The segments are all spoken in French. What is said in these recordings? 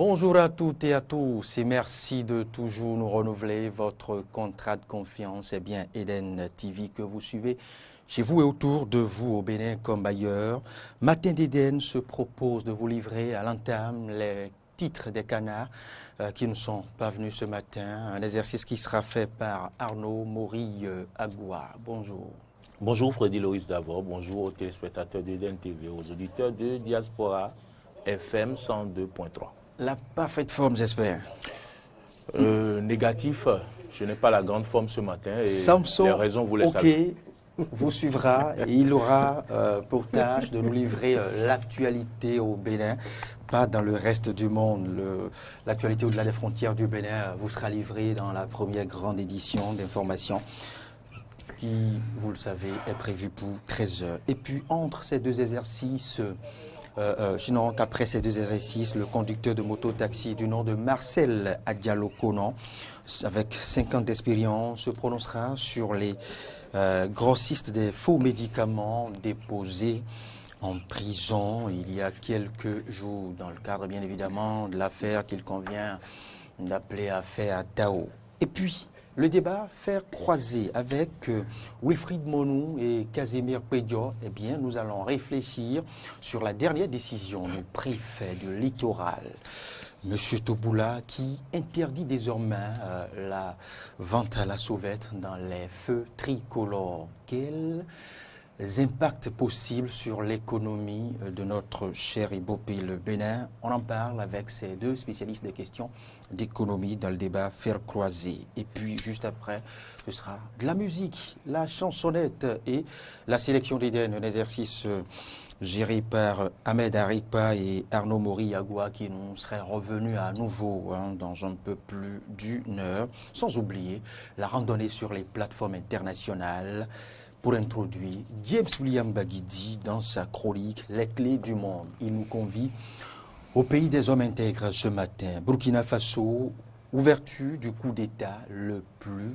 Bonjour à toutes et à tous et merci de toujours nous renouveler votre contrat de confiance. Eh bien, Eden TV que vous suivez chez vous et autour de vous au Bénin comme ailleurs. Matin d'Eden se propose de vous livrer à l'entame les titres des canards qui ne sont pas venus ce matin. Un exercice qui sera fait par Arnaud Mori-Agua. Bonjour. Bonjour Freddy Loïs d'abord, bonjour aux téléspectateurs d'Eden TV, aux auditeurs de Diaspora FM 102.3. La parfaite forme, j'espère. Négatif, je n'ai pas la grande forme ce matin et Samson, les raisons vous les savez. Vous suivra et il aura pour tâche de nous livrer l'actualité au Bénin, pas dans le reste du monde. L'actualité au-delà des frontières du Bénin vous sera livrée dans la première grande édition d'information qui, vous le savez, est prévue pour 13 heures. Et puis entre ces deux exercices, sinon qu'après ces deux exercices, le conducteur de moto-taxi du nom de Marcel Adialo-Konan, avec 5 ans d'expérience, se prononcera sur les grossistes des faux médicaments déposés en prison il y a quelques jours, dans le cadre bien évidemment de l'affaire qu'il convient d'appeler affaire Tao. Et puis, le débat faire croiser avec Wilfried Monou et Casimir Pédio, eh bien, nous allons réfléchir sur la dernière décision du préfet du littoral, M. Toboula, qui interdit désormais la vente à la sauvette dans les feux tricolores. Quels impacts possibles sur l'économie de notre cher et beau pays, le Bénin? On en parle avec ces deux spécialistes des questions d'économie dans le débat Faire croiser. Et puis, juste après, ce sera de la musique, la chansonnette et la sélection d'Eden, un exercice géré par Ahmed Arikpa et Arnaud Mori-Agua qui nous seraient revenus à nouveau dans un peu plus d'une heure, sans oublier la randonnée sur les plateformes internationales pour introduire James William Baguidi dans sa chronique Les clés du monde. Il nous convie au pays des hommes intègres ce matin. Burkina Faso, ouverture du coup d'État le plus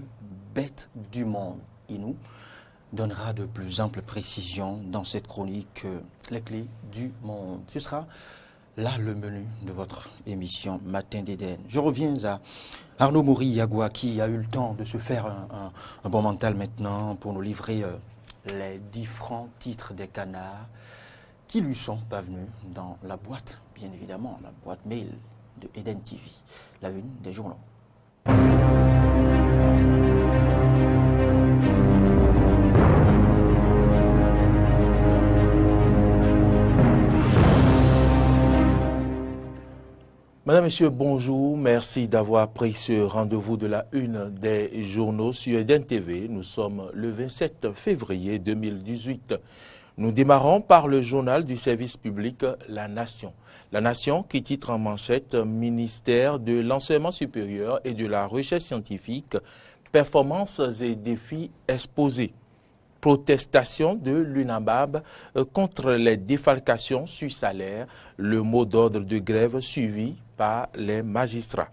bête du monde. Il nous donnera de plus amples précisions dans cette chronique Les clés du monde. Ce sera là le menu de votre émission Matin d'Eden. Je reviens à Arnaud Mori-Agua qui a eu le temps de se faire un bon mental maintenant pour nous livrer les différents titres des canards qui lui sont pas venus dans la boîte, bien évidemment, la boîte mail de Eden TV, la une des journaux. Madame, Monsieur, bonjour. Merci d'avoir pris ce rendez-vous de la une des journaux sur Eden TV. Nous sommes le 27 février 2018. Nous démarrons par le journal du service public La Nation. La Nation qui titre en manchette « Ministère de l'enseignement supérieur et de la recherche scientifique, performances et défis exposés ». Protestation de l'UNABAB contre les défalcations sur salaire, le mot d'ordre de grève suivi par les magistrats.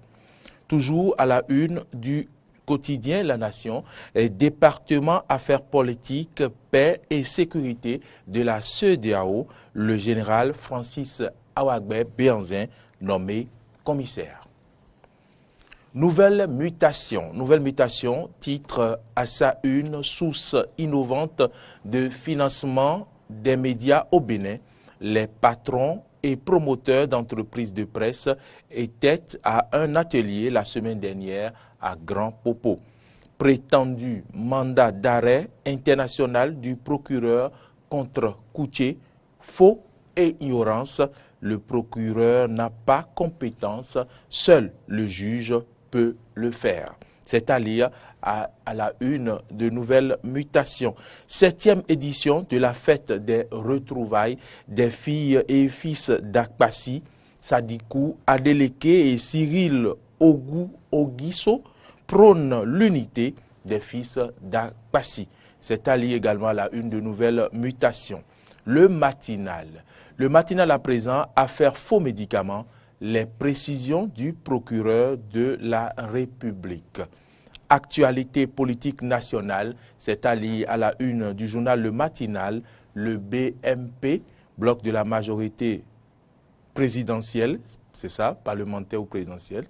Toujours à la une du quotidien La Nation, département affaires politiques, paix et sécurité de la CEDEAO, le général Francis Awagbe Béanzin nommé commissaire. Nouvelle mutation, titre à sa une, source innovante de financement des médias au Bénin. Les patrons et promoteurs d'entreprises de presse étaient à un atelier la semaine dernière à Grand Popo. Prétendu mandat d'arrêt international du procureur contre Kouché, faux et ignorance. Le procureur n'a pas compétence, seul le juge peut le faire. C'est à lire à la une de Nouvelles Mutations. 7e édition de la fête des retrouvailles des filles et fils d'Akpassi, Sadikou Adeleke et Cyril Oguisso prônent l'unité des fils d'Akpassi. C'est à lire également à la une de Nouvelles Mutations. Le matinal à présent, affaire faux médicaments, les précisions du procureur de la République. Actualité politique nationale, c'est à lire à la une du journal Le Matinal, le BMP, bloc de la majorité présidentielle, c'est ça, parlementaire ou présidentiel.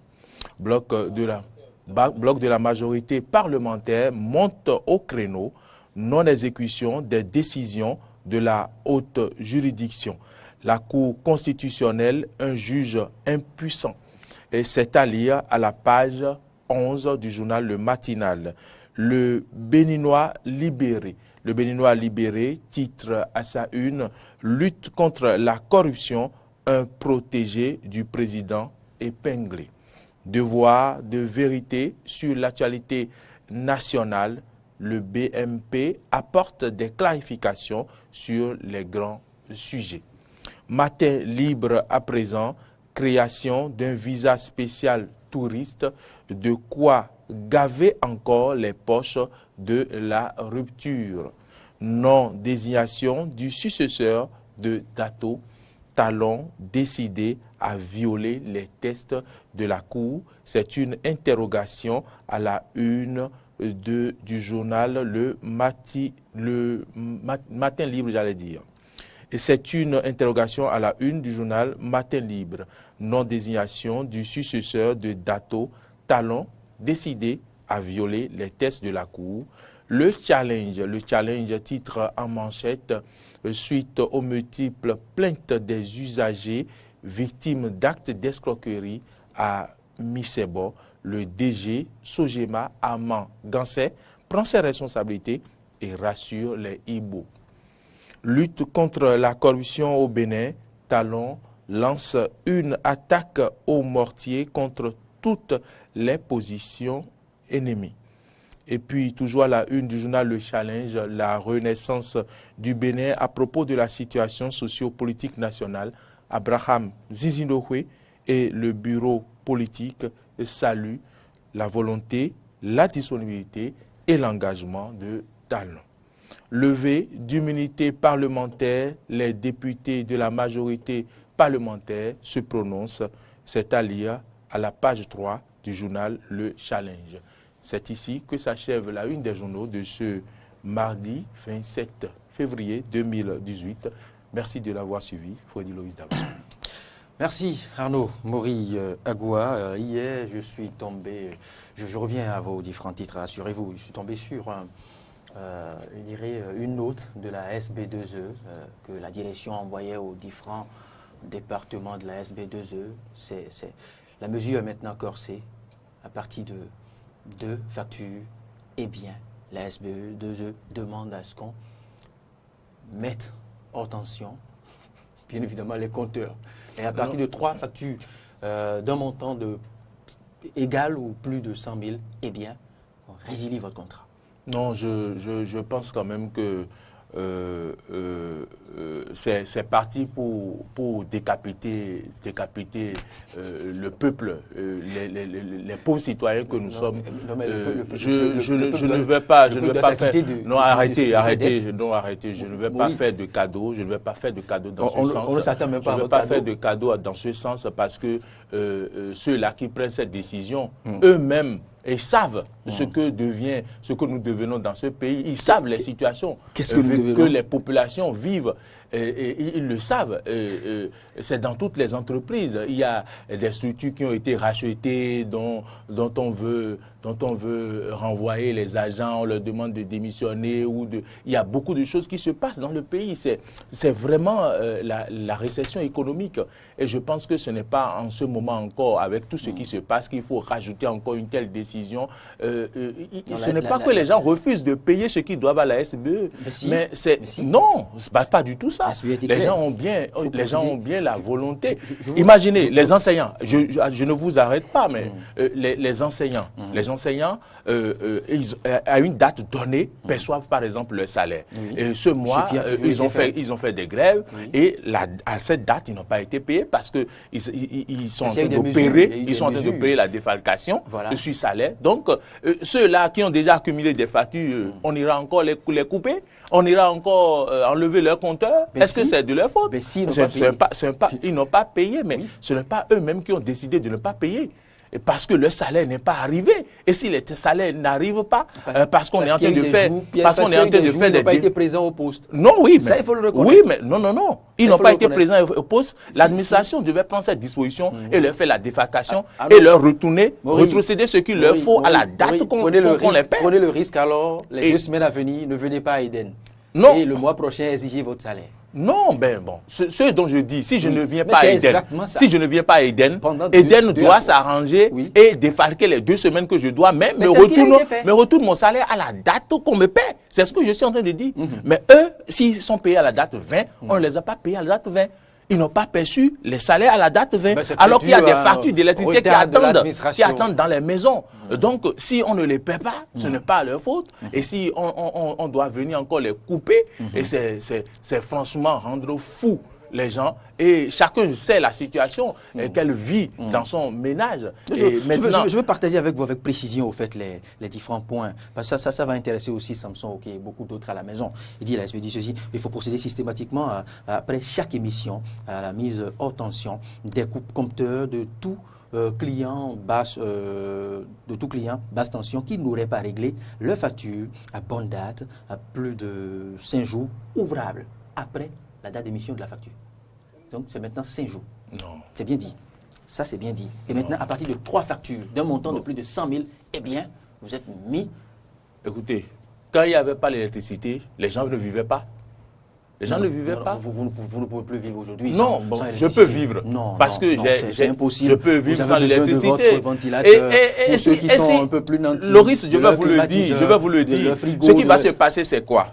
Bloc de la majorité parlementaire monte au créneau, non-exécution des décisions de la haute juridiction. La Cour constitutionnelle, un juge impuissant. Et c'est à lire à la page 11 du journal Le Matinal. Le Béninois libéré. Le Béninois libéré titre à sa une « Lutte contre la corruption, un protégé du président épinglé ». Devoir de vérité sur l'actualité nationale, le BMP apporte des clarifications sur les grands sujets. Matin libre à présent, création d'un visa spécial touriste, de quoi gaver encore les poches de la rupture. Non-désignation du successeur de Dato Talon décidé à violer les tests de la Cour. C'est une interrogation à la une du journal Le Matin Libre, j'allais dire. Et c'est une interrogation à la une du journal Matin Libre. Non-désignation du successeur de Dato Talon décidé à violer les tests de la Cour. Le challenge titre en manchette suite aux multiples plaintes des usagers victimes d'actes d'escroquerie à Missebo. Le DG Sogema Aman Gansé prend ses responsabilités et rassure les Ibo. Lutte contre la corruption au Bénin, Talon lance une attaque au mortier contre toutes les positions ennemies. Et puis, toujours à la une du journal Le Challenge, la renaissance du Bénin à propos de la situation socio-politique nationale. Abraham Zizindohwe et le bureau politique saluent la volonté, la disponibilité et l'engagement de Talon. Levée d'immunité parlementaire, les députés de la majorité parlementaire se prononcent. C'est à lire à la page 3 du journal Le Challenge. C'est ici que s'achève la une des journaux de ce mardi 27 février 2018. Merci de l'avoir suivi. Freddy Loïs David. Merci Arnaud Mori Agoua. Hier, je suis tombé, je reviens à vos différents titres, rassurez-vous, je suis tombé sur je dirais une note de la SB2E que la direction envoyait aux différents départements de la SB2E. La mesure est maintenant corsée à partir de 2 factures. Eh bien, la SB2E demande à ce qu'on mette hors tension, bien évidemment, les compteurs. Et à partir de 3 factures d'un montant égal ou plus de 100 000, eh bien, on résilie votre contrat. Non, je pense quand même que c'est parti pour décapiter le peuple, les pauvres citoyens que nous sommes. Je ne vais pas faire. Non, arrêtez. Je ne vais pas faire de cadeaux. Je ne vais pas faire de cadeaux dans ce sens. On ne s'attend même pas à Je ne vais pas faire de cadeaux dans ce sens parce que ceux-là qui prennent cette décision, eux-mêmes, ils savent ce que nous devenons dans ce pays. Ils savent les situations que les populations vivent. Et ils le savent. C'est dans toutes les entreprises. Il y a des structures qui ont été rachetées, dont on veut renvoyer les agents, on leur demande de démissionner. Il y a beaucoup de choses qui se passent dans le pays. C'est vraiment la récession économique. Et je pense que ce n'est pas en ce moment encore, avec tout ce qui se passe, qu'il faut rajouter encore une telle décision. Ce n'est pas que les gens refusent de payer ce qu'ils doivent à la SBE. Mais non, ce n'est pas du tout ça. Les gens ont bien la volonté. Imaginez, les enseignants, je ne vous arrête pas, mais les enseignants, à une date donnée, perçoivent par exemple leur salaire. Et ce mois, ils ont fait des grèves et à cette date, ils n'ont pas été payés parce qu'ils sont en train d'opérer la défalcation sur salaire. Donc, ceux-là qui ont déjà accumulé des factures, on ira encore les couper, on ira encore enlever leur compteur. Est-ce que c'est de leur faute? Ils n'ont pas payé, mais ce n'est pas eux-mêmes qui ont décidé de ne pas payer. parce que le salaire n'est pas arrivé. Et si le salaire n'arrive pas, parce qu'on est en train de faire, parce qu'on est en train de faire des... Ils n'ont pas été présents au poste. Non, oui, mais... Ça, il faut le reconnaître. Oui, mais non. Ils n'ont pas été présents au poste. L'administration devait prendre cette disposition et leur faire la défalcation et leur retourner, retrocéder ce qu'il leur faut à la date qu'on les paie. Prenez le risque alors, les 2 semaines à venir, ne venez pas à Eden. Non. Et le mois prochain, exigez votre salaire. Non, ben bon, ce dont je dis, si je ne viens pas à Eden, Eden doit s'arranger et défalquer les 2 semaines que je dois, mais me retourne mon salaire à la date qu'on me paie. C'est ce que je suis en train de dire. Mais eux, s'ils sont payés à la date 20, on ne les a pas payés à la date 20. Ils n'ont pas perçu les salaires à la date 20, alors qu'il y a des factures d'électricité qui attendent dans les maisons. Donc, si on ne les paie pas, ce n'est pas leur faute. Et si on doit venir encore les couper, et c'est franchement rendre fou les gens. Et chacun sait la situation qu'elle vit dans son ménage. Je veux partager avec vous avec précision au fait les différents points. Parce que ça va intéresser aussi Samson et beaucoup d'autres à la maison. Il dit, la SB dit ceci, il faut procéder systématiquement après chaque émission à la mise hors tension des compteurs de tout client basse tension qui n'aurait pas réglé leur facture à bonne date à plus de 5 jours ouvrables après la date d'émission de la facture. Donc, c'est maintenant 5 jours. Non. C'est bien dit. Ça, c'est bien dit. Et maintenant, à partir de 3 factures d'un montant de plus de 100 000, eh bien, vous êtes mis. Écoutez, quand il n'y avait pas l'électricité, les gens ne vivaient pas. Les gens ne vivaient pas. Vous ne pouvez plus vivre aujourd'hui. Non, sans je peux vivre. Non, parce que c'est impossible. Je peux vivre sans l'électricité. Et ceux qui sont un peu plus nantis. Loris, je vais vous le dire. Ce qui va se passer, c'est quoi?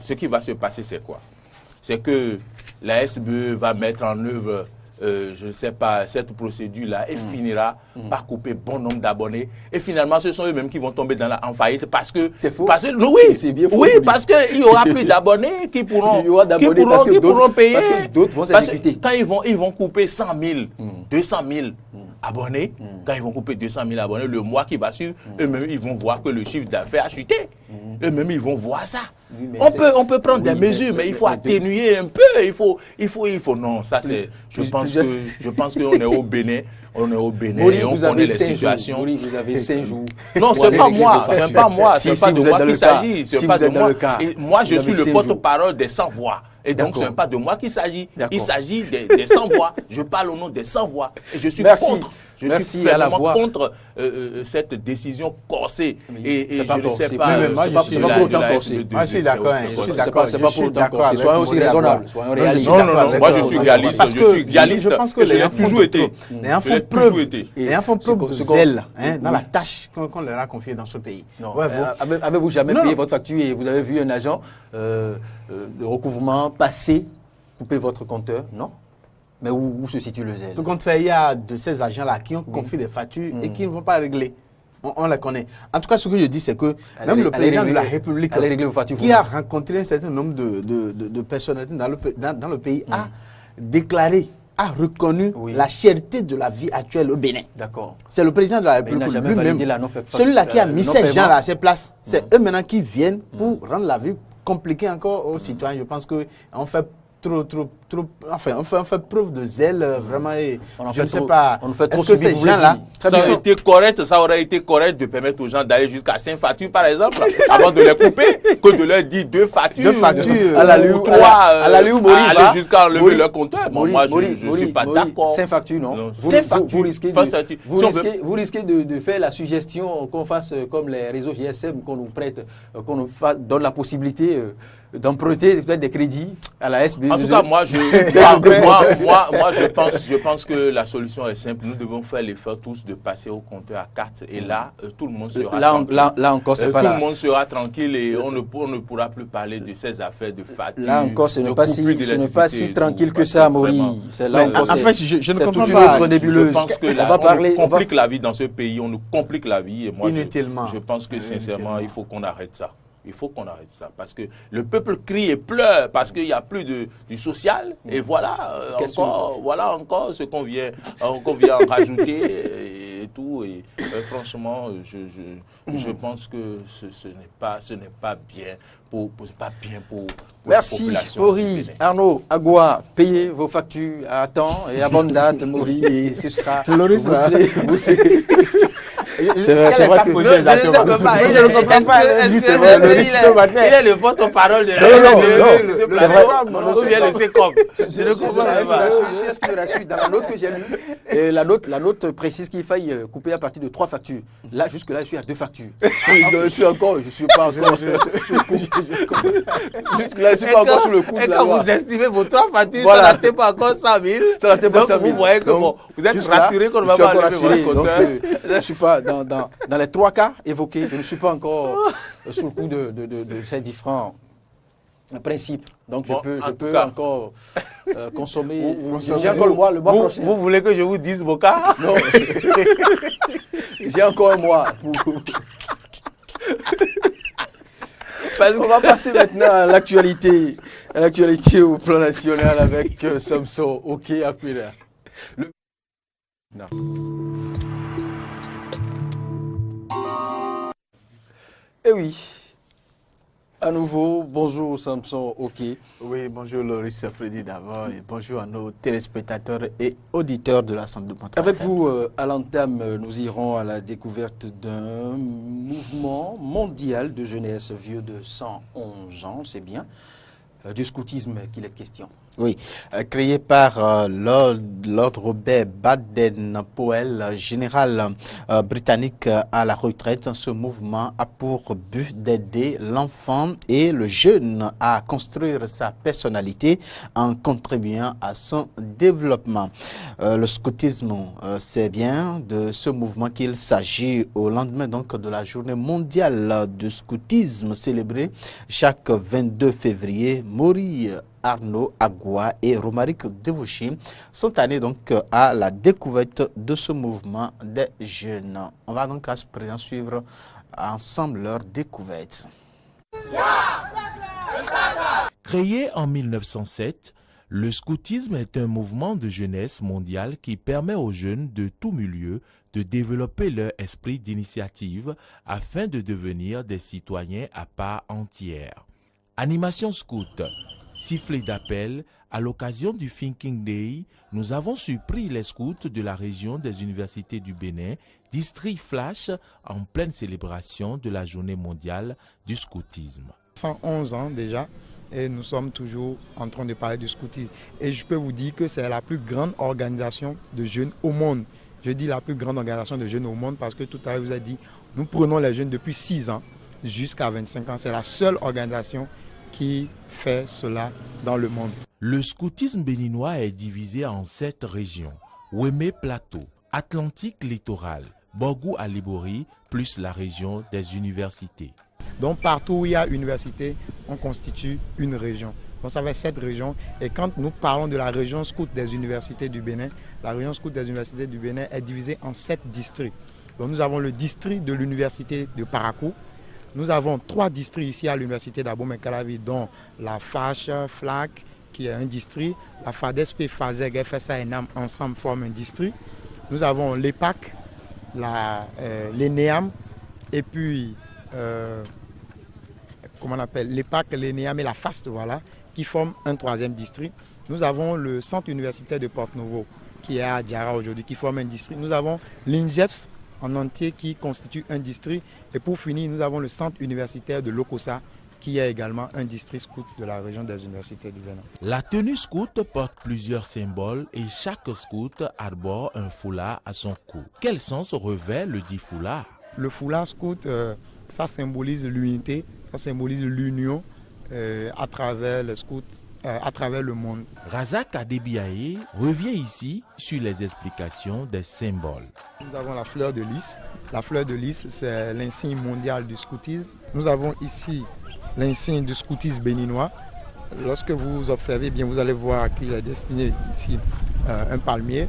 C'est que la SBE va mettre en œuvre, je ne sais pas, cette procédure-là et finira par couper bon nombre d'abonnés. Et finalement, ce sont eux-mêmes qui vont tomber en faillite parce que... C'est faux. Parce que, parce qu'il y aura plus d'abonnés qui pourront payer. Parce que d'autres vont s'exécuter. Quand ils vont couper 100 000, 200 000 abonnés, quand ils vont couper 200 000 abonnés, le mois qui va suivre, eux-mêmes, ils vont voir que le chiffre d'affaires a chuté. Eux-mêmes, ils vont voir ça. Oui, on peut prendre des mesures, mais il faut atténuer un peu. Il faut. Non, ça c'est. Je pense qu'on est au Bénin. On est au Bénin et on connaît les situations. Vous avez 5 jours. Non, c'est pas moi. C'est pas moi. C'est pas de moi qu'il s'agit. C'est pas de moi. Moi, je suis le porte-parole des sans-voix. Et donc, ce n'est pas de moi qu'il s'agit. Il s'agit des sans-voix. Je parle au nom des sans-voix. Et je suis contre. Je suis fermement contre cette décision corsée. Et je ne sais pas. C'est pas pour autant corsé. Je suis d'accord. C'est pas pour autant corsé. Soyons aussi raisonnables. Soyons réalistes. Non, moi je suis réaliste. Je suis réaliste. Je pense que les toujours été. Les enfants font preuve de zèle dans la tâche qu'on leur a confiée dans ce pays. Avez-vous jamais payé votre facture et vous avez vu un agent de recouvrement passer, couper votre compteur? Non. Mais où se situe le zèle? Tout compte fait, il y a de ces agents-là qui ont confié des factures et qui ne vont pas régler. On les connaît. En tout cas, ce que je dis, c'est que même le président de la République, qui a rencontré un certain nombre de personnalités dans le pays, a déclaré, a reconnu la cherté de la vie actuelle au Bénin. D'accord. C'est le président de la République lui-même, celui-là qui a mis ces gens-là à ces places. C'est eux maintenant qui viennent pour rendre la vie compliquée encore aux citoyens. Je pense qu'on fait on fait preuve de zèle vraiment. Je ne sais pas. Est-ce que ces gens-là, ça aurait été correct de permettre aux gens d'aller jusqu'à 5 factures par exemple, avant de les couper, que de leur dire 2 factures, à la aller jusqu'à enlever leur compteur. Moi, je ne suis pas d'accord. 5 factures, non. 5 factures. Vous risquez de faire la suggestion qu'on fasse comme les réseaux GSM, qu'on nous prête, qu'on nous donne la possibilité d'emprunter peut-être des crédits à la SBE. En tout cas, moi, je pense que la solution est simple. Nous devons faire l'effort tous de passer au compteur à carte. Et là, tout le monde sera tranquille. Là encore, c'est pas là. Tout le monde sera tranquille et on ne pourra plus parler de ces affaires de facture. Là encore, ce n'est pas si tranquille que ça, Maurice. En fait, je ne comprends pas. C'est toute une autre nébuleuse. Je pense que on complique la vie dans ce pays. On nous complique la vie. Et moi, je pense que sincèrement, il faut qu'on arrête ça. Il faut qu'on arrête ça parce que le peuple crie et pleure parce qu'il n'y a plus du social et voilà encore ce qu'on vient en rajouter et tout et franchement je pense que ce n'est pas bien pour merci Maurice, Arnaud, Agua, payez vos factures à temps et à bonne date Maurice et ce sera C'est vrai que... Je ne comprends pas. Il est le porte-parole de la... Non, c'est vrai. Ou bien le CECOM. Je ne comprends pas. Est-ce que je la suis dans la note que j'ai lue, la note précise qu'il faille couper à partir de 3 factures. Là, jusque-là, je suis à 2 factures. Je suis pas encore... Jusque-là, je suis pas encore sous le coup de la loi. Et quand vous estimez vos 3 factures, ça n'atteint pas encore 100 000. Ça n'atteint pas 100 000. Vous voyez que bon, vous êtes rassuré qu'on ne va pas enlever votre compteur. Je ne suis pas dans les 3 cas évoqués, je ne suis pas encore sous le coup de ces différents principes. Donc je peux encore consommer. J'ai encore le mois prochain. Vous voulez que je vous dise vos cas? Non. J'ai encore un mois. On va passer maintenant à l'actualité au plan national avec Samson Oké-Aquila. Non. Eh oui, à nouveau, bonjour Samson Oké. Oui, bonjour Loris Freddy d'abord et bonjour à nos téléspectateurs et auditeurs de la Centre de Montreux. Avec vous, à l'entame, nous irons à la découverte d'un mouvement mondial de jeunesse vieux de 111 ans, c'est bien, du scoutisme qu'il est question. Oui, créé par Lord Robert Baden-Powell, général britannique à la retraite. Ce mouvement a pour but d'aider l'enfant et le jeune à construire sa personnalité en contribuant à son développement. Le scoutisme, c'est bien de ce mouvement qu'il s'agit au lendemain donc de la journée mondiale du scoutisme célébrée chaque 22 février. Maury Arnaud Agua et Romaric Devouchi sont allés donc à la découverte de ce mouvement des jeunes. On va donc à ce présent suivre ensemble leur découverte. Créé en 1907, le scoutisme est un mouvement de jeunesse mondial qui permet aux jeunes de tout milieu de développer leur esprit d'initiative afin de devenir des citoyens à part entière. Animation scout, sifflet d'appel, à l'occasion du Thinking Day, nous avons surpris les scouts de la région des universités du Bénin, district Flash, en pleine célébration de la journée mondiale du scoutisme. 111 ans déjà, et nous sommes toujours en train de parler du scoutisme. Et je peux vous dire que c'est la plus grande organisation de jeunes au monde. Je dis la plus grande organisation de jeunes au monde parce que tout à l'heure, vous avez dit, nous prenons les jeunes depuis 6 ans jusqu'à 25 ans. C'est la seule organisation qui fait cela dans le monde. Le scoutisme béninois est divisé en 7 régions. Ouémé Plateau, Atlantique Littoral, Borgou Alibori, plus la région des universités. Donc partout où il y a université, on constitue une région. Donc ça fait 7 régions. Et quand nous parlons de la région scout des universités du Bénin, la région scout des universités du Bénin est divisée en 7 districts. Donc nous avons le district de l'université de Parakou. Nous avons 3 districts ici à l'université d'Abomey-Calavi, dont la FACH, FLAC, qui est un district, la FADESP, FASEG, FSA et NAM ensemble forment un district. Nous avons l'EPAC, l'ENEAM, et puis, comment on appelle, l'EPAC, l'ENEAM et la FAST, voilà, qui forment un 3e district. Nous avons le centre universitaire de Porte-Novo, qui est à Diara aujourd'hui, qui forme un district. Nous avons l'INGEPS, en entier qui constitue un district. Et pour finir, nous avons le centre universitaire de Lokossa qui est également un district scout de la région des universités du Bénin. La tenue scout porte plusieurs symboles et chaque scout arbore un foulard à son cou. Quel sens revêt le dit foulard? Le foulard scout, ça symbolise l'unité, ça symbolise l'union à travers les scouts, à travers le monde. Razak Adebiaye revient ici sur les explications des symboles. Nous avons la fleur de lys. La fleur de lys, c'est l'insigne mondial du scoutisme. Nous avons ici l'insigne du scoutisme béninois. Lorsque vous observez bien, vous allez voir qu'il est destiné ici un palmier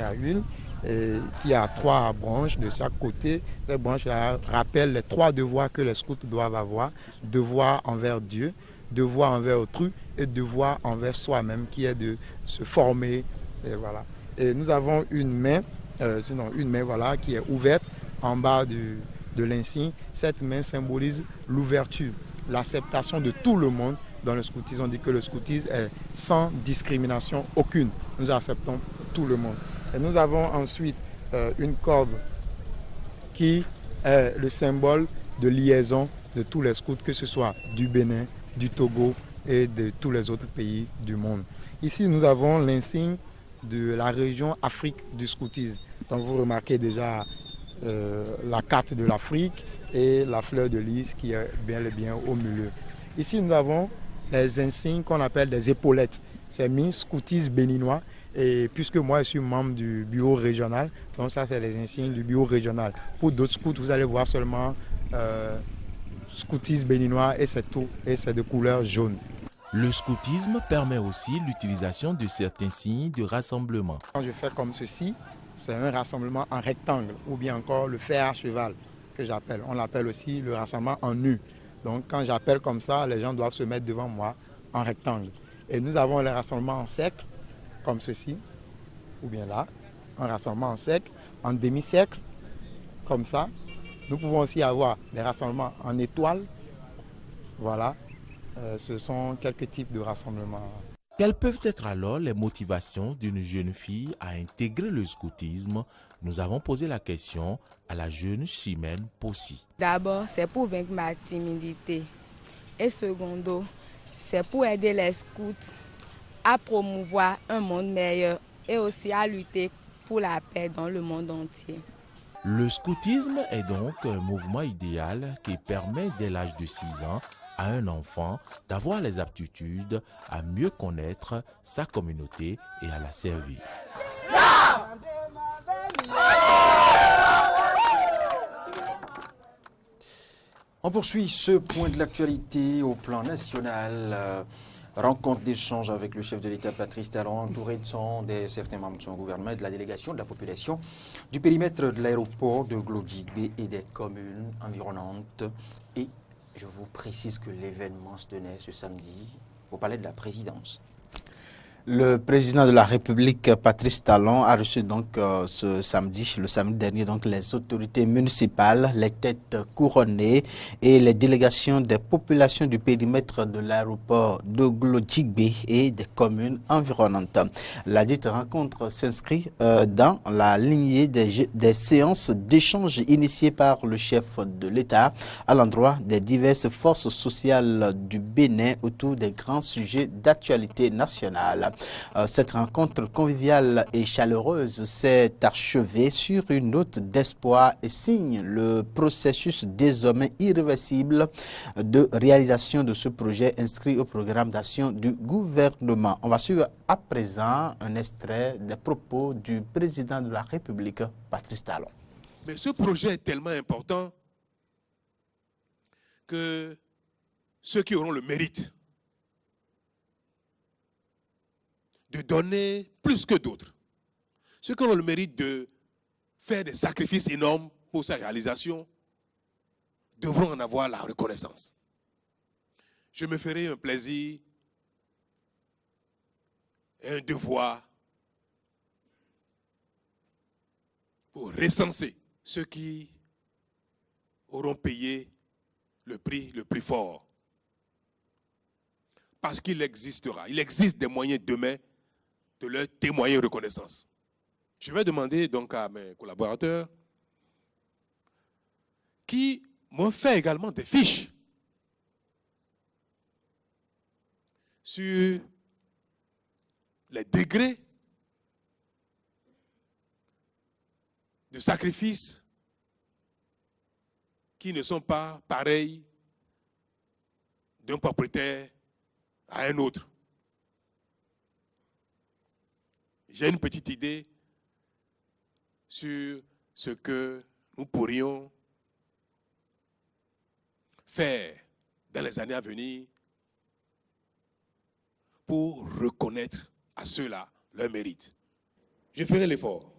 à huile, et qui a 3 branches de chaque côté. Ces branches rappellent les 3 devoirs que les scouts doivent avoir. Devoir envers Dieu, devoir envers autrui et devoir envers soi-même, qui est de se former. Et voilà. Et nous avons une main voilà, qui est ouverte en bas de l'insigne. Cette main symbolise l'ouverture, l'acceptation de tout le monde dans le scoutisme. On dit que le scoutisme est sans discrimination aucune. Nous acceptons tout le monde. Et nous avons ensuite une corde qui est le symbole de liaison de tous les scouts, que ce soit du Bénin, du Togo et de tous les autres pays du monde. Ici, nous avons l'insigne de la région Afrique du scoutisme. Donc vous remarquez déjà la carte de l'Afrique et la fleur de lys qui est bien au milieu. Ici, nous avons les insignes qu'on appelle des épaulettes. C'est mis scoutisme béninois. Et puisque moi, je suis membre du bureau régional, donc ça, c'est les insignes du bureau régional. Pour d'autres scouts, vous allez voir seulement scoutisme béninois et c'est tout, et c'est de couleur jaune. Le scoutisme permet aussi l'utilisation de certains signes de rassemblement. Quand je fais comme ceci, c'est un rassemblement en rectangle ou bien encore le fer à cheval que j'appelle. On l'appelle aussi le rassemblement en nu. Donc quand j'appelle comme ça, les gens doivent se mettre devant moi en rectangle. Et nous avons les rassemblements en cercle, comme ceci, ou bien là, un rassemblement en cercle, en demi-cercle, comme ça. Nous pouvons aussi avoir des rassemblements en étoile. Voilà, ce sont quelques types de rassemblements. Quelles peuvent être alors les motivations d'une jeune fille à intégrer le scoutisme? Nous avons posé la question à la jeune Chimène Possi. D'abord, c'est pour vaincre ma timidité. Et secondo, c'est pour aider les scouts à promouvoir un monde meilleur et aussi à lutter pour la paix dans le monde entier. Le scoutisme est donc un mouvement idéal qui permet dès l'âge de 6 ans à un enfant d'avoir les aptitudes à mieux connaître sa communauté et à la servir. On poursuit ce point de l'actualité au plan national. Rencontre d'échange avec le chef de l'État Patrice Talon, entouré de certains membres de son gouvernement et de la délégation de la population du périmètre de l'aéroport de Glodjigbe et des communes environnantes. Et je vous précise que l'événement se tenait ce samedi au palais de la présidence. Le président de la République, Patrice Talon, a reçu donc le samedi dernier, donc les autorités municipales, les têtes couronnées et les délégations des populations du périmètre de l'aéroport de Glodjigbe et des communes environnantes. La dite rencontre s'inscrit dans la lignée des séances d'échange initiées par le chef de l'État à l'endroit des diverses forces sociales du Bénin autour des grands sujets d'actualité nationale. Cette rencontre conviviale et chaleureuse s'est achevée sur une note d'espoir et signe le processus désormais irréversible de réalisation de ce projet inscrit au programme d'action du gouvernement. On va suivre à présent un extrait des propos du président de la République, Patrice Talon. Mais ce projet est tellement important que ceux qui auront le mérite de donner plus que d'autres, ceux qui auront le mérite de faire des sacrifices énormes pour sa réalisation, devront en avoir la reconnaissance. Je me ferai un plaisir et un devoir pour recenser ceux qui auront payé le prix le plus fort. Parce qu'il existe des moyens demain de leur témoigner reconnaissance. Je vais demander donc à mes collaborateurs qui m'ont fait également des fiches sur les degrés de sacrifice qui ne sont pas pareils d'un propriétaire à un autre. J'ai une petite idée sur ce que nous pourrions faire dans les années à venir pour reconnaître à ceux-là leur mérite. Je ferai l'effort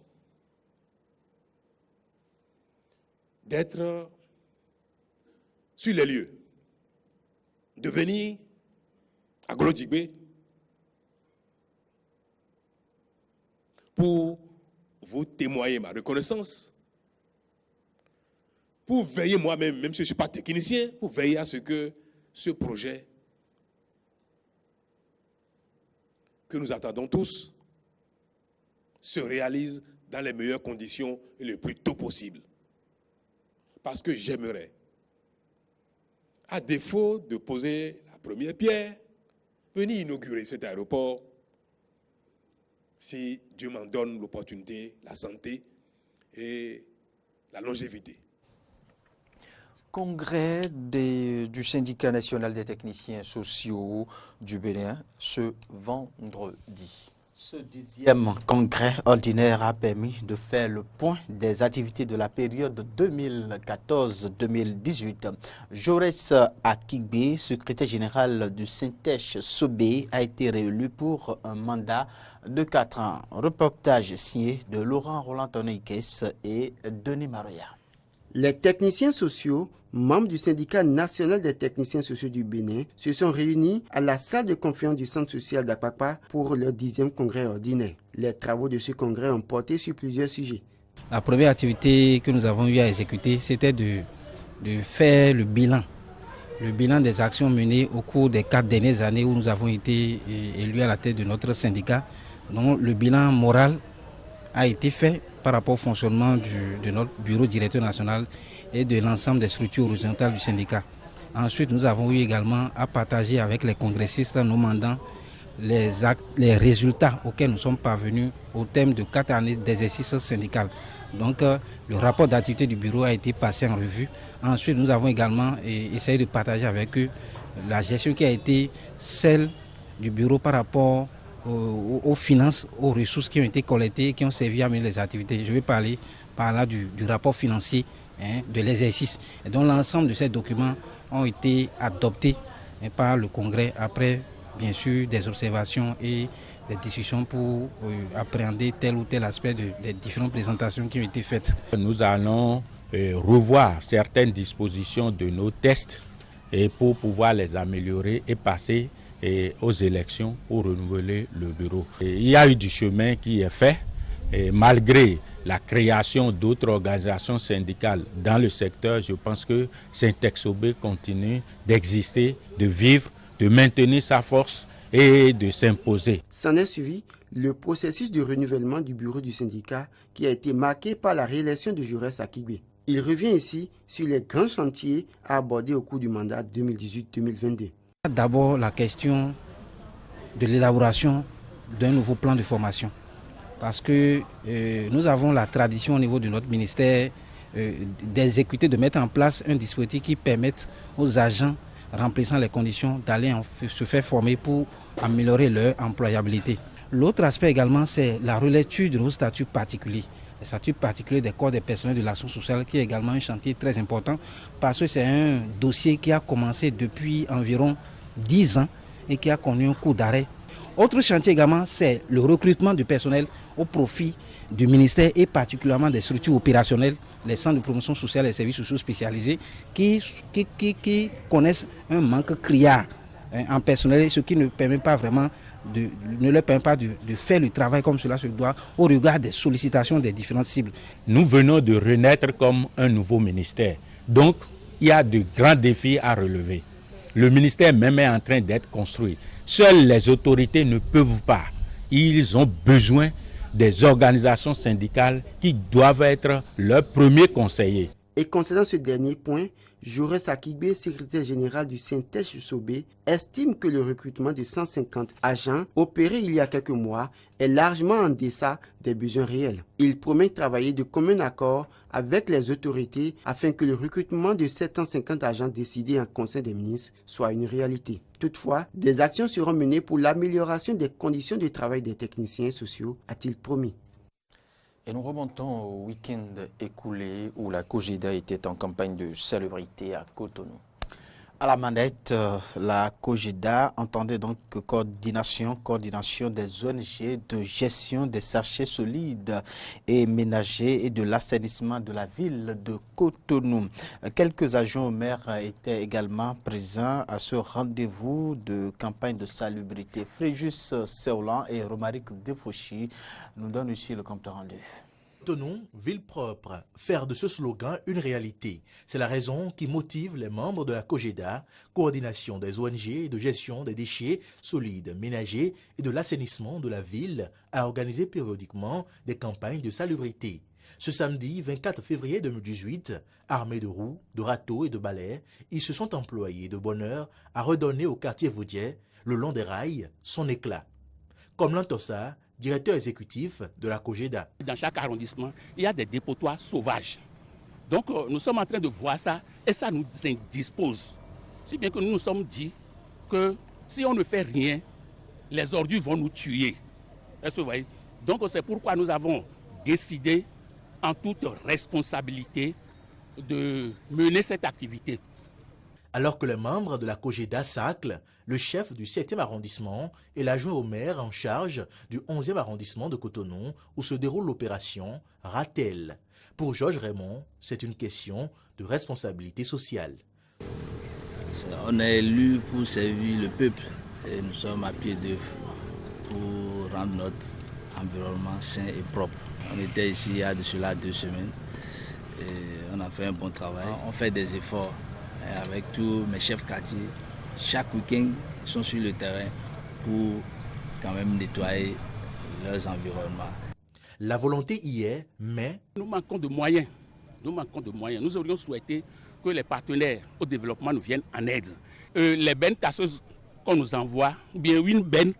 d'être sur les lieux, de venir à Glodjigbe pour vous témoigner ma reconnaissance, pour veiller moi-même, même si je ne suis pas technicien, pour veiller à ce que ce projet que nous attendons tous se réalise dans les meilleures conditions et le plus tôt possible. parce que j'aimerais, à défaut de poser la première pierre, venir inaugurer cet aéroport, si Dieu m'en donne l'opportunité, la santé et la longévité. Congrès du syndicat national des techniciens sociaux du Bénin ce vendredi. Ce 10e congrès ordinaire a permis de faire le point des activités de la période 2014-2018. Jaurès Akigbe, secrétaire général du Syntech-Sobé, a été réélu pour un mandat de 4 ans. Reportage signé de Laurent Roland-Toneikes et Denis Maroya. Les techniciens sociaux, membres du syndicat national des techniciens sociaux du Bénin, se sont réunis à la salle de conférence du centre social d'Akpakpa pour le 10e congrès ordinaire. Les travaux de ce congrès ont porté sur plusieurs sujets. La première activité que nous avons eu à exécuter, c'était de faire le bilan des actions menées au cours des 4 dernières années où nous avons été élus à la tête de notre syndicat. Donc le bilan moral a été fait par rapport au fonctionnement de notre bureau directeur national et de l'ensemble des structures horizontales du syndicat. Ensuite, nous avons eu également à partager avec les congressistes nos mandants les résultats auxquels nous sommes parvenus au thème de 4 années d'exercice syndical. Donc, le rapport d'activité du bureau a été passé en revue. Ensuite, nous avons également essayé de partager avec eux la gestion qui a été celle du bureau par rapport aux finances, aux ressources qui ont été collectées et qui ont servi à mener les activités. Je vais parler par là du rapport financier de l'exercice. Et donc l'ensemble de ces documents ont été adoptés par le Congrès après, bien sûr, des observations et des discussions pour appréhender tel ou tel aspect des différentes présentations qui ont été faites. Nous allons revoir certaines dispositions de nos tests et pour pouvoir les améliorer et passer aux élections pour renouveler le bureau. Il y a eu du chemin qui est fait et malgré la création d'autres organisations syndicales dans le secteur, je pense que Syntech-Sobé continue d'exister, de vivre, de maintenir sa force et de s'imposer. S'en est suivi le processus de renouvellement du bureau du syndicat qui a été marqué par la réélection de Jaurès Akigbe. Il revient ici sur les grands chantiers à aborder au cours du mandat 2018-2022. D'abord, la question de l'élaboration d'un nouveau plan de formation. Parce que nous avons la tradition au niveau de notre ministère d'exécuter, de mettre en place un dispositif qui permette aux agents remplissant les conditions d'aller se faire former pour améliorer leur employabilité. L'autre aspect également, c'est la relecture de nos statuts particuliers. Le statut particulier des corps des personnels de l'action sociale qui est également un chantier très important parce que c'est un dossier qui a commencé depuis environ 10 ans et qui a connu un coup d'arrêt. Autre chantier également, c'est le recrutement du personnel au profit du ministère et particulièrement des structures opérationnelles, les centres de promotion sociale et services sociaux spécialisés qui connaissent un manque criard en personnel, ce qui ne permet pas vraiment ne leur permet pas de faire le travail comme cela se doit au regard des sollicitations des différentes cibles. Nous venons de renaître comme un nouveau ministère. Donc, il y a de grands défis à relever. Le ministère même est en train d'être construit. Seules les autorités ne peuvent pas. Ils ont besoin des organisations syndicales qui doivent être leurs premiers conseillers. Et concernant ce dernier point, Jaurès Akigbe, secrétaire général du Syntech-Sobé, estime que le recrutement de 150 agents opéré il y a quelques mois est largement en deçà des besoins réels. Il promet travailler de commun accord avec les autorités afin que le recrutement de 750 agents décidés en Conseil des ministres soit une réalité. Toutefois, des actions seront menées pour l'amélioration des conditions de travail des techniciens sociaux, a-t-il promis. Et nous remontons au week-end écoulé où la COGEDA était en campagne de salubrité à Cotonou. À la manette, la COGEDA entendait donc coordination des ONG de gestion des sachets solides et ménagers et de l'assainissement de la ville de Cotonou. Quelques agents au maire étaient également présents à ce rendez-vous de campagne de salubrité. Fréjus Seoulan et Romaric Defauchy nous donnent ici le compte rendu. Cotonou, ville propre, faire de ce slogan une réalité. C'est la raison qui motive les membres de la COGEDA, coordination des ONG de gestion des déchets solides ménagers et de l'assainissement de la ville, à organiser périodiquement des campagnes de salubrité. Ce samedi 24 février 2018, armés de roues, de râteaux et de balais, ils se sont employés de bonne heure à redonner au quartier vaudier, le long des rails, son éclat. Comme Lantossa, directeur exécutif de la COGEDA. Dans chaque arrondissement, il y a des dépotoirs sauvages. Donc nous sommes en train de voir ça et ça nous indispose. Si bien que nous nous sommes dit que si on ne fait rien, les ordures vont nous tuer. Est-ce que vous voyez? Donc c'est pourquoi nous avons décidé en toute responsabilité de mener cette activité. Alors que les membres de la COGEDA SACL, le chef du 7e arrondissement et l'adjoint au maire en charge du 11e arrondissement de Cotonou, où se déroule l'opération, ratellent. Pour Georges Raymond, c'est une question de responsabilité sociale. On est élu pour servir le peuple et nous sommes à pied d'œuvre pour rendre notre environnement sain et propre. On était ici il y a de cela 2 semaines et on a fait un bon travail. On fait des efforts avec tous mes chefs quartiers. Chaque week-end, ils sont sur le terrain pour quand même nettoyer leurs environnements. La volonté y est, mais... Nous manquons de moyens. Nous aurions souhaité que les partenaires au développement nous viennent en aide. Les bennes tasseuses qu'on nous envoie, ou bien une benne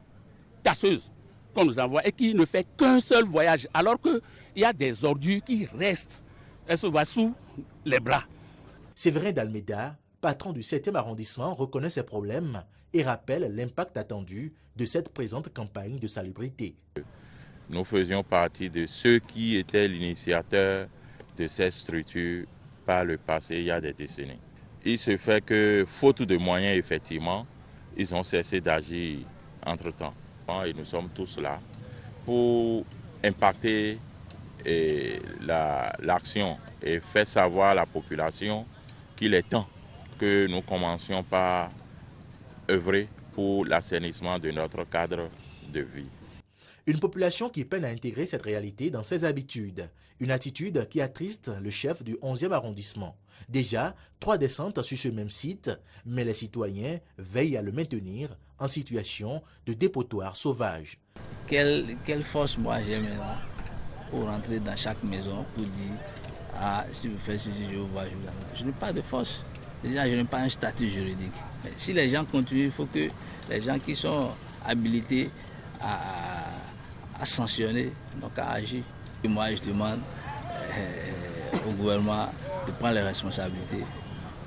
tasseuse qu'on nous envoie et qui ne fait qu'un seul voyage, alors qu'il y a des ordures qui restent, elles se voient sous les bras. Séverin d'Almeida, patron du 7e arrondissement, reconnaît ces problèmes et rappelle l'impact attendu de cette présente campagne de salubrité. Nous faisions partie de ceux qui étaient l'initiateur de cette structure par le passé, il y a des décennies. Il se fait que, faute de moyens, effectivement, ils ont cessé d'agir entre-temps. Et nous sommes tous là pour impacter l'action et faire savoir à la population qu'il est temps que nous commencions par œuvrer pour l'assainissement de notre cadre de vie. Une population qui peine à intégrer cette réalité dans ses habitudes. Une attitude qui attriste le chef du 11e arrondissement. Déjà, 3 descentes sur ce même site, mais les citoyens veillent à le maintenir en situation de dépotoir sauvage. Quelle force moi j'ai maintenant pour rentrer dans chaque maison pour dire « Ah, si vous faites ceci, je vous vois, je vous vois. » Je n'ai pas de force. Déjà, je n'ai pas un statut juridique. Mais si les gens continuent, il faut que les gens qui sont habilités à sanctionner, donc à agir. Et moi, je demande au gouvernement de prendre les responsabilités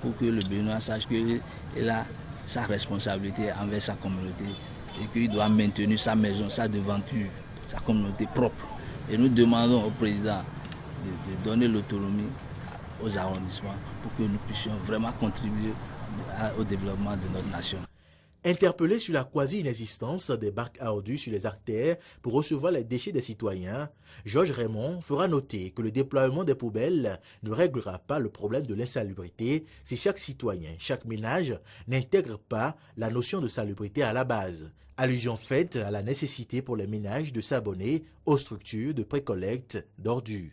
pour que le Béninois sache qu'il a sa responsabilité envers sa communauté et qu'il doit maintenir sa maison, sa devanture, sa communauté propre. Et nous demandons au président de donner l'autonomie aux arrondissements pour que nous puissions vraiment contribuer au développement de notre nation. Interpellé sur la quasi-inexistence des bacs à ordures sur les artères pour recevoir les déchets des citoyens, Georges Raymond fera noter que le déploiement des poubelles ne réglera pas le problème de l'insalubrité si chaque citoyen, chaque ménage n'intègre pas la notion de salubrité à la base. Allusion faite à la nécessité pour les ménages de s'abonner aux structures de précollecte d'ordures.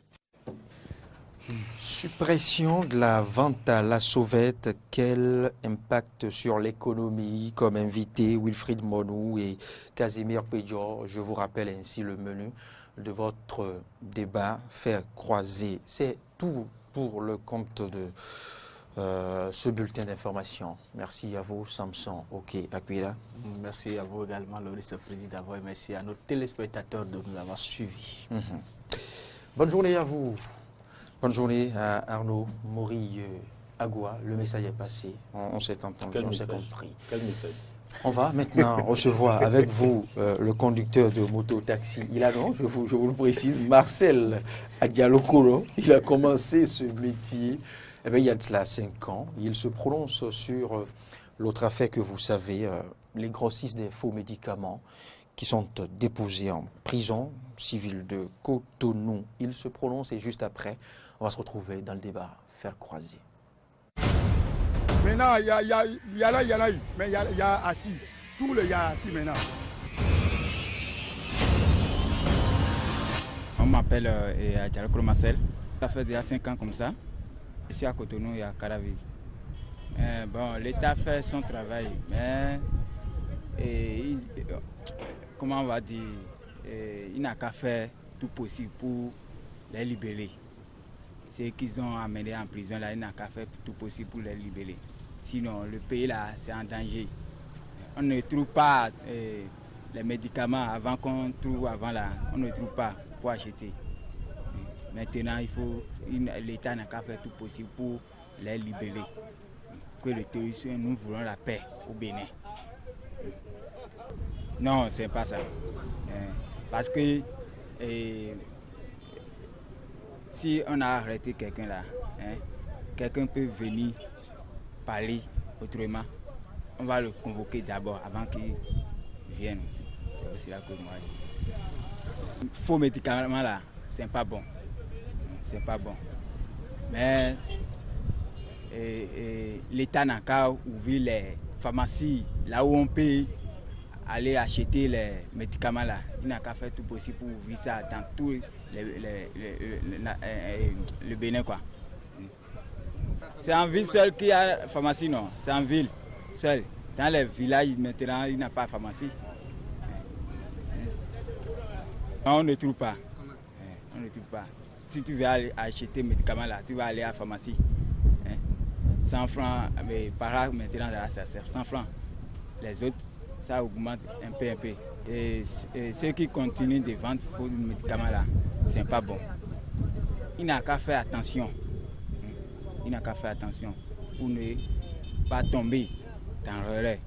Suppression de la vente à la sauvette, quel impact sur l'économie? Comme invité, Wilfried Monou et Casimir Pédior. Je vous rappelle ainsi le menu de votre débat, faire croiser. C'est tout pour le compte de ce bulletin d'information. Merci à vous, Samson Akpira. Merci à vous également, Loris Freddy, d'avoir. Merci à nos téléspectateurs de nous avoir suivis. Bonne journée à vous. Bonne journée à Arnaud Maury Agua. Le message est passé. On s'est entendu, on s'est compris. Quel message? On va maintenant recevoir avec vous le conducteur de moto-taxi. Il a non, je vous le précise, Marcel Adialokolo. Il a commencé ce métier il y a de cela 5 ans. Il se prononce sur l'autre affaire que vous savez, les grossistes des faux médicaments qui sont déposés en prison civile de Cotonou. Il se prononce et juste après, on va se retrouver dans le débat Faire croiser. Maintenant, il y a là, mais il y a assis. Tout le y a assis maintenant. On m'appelle Adjalokolo Marcel. Ça fait déjà 5 ans comme ça. Ici à Cotonou, il y a Caravi. Bon, l'État fait son travail, mais comment on va dire, il n'a qu'à faire tout possible pour les libérer. ceux qu'ils ont amenés en prison, là, il n'a qu'à faire tout possible pour les libérer. Sinon, le pays, là, c'est en danger. On ne trouve pas les médicaments avant qu'on trouve avant là. On ne trouve pas pour acheter. Maintenant, l'État n'a qu'à faire tout possible pour les libérer. Que les terroristes, nous voulons la paix au Bénin. Non, c'est pas ça. Parce que si on a arrêté quelqu'un là, quelqu'un peut venir parler autrement. On va le convoquer d'abord avant qu'il vienne. C'est aussi là que moi. Faux médicaments là, c'est pas bon. C'est pas bon. Mais l'État n'a qu'à ouvrir les pharmacies là où on peut aller acheter les médicaments là. Il n'a qu'à faire tout possible pour ouvrir ça dans tout le Bénin quoi. C'est en ville seule qu'il y a pharmacie, non. C'est en ville seul. Dans les villages maintenant, il n'y a pas de pharmacie. On ne trouve pas. On ne trouve pas. Si tu veux aller acheter des médicaments là, tu vas aller à la pharmacie. 100 francs, mais par là maintenant ça sert 100 francs. Les autres, ça augmente un peu. Et ceux qui continuent de vendre ces médicaments là, c'est pas bon. Il n'a qu'à faire attention. Il n'a qu'à faire attention pour ne pas tomber dans le relais.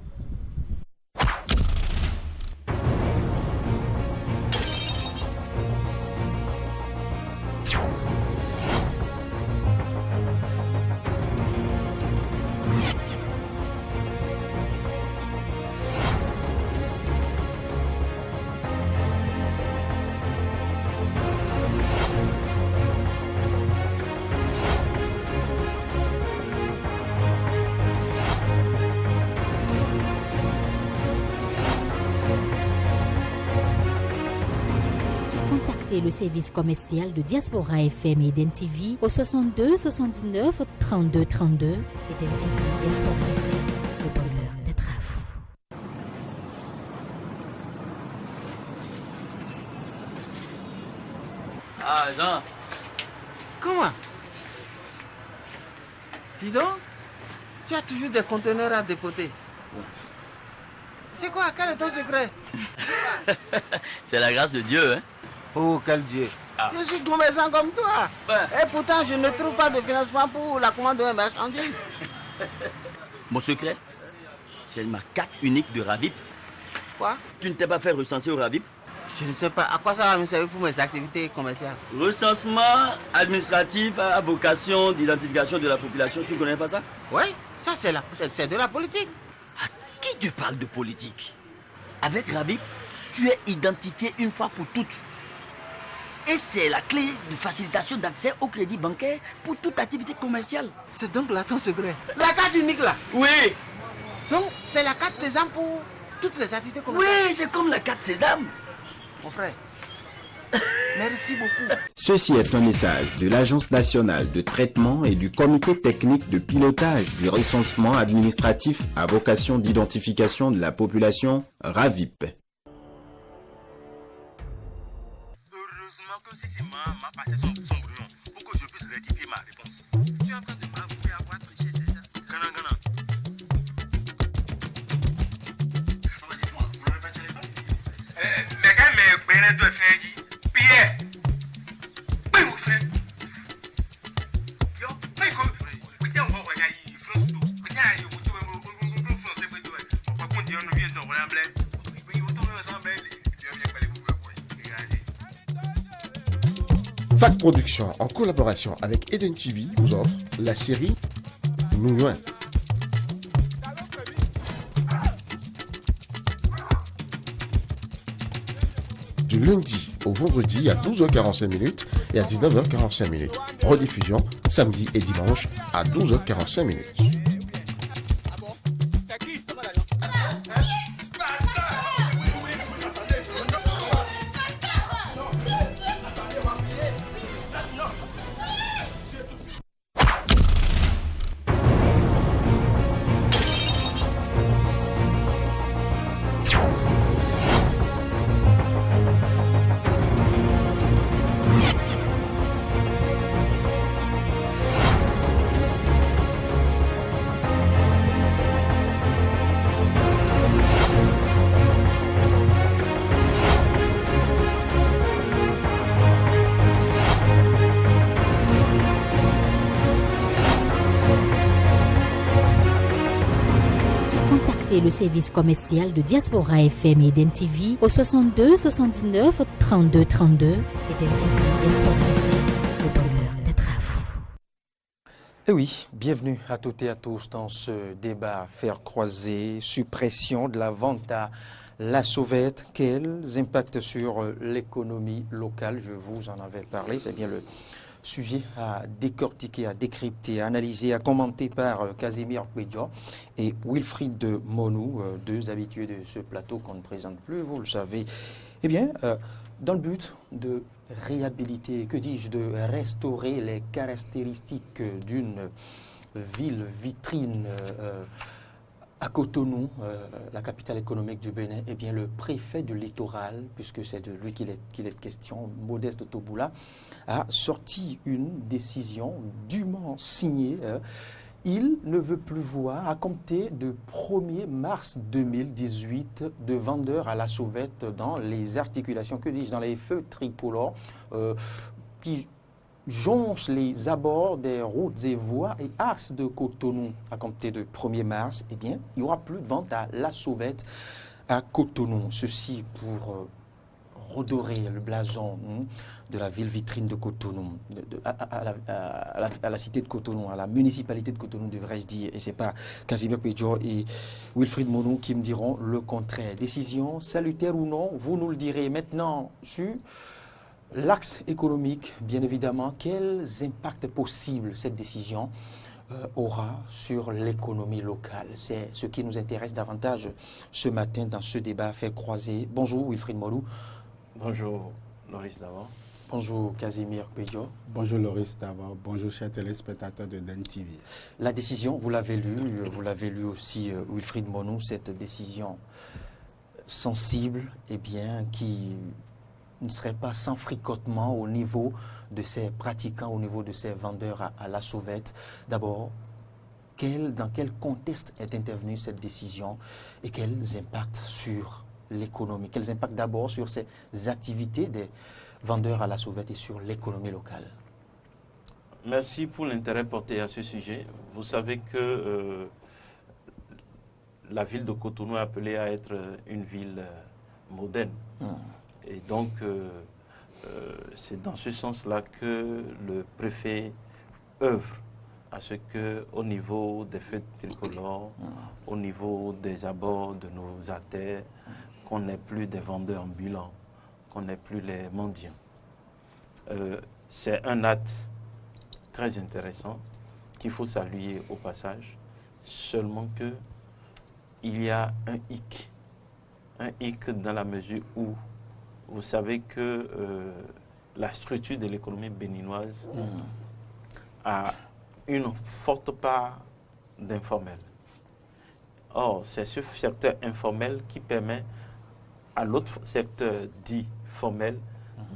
Le service commercial de Diaspora FM et Eden TV au 62 79 32 32. Eden TV, Diaspora FM, le bonheur d'être à vous. Ah, Jean. Comment? Dis donc, tu as toujours des conteneurs à dépoter. C'est quoi? Quel est ton secret? C'est la grâce de Dieu, hein? Oh, quel Dieu! Je suis commerçant comme toi. Ouais. Et pourtant, je ne trouve pas de financement pour la commande de marchandises. Mon secret, c'est ma carte unique de Ravip. Quoi? Tu ne t'es pas fait recenser au Ravip? Je ne sais pas. À quoi ça va me servir pour mes activités commerciales? Recensement administratif à vocation d'identification de la population. Tu ne connais pas ça? Oui, ça c'est de la politique. À qui tu parles de politique? Avec Ravip, tu es identifié une fois pour toutes. Et c'est la clé de facilitation d'accès au crédit bancaire pour toute activité commerciale. C'est donc là ton secret? La carte unique là? Oui. Donc c'est la carte Sésame pour toutes les activités commerciales? Oui, c'est comme la carte Sésame. Mon frère, merci beaucoup. Ceci est un message de l'Agence nationale de traitement et du comité technique de pilotage du recensement administratif à vocation d'identification de la population RAVIP. Que si m'a passé son brouillon pour que je puisse rectifier ma réponse. Tu es en train de m'avouer avoir triché, c'est ça? Gana. Dis-moi, vous ne répéterez pas? Mais quand même, doit faire dit, Pierre, oui, mon frère. Yo, peut-être on va voir France tout. Peut-être vous français, on va continuer à nous vient dans la blague. Oui, vous tombez ensemble. Fac Production, en collaboration avec Eden TV, vous offre la série Nouyon. Du lundi au vendredi à 12h45 et à 19h45. Rediffusion samedi et dimanche à 12h45. écoutez le service commercial de Diaspora FM et Eden TV au 62 79 32 32. Eden TV, Diaspora FM, le bonheur d'être à vous. Et oui, bienvenue à toutes et à tous dans ce débat fer croisé, suppression de la vente à la sauvette. Quels impacts sur l'économie locale? Je vous en avais parlé, c'est bien le sujet à décortiquer, à décrypter, à analyser, à commenter par Casimir Pédia et Wilfried Monou, deux habitués de ce plateau qu'on ne présente plus, vous le savez. Eh bien, dans le but de réhabiliter, que dis-je, de restaurer les caractéristiques d'une ville vitrine à Cotonou, la capitale économique du Bénin, eh bien, le préfet du littoral, puisque c'est de lui qu'il est question, Modeste Toboula, a sorti une décision dûment signée. Il ne veut plus voir, à compter de 1er mars 2018, de vendeurs à la sauvette dans les articulations, que dis-je, dans les feux tricolores qui jonchent les abords des routes et voies et axes de Cotonou. À compter de 1er mars, eh bien, il n'y aura plus de vente à la sauvette à Cotonou. Ceci pour redorer le blason de la ville vitrine de Cotonou, à la cité de Cotonou, à la municipalité de Cotonou, devrais-je dire. Et ce n'est pas Casimir Pédio et Wilfried Monou qui me diront le contraire. Décision salutaire ou non, vous nous le direz. Maintenant, sur l'axe économique, bien évidemment, quels impacts possibles cette décision aura sur l'économie locale? C'est ce qui nous intéresse davantage ce matin dans ce débat fait croiser. Bonjour Wilfried Monou. Bonjour Loris Davor. Bonjour Casimir Pédio. Bonjour Loris Davor. Bonjour chers téléspectateurs de Den TV. La décision, vous l'avez lu aussi Wilfried Monou, cette décision sensible, eh bien, qui ne serait pas sans fricotement au niveau de ces pratiquants, au niveau de ces vendeurs à la sauvette. D'abord, dans quel contexte est intervenue cette décision et quels impacts sur l'économie? Quels impacts d'abord sur ces activités des vendeurs à la sauvette et sur l'économie locale? Merci pour l'intérêt porté à ce sujet. Vous savez que la ville de Cotonou est appelée à être une ville moderne. Et donc, c'est dans ce sens-là que le préfet œuvre à ce qu'au niveau des feux tricolores, au niveau des abords de nos artères, qu'on n'ait plus des vendeurs ambulants, qu'on n'ait plus les mendiants. C'est un acte très intéressant qu'il faut saluer au passage, seulement que il y a un hic. Un hic dans la mesure où vous savez que la structure de l'économie béninoise a une forte part d'informel. Or, c'est ce secteur informel qui permet à l'autre secteur dit formel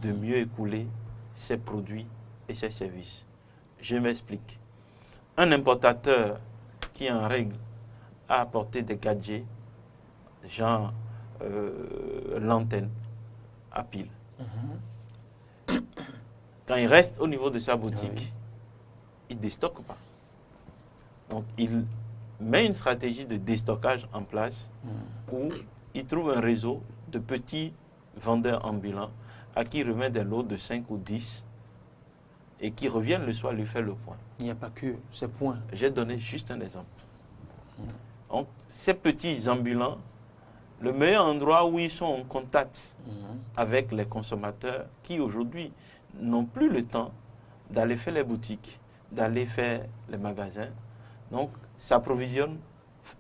de mieux écouler ses produits et ses services. Je m'explique. Un importateur qui en règle a apporté des gadgets, genre l'antenne à pile. Quand il reste au niveau de sa boutique, il ne déstocke pas. Donc il met une stratégie de déstockage en place où il trouve un réseau de petits vendeurs ambulants à qui il remet des lots de 5 ou 10 et qui reviennent le soir lui faire le point. Il n'y a pas que ce point. J'ai donné juste un exemple. Donc, ces petits ambulants, le meilleur endroit où ils sont en contact avec les consommateurs qui aujourd'hui n'ont plus le temps d'aller faire les boutiques, d'aller faire les magasins, donc s'approvisionnent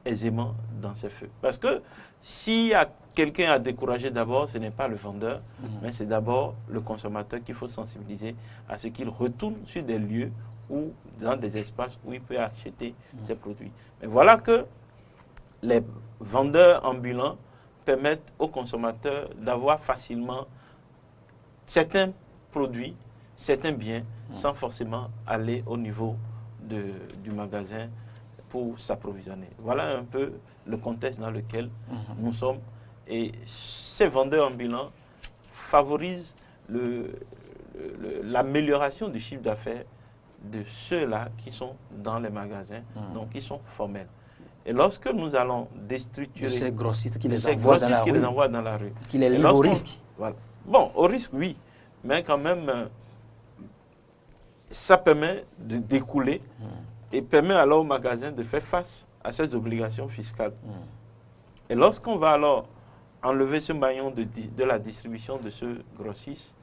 aisément dans ces feux. Parce que s'il y a quelqu'un à décourager d'abord, ce n'est pas le vendeur, mais c'est d'abord le consommateur qu'il faut sensibiliser à ce qu'il retourne sur des lieux ou dans des espaces où il peut acheter ses produits. Mais voilà que les vendeurs ambulants permettent aux consommateurs d'avoir facilement certains produits, certains biens, sans forcément aller au niveau du magasin pour s'approvisionner. Voilà un peu le contexte dans lequel nous sommes. Et ces vendeurs ambulants favorisent l'amélioration du chiffre d'affaires de ceux-là qui sont dans les magasins, donc qui sont formels. Et lorsque nous allons déstructurer ces grossistes qui les envoient dans la rue, qui les livrent au risque. Voilà. Bon, au risque, oui, mais quand même, ça permet de découler et permet alors au magasin de faire face à ces obligations fiscales. Et lorsqu'on va alors enlever ce maillon de la distribution de ce grossiste,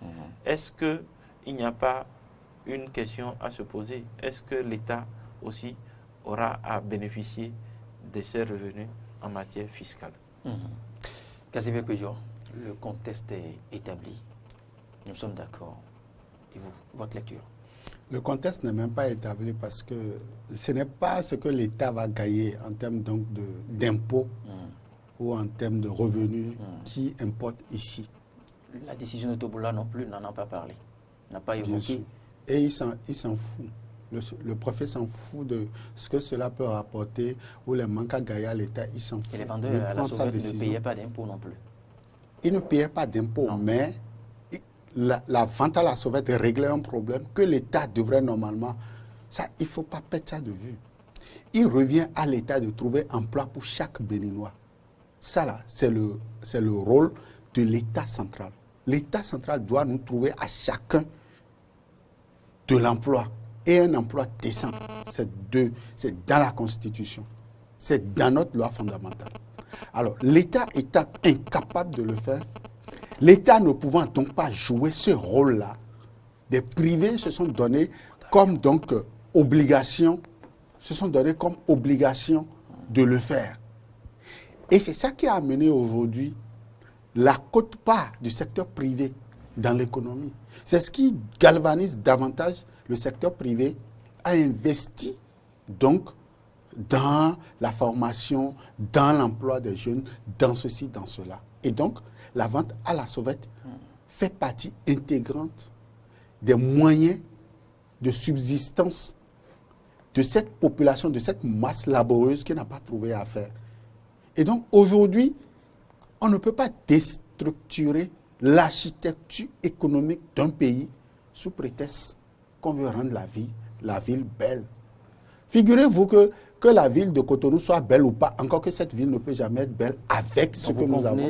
est-ce qu'il n'y a pas une question à se poser? Est-ce que l'État aussi aura à bénéficier de ces revenus en matière fiscale? Casimir Pédior, le contexte est établi. Nous sommes d'accord. Et vous, votre lecture? Le contexte n'est même pas établi parce que ce n'est pas ce que l'État va gagner en termes d'impôts ou en termes de revenus qui importe ici. La décision de Tobola non plus n'en a pas parlé, n'a pas évoqué. Et il s'en fout. Le préfet s'en fout de ce que cela peut rapporter ou les manques à gagner à l'État, il s'en fout. Et les vendeurs à la Sauvette ne payaient pas d'impôts non plus. Ils ne payaient pas d'impôts, mais la vente à la Sauvette réglait un problème que l'État devrait normalement... Ça, il ne faut pas perdre ça de vue. Il revient à l'État de trouver emploi pour chaque Béninois. Ça, là, c'est le rôle de l'État central. L'État central doit nous trouver à chacun de l'emploi. Et un emploi décent, c'est dans la Constitution. C'est dans notre loi fondamentale. Alors, l'État étant incapable de le faire, l'État ne pouvant donc pas jouer ce rôle-là, des privés se sont donnés comme obligation, de le faire. Et c'est ça qui a amené aujourd'hui la quote-part du secteur privé dans l'économie. C'est ce qui galvanise davantage le secteur privé à investir donc dans la formation, dans l'emploi des jeunes, dans ceci, dans cela. Et donc, la vente à la sauvette fait partie intégrante des moyens de subsistance de cette population, de cette masse laborieuse qui n'a pas trouvé à faire. Et donc, aujourd'hui, on ne peut pas déstructurer l'architecture économique d'un pays sous prétexte qu'on veut rendre la ville belle. Figurez-vous que la ville de Cotonou soit belle ou pas, encore que cette ville ne peut jamais être belle avec ce que nous avons.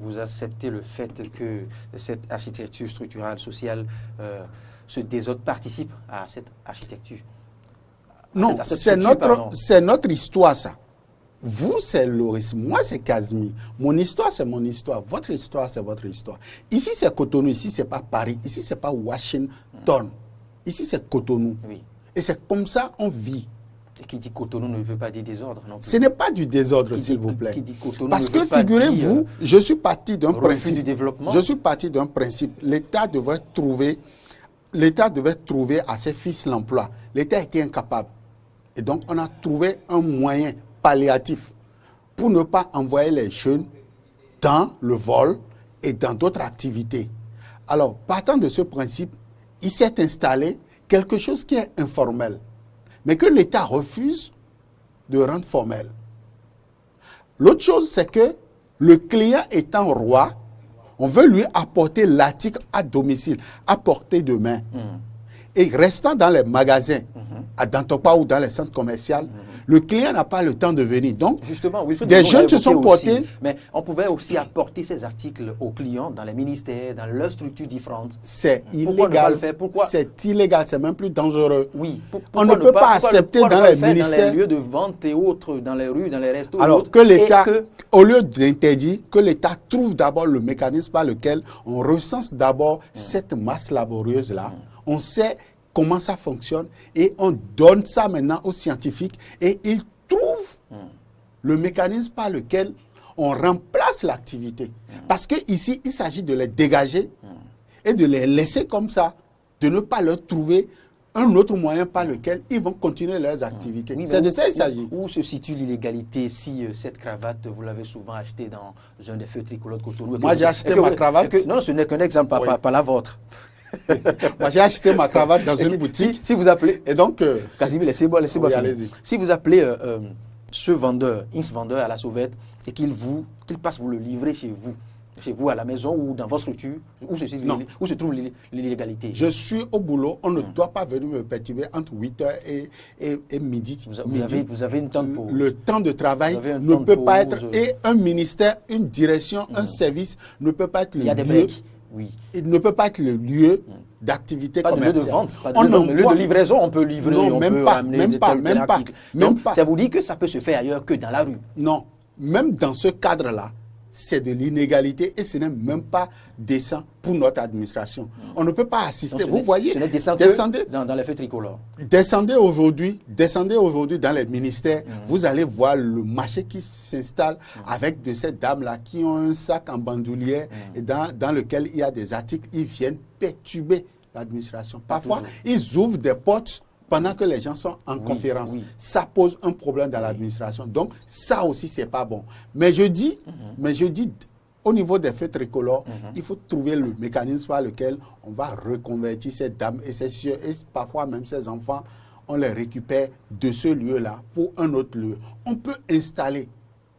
Vous acceptez le fait que cette architecture structurale, sociale, ce désordre participe à cette architecture? Non, c'est notre histoire, ça. Vous, c'est Loris. Moi, c'est Casimir. Mon histoire, c'est mon histoire. Votre histoire, c'est votre histoire. Ici, c'est Cotonou. Ici, c'est pas Paris. Ici, c'est pas Washington. Ici, c'est Cotonou. Oui. Et c'est comme ça on vit. Et qui dit Cotonou ne veut pas dire désordre, non plus. Ce n'est pas du désordre, s'il vous plaît. Qui dit Cotonou parce que figurez-vous, je suis parti d'un principe. Du développement. Je suis parti d'un principe. L'État devait trouver à ses fils l'emploi. L'État était incapable. Et donc, on a trouvé un moyen palliatif pour ne pas envoyer les jeunes dans le vol et dans d'autres activités. Alors, partant de ce principe, il s'est installé quelque chose qui est informel, mais que l'État refuse de rendre formel. L'autre chose, c'est que le client étant roi, on veut lui apporter l'article à domicile, à portée de main. Et restant dans les magasins, à Dantopa ou dans les centres commerciaux, le client n'a pas le temps de venir. Donc, justement, des jeunes se sont portés. Mais on pouvait aussi apporter ces articles aux clients dans les ministères, dans leurs structures différentes. C'est illégal. C'est illégal, c'est même plus dangereux. Oui. On ne peut pas accepter dans les ministères. Dans les lieux de vente et autres, dans les rues, dans les restos. Alors que l'État, au lieu d'interdire, que l'État trouve d'abord le mécanisme par lequel on recense d'abord cette masse laborieuse-là. On sait comment ça fonctionne et on donne ça maintenant aux scientifiques et ils trouvent le mécanisme par lequel on remplace l'activité. Parce qu'ici, il s'agit de les dégager et de les laisser comme ça, de ne pas leur trouver un autre moyen par lequel ils vont continuer leurs activités. Oui, c'est de ça qu'il s'agit. Où se situe l'illégalité si cette cravate, vous l'avez souvent achetée dans un des feux tricolores de Cotonou? Moi, j'ai acheté ma cravate. Non, ce n'est qu'un exemple, pas la vôtre. Moi, j'ai acheté ma cravate dans une boutique. Si vous appelez... Et donc... Casimir, laissez-moi oui, allez-y. Si vous appelez ce vendeur, vendeur à la sauvette, et qu'il passe vous le livrer chez vous, chez vous à la maison ou dans votre structure, où se trouve l'illégalité? Je suis au boulot, on ne doit pas venir me perturber entre 8h et midi. Vous avez une temps de pause. Le temps de travail ne peut pas être, et un ministère, une direction, un service ne peut pas être le lieu. Oui. Il ne peut pas être le lieu d'activité commerciale. Pas de lieu de vente, pas de lieu de livraison, on peut livrer, non, on même peut pas, amener même de pas, tel même pas, article. même Donc, pas. ça vous dit que ça peut se faire ailleurs que dans la rue? Non, même dans ce cadre-là, c'est de l'inégalité et ce n'est même pas décent pour notre administration. On ne peut pas assister. Donc, vous voyez, ce n'est décent descendez, que dans les feux tricolores. Descendez aujourd'hui dans les ministères, vous allez voir le marché qui s'installe avec de ces dames-là qui ont un sac en bandoulière et dans lequel il y a des articles, ils viennent perturber l'administration. Parfois, ils ouvrent des portes pendant que les gens sont en conférence. Ça pose un problème dans l'administration. Donc, ça aussi, c'est pas bon. Mais je dis, au niveau des feux tricolores, il faut trouver le mécanisme par lequel on va reconvertir ces dames et ces sieurs et parfois même ces enfants, on les récupère de ce lieu-là pour un autre lieu. On peut installer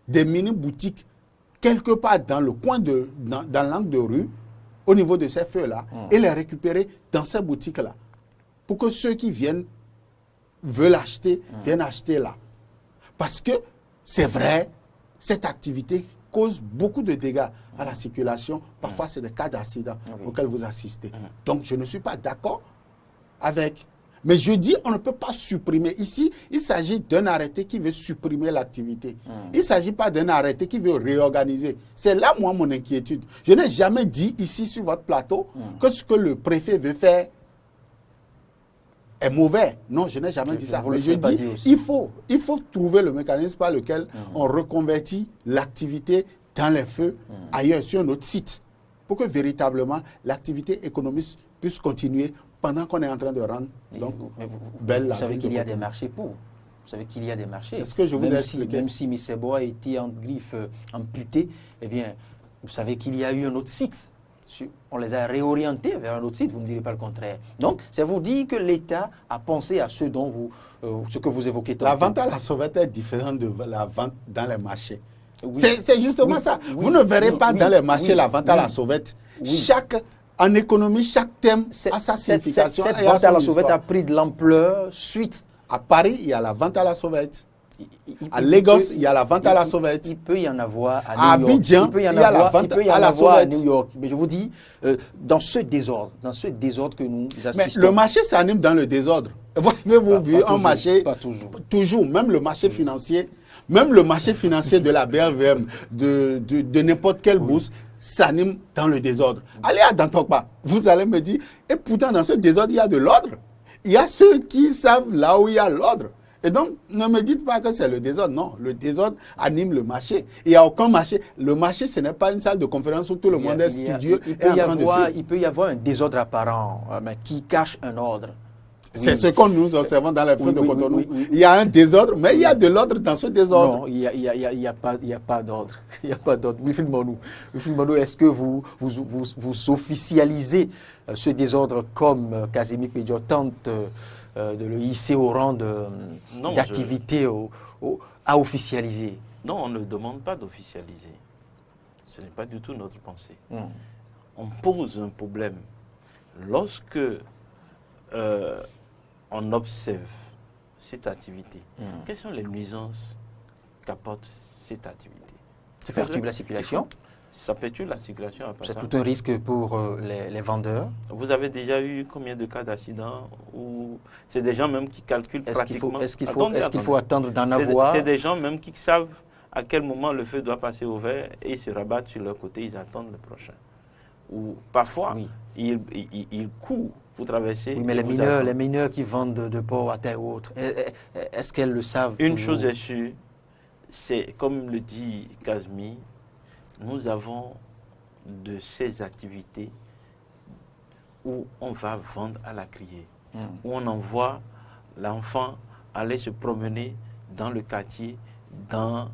des mini-boutiques quelque part dans le coin dans l'angle de rue, au niveau de ces feux-là, et les récupérer dans ces boutiques-là. Pour que ceux qui veulent acheter, viennent acheter là. Parce que c'est vrai, cette activité cause beaucoup de dégâts à la circulation. Parfois, c'est des cas d'accident auxquels vous assistez. Donc, je ne suis pas d'accord avec. Mais je dis, on ne peut pas supprimer. Ici, il s'agit d'un arrêté qui veut supprimer l'activité. Il ne s'agit pas d'un arrêté qui veut réorganiser. C'est là, moi, mon inquiétude. Je n'ai jamais dit ici, sur votre plateau, que ce que le préfet veut faire est mauvais. Non, je n'ai jamais dit ça. Mais je dis, il faut trouver le mécanisme par lequel on reconvertit l'activité dans les feux ailleurs, sur notre site, pour que véritablement l'activité économique puisse continuer pendant qu'on est en train de rendre belle la vie. Vous savez qu'il y a des marchés pour. Vous savez qu'il y a des marchés. C'est ce que je vous ai expliqué. Même si Missebo a été en griffe amputée, eh bien, vous savez qu'il y a eu un autre site. On les a réorientés vers un autre site, vous ne me direz pas le contraire. Donc, ça vous dit que l'État a pensé à ce que vous évoquez tantôt. La vente à la sauvette est différente de la vente dans les marchés. Oui. C'est justement ça. Vous ne verrez pas dans les marchés la vente à la sauvette. En économie, chaque thème a sa signification. Cette vente à la sauvette a pris de l'ampleur suite. À Paris, il y a la vente à la sauvette. À Lagos, il y a la vente à la sauvette. Il peut y en avoir à New York. Abidjan, il peut y a la vente à la sauvette. À New York. Mais je vous dis, dans ce désordre que nous assistons. Mais le marché s'anime dans le désordre. Avez-vous vu un marché? Pas toujours. Toujours. Même le marché financier, de la BRVM, de n'importe quelle bourse, s'anime dans le désordre. Allez à Dantokpa, vous allez me dire, et pourtant dans ce désordre, il y a de l'ordre. Il y a ceux qui savent là où il y a l'ordre. Et donc, ne me dites pas que c'est le désordre. Non, le désordre anime le marché. Il n'y a aucun marché. Le marché, ce n'est pas une salle de conférence où tout le monde est studieux et en train de suivre. Il peut y avoir un désordre apparent, mais qui cache un ordre. C'est ce que nous observons dans les feux de Cotonou. Il y a un désordre, mais il y a de l'ordre dans ce désordre. Non, il n'y a pas d'ordre. Il n'y a pas d'ordre. Wilfried Monou, est-ce que vous officialisez ce désordre comme Casimir Pédior tente de le hisser au rang d'activité à officialiser? Non, on ne demande pas d'officialiser. Ce n'est pas du tout notre pensée. On pose un problème. Lorsque on observe cette activité, quelles sont les nuisances qu'apporte cette activité? Ça perturbe la circulation. Ça perturbe la circulation. C'est tout un risque pour les vendeurs. Vous avez déjà eu combien de cas d'accident où c'est des gens même qui calculent pratiquement. Est-ce qu'il faut attendre d'en avoir? C'est des gens même qui savent à quel moment le feu doit passer au vert et ils se rabattent sur leur côté, ils attendent le prochain. Ou parfois, ils courent pour traverser. Oui, mais les mineurs qui vendent de porc à terre ou autre, est-ce qu'elles le savent? Une chose est sûre, c'est comme le dit Casimir, nous avons de ces activités où on va vendre à la criée, où on envoie l'enfant aller se promener dans le quartier, dans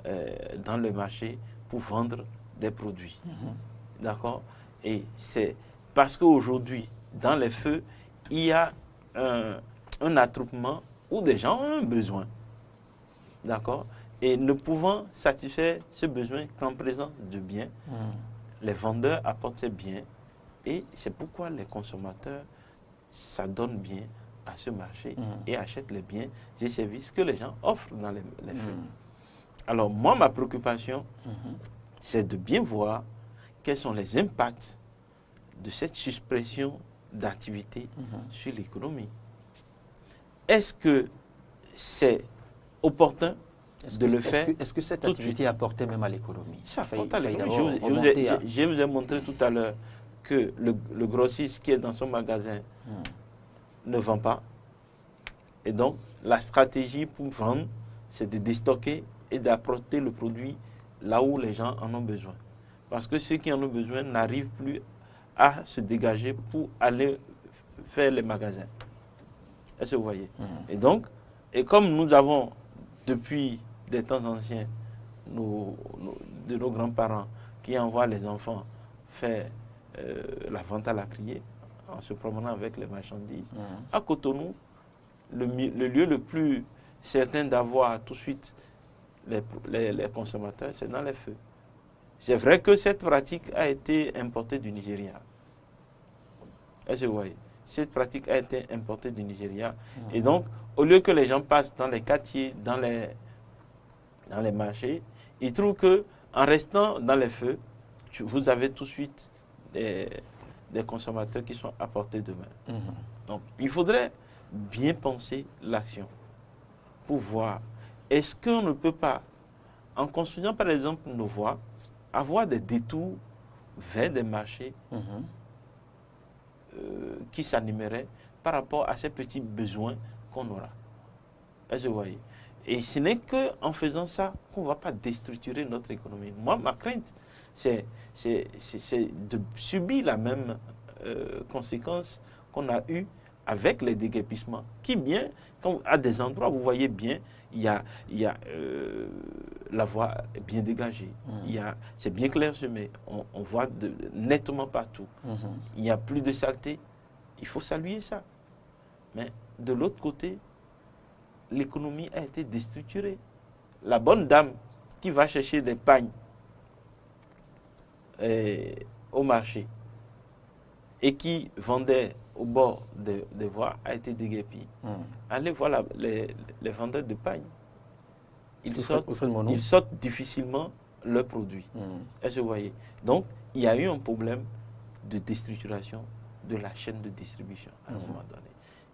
le marché pour vendre des produits. D'accord? Et c'est parce qu'aujourd'hui, dans les feux, il y a un attroupement où des gens ont un besoin. D'accord? Et ne pouvant satisfaire ce besoin qu'en présence de biens, les vendeurs apportent ces biens et c'est pourquoi les consommateurs s'adonnent bien à ce marché et achètent les biens et services que les gens offrent dans les feux. Alors moi, ma préoccupation, c'est de bien voir quels sont les impacts de cette suppression d'activité sur l'économie. Est-ce que c'est opportun de le faire? Est-ce que cette activité apportait même à l'économie? Ça apporte à l'économie. Je vous ai montré tout à l'heure que le grossiste qui est dans son magasin ne vend pas. Et donc, la stratégie pour vendre, c'est de déstocker et d'apporter le produit là où les gens en ont besoin. Parce que ceux qui en ont besoin n'arrivent plus à se dégager pour aller faire les magasins. Est-ce que vous voyez? Et donc, et comme nous avons, depuis des temps anciens, de nos grands-parents qui envoient les enfants faire la vente à la criée, en se promenant avec les marchandises, à Cotonou, le lieu le plus certain d'avoir tout de suite les consommateurs, c'est dans les feux. C'est vrai que cette pratique a été importée du Nigeria. Est-ce que vous voyez? Cette pratique a été importée du Nigeria. Et donc, au lieu que les gens passent dans les quartiers, dans les marchés, ils trouvent qu'en restant dans les feux, vous avez tout de suite des consommateurs qui sont à portée de main. Donc, il faudrait bien penser l'action pour voir, est-ce qu'on ne peut pas, en construisant par exemple nos voies, avoir des détours vers des marchés qui s'animeraient par rapport à ces petits besoins qu'on aura. Est-ce que vous voyez? Et ce n'est qu'en faisant ça qu'on ne va pas déstructurer notre économie. Moi, ma crainte, c'est de subir la même conséquence qu'on a eue avec les déguerpissements. Qui bien, à des endroits, vous voyez bien, il y a la voie est bien dégagée. C'est bien clairsemé. On voit nettement partout. Il n'y a plus de saleté. Il faut saluer ça. Mais de l'autre côté, l'économie a été déstructurée. La bonne dame qui va chercher des pagnes au marché et qui vendait au bord des voies a été déguerpie. Allez voir les vendeurs de pagnes. Ils sortent difficilement leurs produits. Est-ce que vous voyez? Donc, il y a eu un problème de déstructuration de la chaîne de distribution à un moment donné.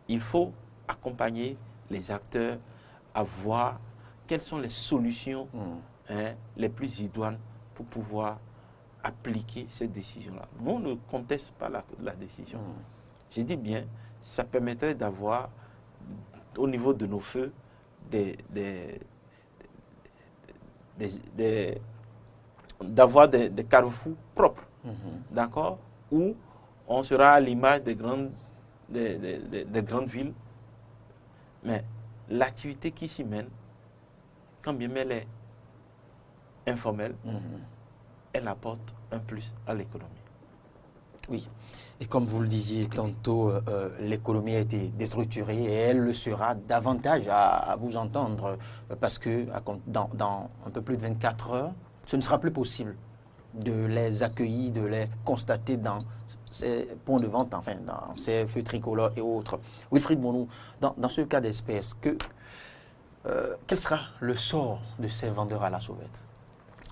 Il faut accompagner les acteurs à voir quelles sont les solutions les plus idoines pour pouvoir appliquer cette décision-là. Nous, on ne conteste pas la décision. J'ai dit bien, ça permettrait d'avoir, au niveau de nos feux, d'avoir des carrefours propres, d'accord, où on sera à l'image des grandes villes. Mais l'activité qui s'y mène, quand bien elle est informelle, elle apporte un plus à l'économie. Oui, et comme vous le disiez tantôt, l'économie a été déstructurée et elle le sera davantage à vous entendre parce que dans un peu plus de 24 heures, ce ne sera plus possible de les accueillir, de les constater dans ces points de vente, enfin dans ces feux tricolores et autres. Wilfried Monou, dans ce cas d'espèce, quel sera le sort de ces vendeurs à la sauvette?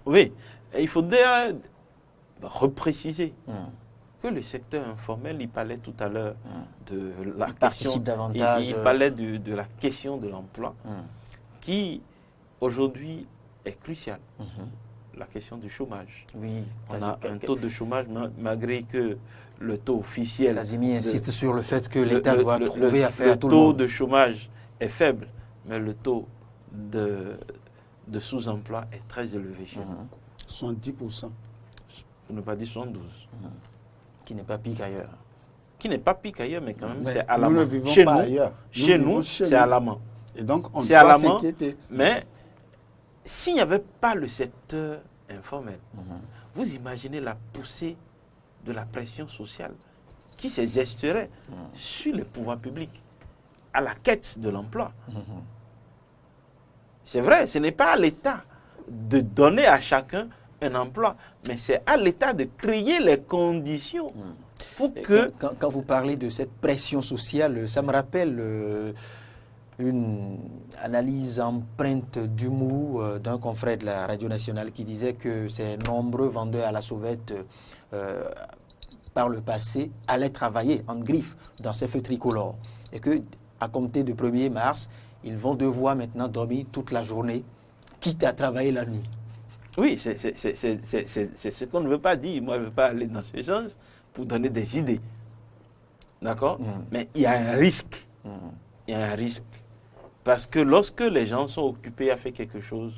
Oui, il faudrait repréciser que le secteur informel, il parlait tout à l'heure de la question, il parlait de la question de l'emploi, qui aujourd'hui est cruciale. La question du chômage. Oui, on a un taux de chômage malgré que le taux officiel... Kazimi insiste sur le fait que l'État doit trouver à faire tout le monde. monde. Le taux de chômage est faible, mais le taux de sous-emploi est très élevé chez nous. 70%. Pour ne pas dire 72%. Qui n'est pas pire qu'ailleurs. Qui n'est pas pire qu'ailleurs, mais quand même, mais c'est alarmant. Nous ne vivons pas ailleurs. Chez nous, c'est alarmant. Et donc, on doit s'inquiéter. Mais s'il n'y avait pas le secteur informel, vous imaginez la poussée de la pression sociale qui s'exercerait sur les pouvoirs publics à la quête de l'emploi. C'est vrai, ce n'est pas à l'État de donner à chacun un emploi. Mais c'est à l'État de créer les conditions pour que... Quand vous parlez de cette pression sociale, ça me rappelle une analyse empreinte d'humour d'un confrère de la radio nationale qui disait que ces nombreux vendeurs à la sauvette par le passé allaient travailler en griffe dans ces feux tricolores et que à compter du 1er mars, ils vont devoir maintenant dormir toute la journée, quitte à travailler la nuit. Oui, c'est ce qu'on ne veut pas dire. Moi, je ne veux pas aller dans ce sens pour donner des idées. D'accord? Mais il y a un risque. Il y a un risque. Parce que lorsque les gens sont occupés à faire quelque chose,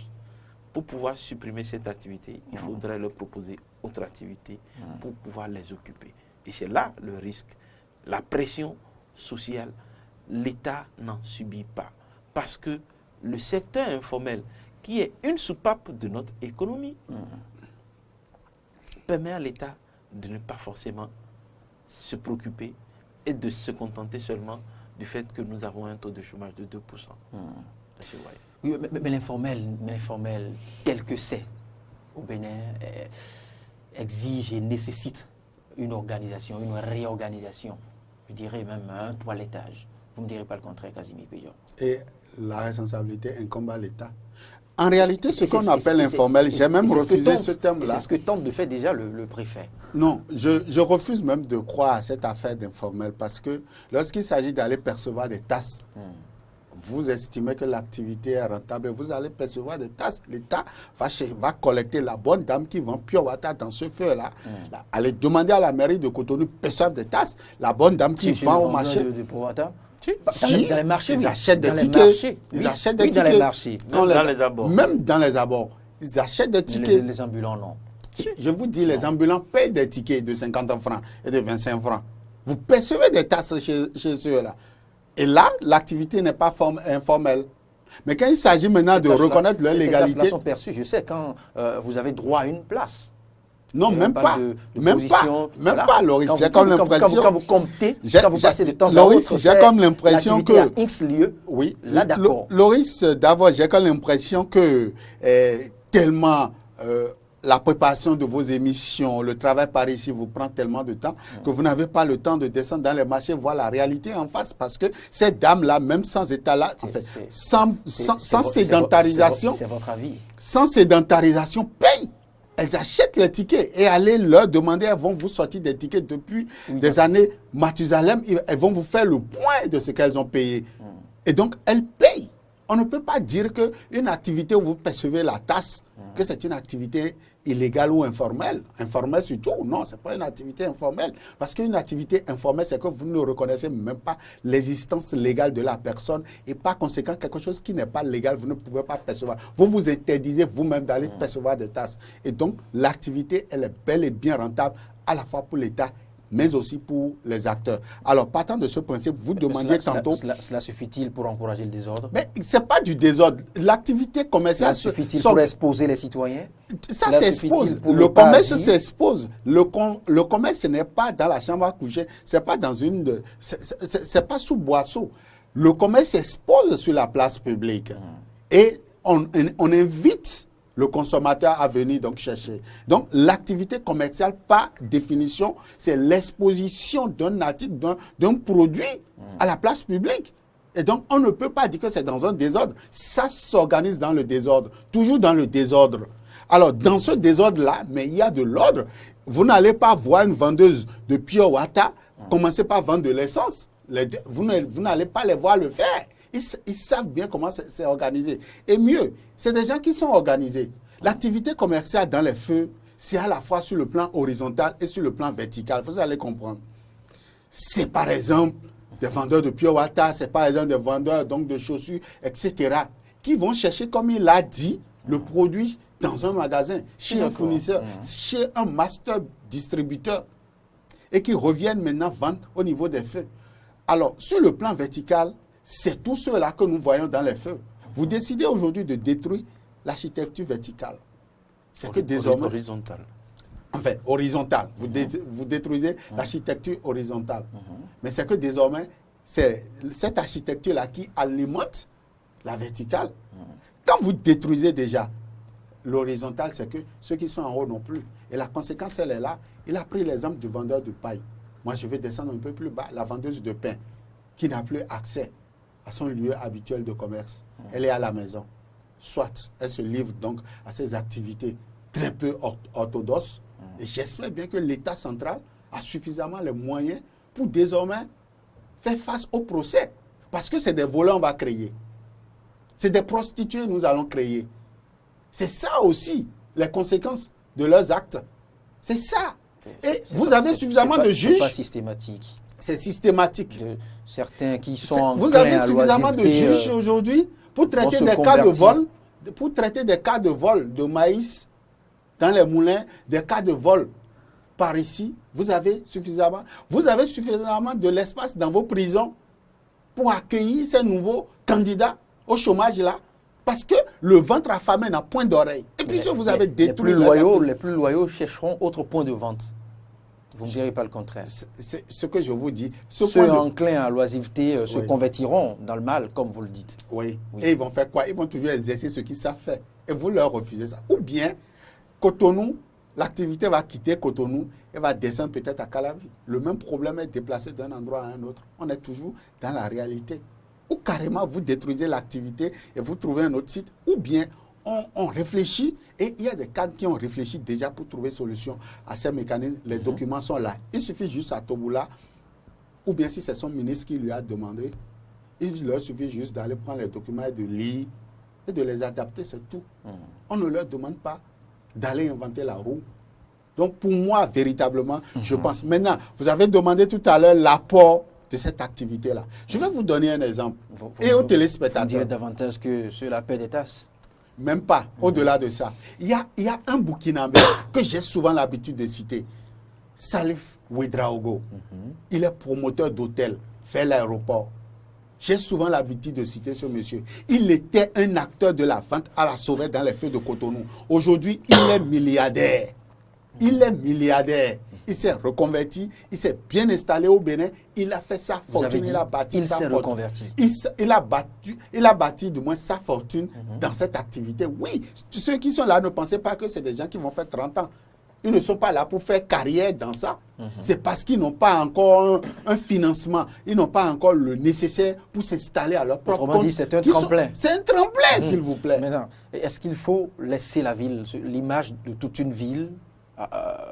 pour pouvoir supprimer cette activité, il faudrait leur proposer autre activité pour pouvoir les occuper. Et c'est là le risque. La pression sociale, l'État n'en subit pas. Parce que le secteur informel, qui est une soupape de notre économie, permet à l'État de ne pas forcément se préoccuper et de se contenter seulement du fait que nous avons un taux de chômage de 2%. Oui, mais l'informel, tel que c'est au Bénin, exige et nécessite une organisation, une réorganisation. Je dirais même un toilettage. Vous ne me direz pas le contraire, Casimir Pédion. Et la responsabilité incombe à l'État. En réalité, ce qu'on appelle informel, j'ai même refusé ce terme-là. C'est ce que tente de faire déjà le préfet. Non, je refuse même de croire à cette affaire d'informel parce que lorsqu'il s'agit d'aller percevoir des tasses, vous estimez que l'activité est rentable, vous allez percevoir des tasses. L'État va collecter la bonne dame qui vend pure water dans ce feu-là. Allez demander à la mairie de Cotonou de percevoir des tasses. La bonne dame qui vend au marché. Dans les marchés, ils achètent des tickets. Ils achètent des tickets. Dans les marchés. Dans les abords. Même dans les abords. Ils achètent des tickets. Les ambulants, non. Je vous dis, les ambulants payent des tickets de 50 francs et de 25 francs. Vous percevez des tasses chez ceux-là. Et là, l'activité n'est pas informelle. Mais quand il s'agit maintenant de reconnaître leur légalité... Ces tasses-là sont perçues, je sais, quand vous avez droit à une place. Non, même pas. Même pas, Loris. J'ai comme l'impression... Quand vous comptez, quand vous passez de temps à autre, j'ai comme l'impression que... à X lieux, oui, là, d'accord. Loris, d'abord, j'ai comme l'impression que tellement... la préparation de vos émissions, le travail par ici vous prend tellement de temps que vous n'avez pas le temps de descendre dans les marchés, voir la réalité en face. Parce que ces dames-là, même sans état-là, en fait, sans sédentarisation, c'est votre avis. Sans sédentarisation, payent. Elles achètent les tickets et allez leur demander, elles vont vous sortir des tickets depuis des années Mathusalem, elles vont vous faire le point de ce qu'elles ont payé. Et donc, elles payent. On ne peut pas dire qu'une activité où vous percevez la tasse, que c'est une activité illégale ou informelle. Informelle surtout, non, ce n'est pas une activité informelle. Parce qu'une activité informelle, c'est que vous ne reconnaissez même pas l'existence légale de la personne et par conséquent, quelque chose qui n'est pas légal, vous ne pouvez pas percevoir. Vous vous interdisez vous-même d'aller percevoir des tasses. Et donc, l'activité, elle est bel et bien rentable à la fois pour l'État mais aussi pour les acteurs. Alors, partant de ce principe, vous demandiez tantôt... Cela suffit-il pour encourager le désordre? Mais ce n'est pas du désordre. L'activité commerciale... Cela suffit-il pour exposer les citoyens? Ça s'expose. Le commerce s'expose. Le commerce, ce n'est pas dans la chambre à coucher. Ce n'est pas dans une... C'est pas sous boisseau. Le commerce s'expose sur la place publique. Et on invite le consommateur à venir donc chercher. Donc, l'activité commerciale, par définition, c'est l'exposition d'un article, d'un produit à la place publique. Et donc, on ne peut pas dire que c'est dans un désordre. Ça s'organise dans le désordre, toujours dans le désordre. Alors, dans ce désordre-là, mais il y a de l'ordre. Vous n'allez pas voir une vendeuse de pure water commencer par vendre de l'essence. Vous n'allez pas les voir le faire. Ils savent bien comment c'est organisé. Et mieux, c'est des gens qui sont organisés. L'activité commerciale dans les feux, c'est à la fois sur le plan horizontal et sur le plan vertical. Vous allez comprendre. C'est par exemple des vendeurs de pure water, c'est par exemple des vendeurs donc, de chaussures, etc. qui vont chercher, comme il l'a dit, le produit dans un magasin, chez un fournisseur, chez un master distributeur et qui reviennent maintenant vendre au niveau des feux. Alors, sur le plan vertical, c'est tout cela que nous voyons dans les feux. Vous décidez aujourd'hui de détruire l'architecture verticale. C'est que désormais... Horizontale. Enfin, horizontale. Vous détruisez l'architecture horizontale. Mais c'est que désormais, c'est cette architecture-là qui alimente la verticale. Quand vous détruisez déjà l'horizontale, c'est que ceux qui sont en haut non plus. Et la conséquence, elle est là. Il a pris l'exemple du vendeur de paille. Moi, je vais descendre un peu plus bas. La vendeuse de pain, qui n'a plus accès à son lieu habituel de commerce. Elle est à la maison. Soit elle se livre donc à ses activités très peu orthodoxes. Et j'espère bien que l'État central a suffisamment les moyens pour désormais faire face au procès. Parce que c'est des voleurs on va créer. C'est des prostituées nous allons créer. C'est ça aussi, les conséquences de leurs actes. C'est ça. Et vous avez suffisamment de juges. C'est pas systématique. C'est systématique. Certains qui sont vous avez suffisamment de juges aujourd'hui pour traiter des cas de vol, pour traiter des cas de vol de maïs dans les moulins, des cas de vol par ici. Vous avez suffisamment de l'espace dans vos prisons pour accueillir ces nouveaux candidats au chômage là. Parce que le ventre affamé n'a point d'oreille. Et puis si vous avez détruit les plus loyaux chercheront autre point de vente. Vous ne direz pas le contraire. C'est ce que je vous dis. Ceux enclins à l'oisiveté se convertiront dans le mal, comme vous le dites. Oui. Et ils vont faire quoi? Ils vont toujours exercer ce qu'ils savent faire. Et vous leur refusez ça. Ou bien, Cotonou, l'activité va quitter Cotonou et va descendre peut-être à Calavi. Le même problème est déplacé d'un endroit à un autre. On est toujours dans la réalité. Ou carrément, vous détruisez l'activité et vous trouvez un autre site. Ou bien, on réfléchit et il y a des cadres qui ont réfléchi déjà pour trouver solution à ces mécanismes. Les documents sont là. Il suffit juste à Toboula, ou bien si c'est son ministre qui lui a demandé, il leur suffit juste d'aller prendre les documents et de lire et de les adapter, c'est tout. On ne leur demande pas d'aller inventer la roue. Donc pour moi, véritablement, je pense. Maintenant, vous avez demandé tout à l'heure l'apport de cette activité-là. Je vais vous donner un exemple. Et aux téléspectateurs. Vous direz davantage que cela paie des tasses. Même pas, au-delà de ça. Il y a un Burkinabé que j'ai souvent l'habitude de citer. Salif Ouedraogo. Il est promoteur d'hôtels vers l'aéroport. J'ai souvent l'habitude de citer ce monsieur. Il était un acteur de la vente à la sauvette dans les feux de Cotonou. Aujourd'hui, il est milliardaire. Il est milliardaire. Il s'est reconverti, il s'est bien installé au Bénin, il a fait sa fortune, il a bâti sa fortune. Reconverti. Il a bâti du moins sa fortune dans cette activité. Oui, ceux qui sont là ne pensez pas que c'est des gens qui vont faire 30 ans. Ils ne sont pas là pour faire carrière dans ça. C'est parce qu'ils n'ont pas encore un financement, ils n'ont pas encore le nécessaire pour s'installer à leur propre compte. C'est un tremplin. C'est un tremplin, s'il vous plaît. Maintenant, est-ce qu'il faut laisser la ville, l'image de toute une ville,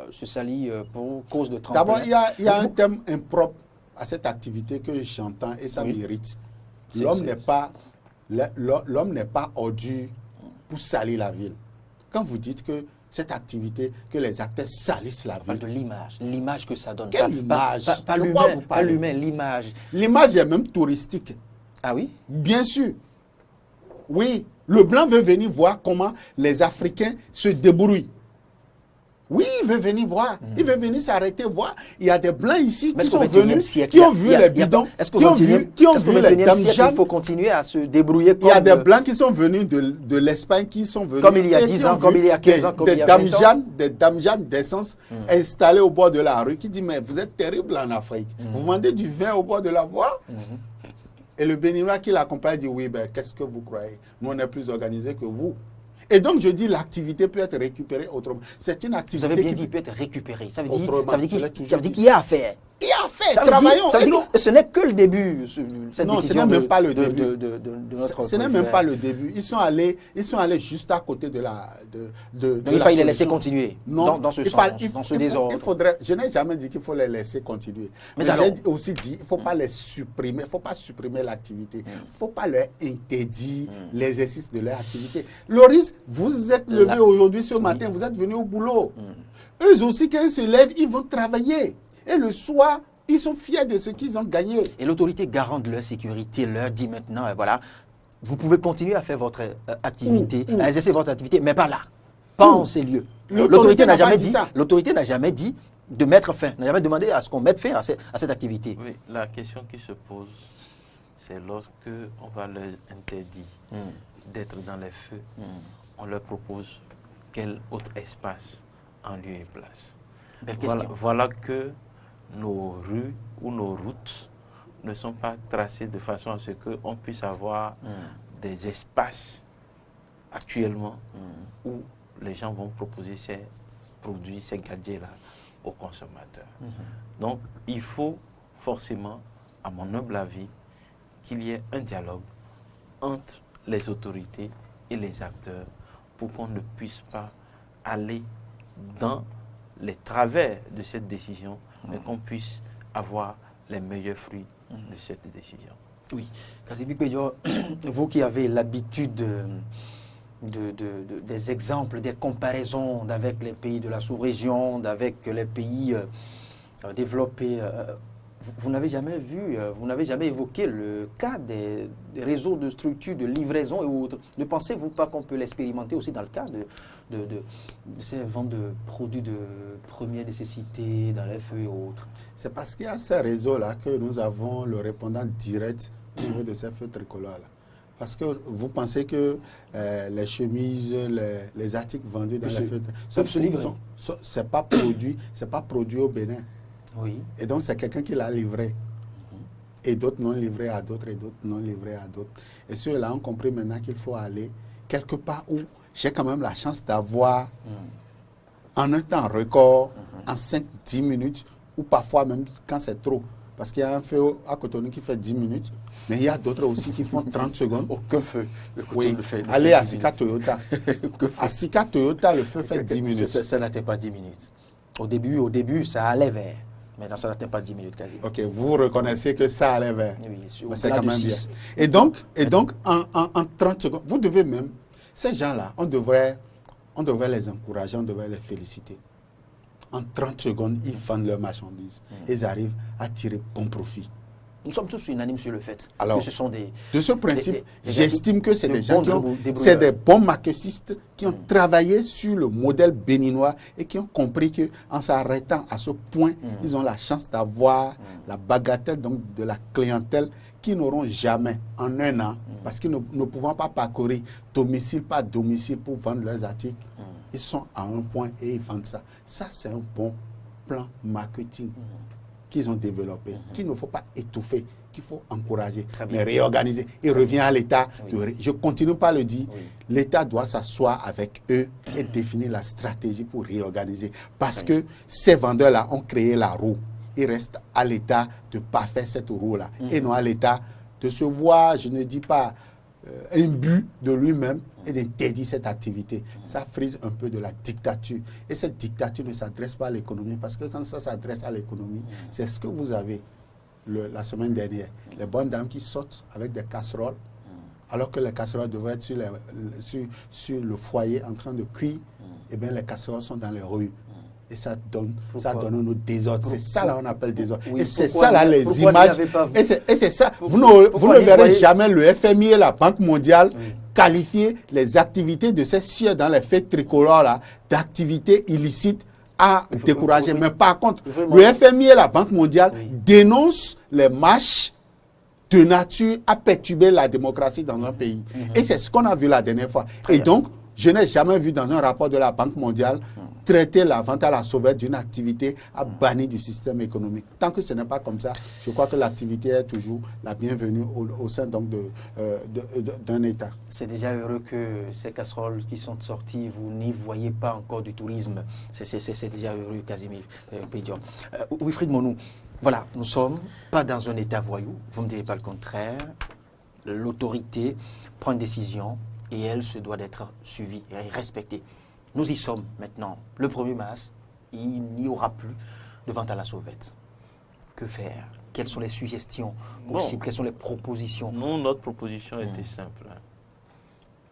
se salit pour cause de tremplin? D'abord, il y a un thème impropre à cette activité que j'entends et ça mérite. L'homme n'est pas ordure pour salir la ville. Quand vous dites que cette activité, que les acteurs salissent la ville. De l'image que ça donne. Quelle image? Pas l'humain, l'image. L'image est même touristique. Ah oui? Bien sûr. Oui, le blanc veut venir voir comment les Africains se débrouillent. Oui, il veut venir voir. Il veut venir s'arrêter voir. Il y a des blancs ici qui sont venus, qui ont vu les bidons, qui ont vu les dames Jeanne. Il faut continuer à se débrouiller. Il y a des blancs qui sont venus de l'Espagne, qui sont venus. Comme il y a 10 ans, comme il y a 15 ans, comme il y a 20 ans. Des dames Jeanne d'essence installées au bord de la rue qui disent, mais vous êtes terrible en Afrique. Vous vendez du vin au bord de la voie. Et le Béninois qui l'accompagne dit, oui, ben, qu'est-ce que vous croyez? Nous, on est plus organisés que vous. Et donc, je dis, l'activité peut être récupérée autrement. C'est une activité Vous avez bien dit, peut être récupérée. Ça veut dire qu'il y a à faire. Il y a à faire, travaillons. Ce n'est que le début, cette non, décision ce n'est même pas le début. de notre ce n'est même pas le début. Ils sont allés juste à côté de la donc il fallait les laisser continuer dans ce sens, dans ce désordre. Je n'ai jamais dit qu'il faut les laisser continuer. Mais j'ai aussi dit qu'il ne faut pas les supprimer. Il ne faut pas supprimer l'activité. Il ne faut pas leur interdire l'exercice de leur activité. Loris, vous êtes levé aujourd'hui, ce matin, vous êtes venu au boulot. Eux aussi, quand ils se lèvent, ils vont travailler. Et le soir, ils sont fiers de ce qu'ils ont gagné. Et l'autorité garante de leur sécurité leur dit maintenant, voilà, vous pouvez continuer à faire votre activité, à exercer votre activité, mais pas là, pas en ces lieux. L'autorité n'a jamais dit ça. L'autorité n'a jamais dit de mettre fin, n'a jamais demandé à ce qu'on mette fin à cette activité. Oui, la question qui se pose, c'est lorsque on va leur interdire d'être dans les feux, on leur propose quel autre espace en lieu et place. Voilà que nos rues ou nos routes ne sont pas tracées de façon à ce qu'on puisse avoir des espaces actuellement où les gens vont proposer ces produits, ces gadgets-là aux consommateurs. Donc, il faut forcément, à mon humble avis, qu'il y ait un dialogue entre les autorités et les acteurs pour qu'on ne puisse pas aller dans les travers de cette décision, mais qu'on puisse avoir les meilleurs fruits de cette décision. Oui. Kazimbi Pédior, vous qui avez l'habitude des exemples, des comparaisons avec les pays de la sous-région, avec les pays développés, vous n'avez jamais vu, vous n'avez jamais évoqué le cas des réseaux de structures de livraison et autres. Ne pensez-vous pas qu'on peut l'expérimenter aussi dans le cas de ces ventes de produits de première nécessité dans les feux et autres? C'est parce qu'il y a ces réseaux-là que nous avons le répondant direct au niveau de ces feux tricolores-là. Parce que vous pensez que les chemises, les articles vendus dans les feux peuvent se livrer. Ce n'est pas produit au Bénin. Oui. Et donc, c'est quelqu'un qui l'a livré. Et d'autres non livrés à d'autres, et d'autres non livrés à d'autres. Et ceux-là ont compris maintenant qu'il faut aller quelque part où j'ai quand même la chance d'avoir, en un temps record, en 5-10 minutes, ou parfois même quand c'est trop. Parce qu'il y a un feu à Cotonou qui fait 10 minutes, mais il y a d'autres aussi qui font 30 secondes. Aucun feu. Oui, allez à Sika Toyota. À Sika Toyota, le feu fait 10 minutes. Ça n'atteint pas 10 minutes. Au début, ça allait vers. Maintenant, ça n'atteint pas 10 minutes quasi. Ok, vous reconnaissez que ça allait vers. Oui, mais c'est quand même bien. Et donc en 30 secondes, vous devez même, ces gens-là, on devrait les encourager, on devrait les féliciter. En 30 secondes, ils vendent leurs marchandises. Ils arrivent à tirer bon profit. Nous sommes tous unanimes sur le fait Alors, que ce sont des... De ce principe, j'estime que c'est des gens qui ont... des C'est des bons marxistes qui ont travaillé sur le modèle béninois et qui ont compris qu'en s'arrêtant à ce point, ils ont la chance d'avoir la bagatelle donc, de la clientèle qu'ils n'auront jamais en un an, parce qu'ils ne pouvant pas parcourir domicile par domicile pour vendre leurs articles. Ils sont à un point et ils vendent ça. Ça, c'est un bon plan marketing qu'ils ont développé, qu'il ne faut pas étouffer, qu'il faut encourager, mais réorganiser. Il revient à l'État. Je continue par le dire. L'État doit s'asseoir avec eux et définir la stratégie pour réorganiser. Parce que ces vendeurs-là ont créé la roue. Il reste à l'État de parfaire cette roue-là. Et non à l'État de se voir, je ne dis pas imbu de lui-même et d'interdire cette activité. Ça frise un peu de la dictature. Et cette dictature ne s'adresse pas à l'économie, parce que quand ça s'adresse à l'économie, c'est ce que vous avez la semaine dernière. Les bonnes dames qui sortent avec des casseroles, alors que les casseroles devraient être sur le foyer en train de cuire, et bien les casseroles sont dans les rues. Et ça donne nos désordres. C'est ça là on appelle désordre. Oui, et c'est ça là les images. Et c'est ça. Vous ne verrez jamais le FMI et la Banque mondiale qualifier les activités de ces sieurs dans les faits tricolores là d'activités illicites à décourager. Mais par contre, le FMI et la Banque mondiale dénoncent les marches de nature à perturber la démocratie dans un pays. Et c'est ce qu'on a vu la dernière fois. Et donc, je n'ai jamais vu dans un rapport de la Banque mondiale traiter la vente à la sauvette d'une activité à bannir du système économique. Tant que ce n'est pas comme ça, je crois que l'activité est toujours la bienvenue au sein donc d'un État. C'est déjà heureux que ces casseroles qui sont sorties, vous n'y voyez pas encore du tourisme. C'est déjà heureux, Kazimbi Pédior. Wilfried Monou, voilà, nous ne sommes pas dans un État voyou, vous ne direz pas le contraire. L'autorité prend une décision et elle se doit d'être suivie et respectée. Nous y sommes maintenant. Le 1er mars, il n'y aura plus de vente à la sauvette. Que faire? Quelles sont les suggestions possibles? Quelles sont les propositions? Nous, notre proposition était simple.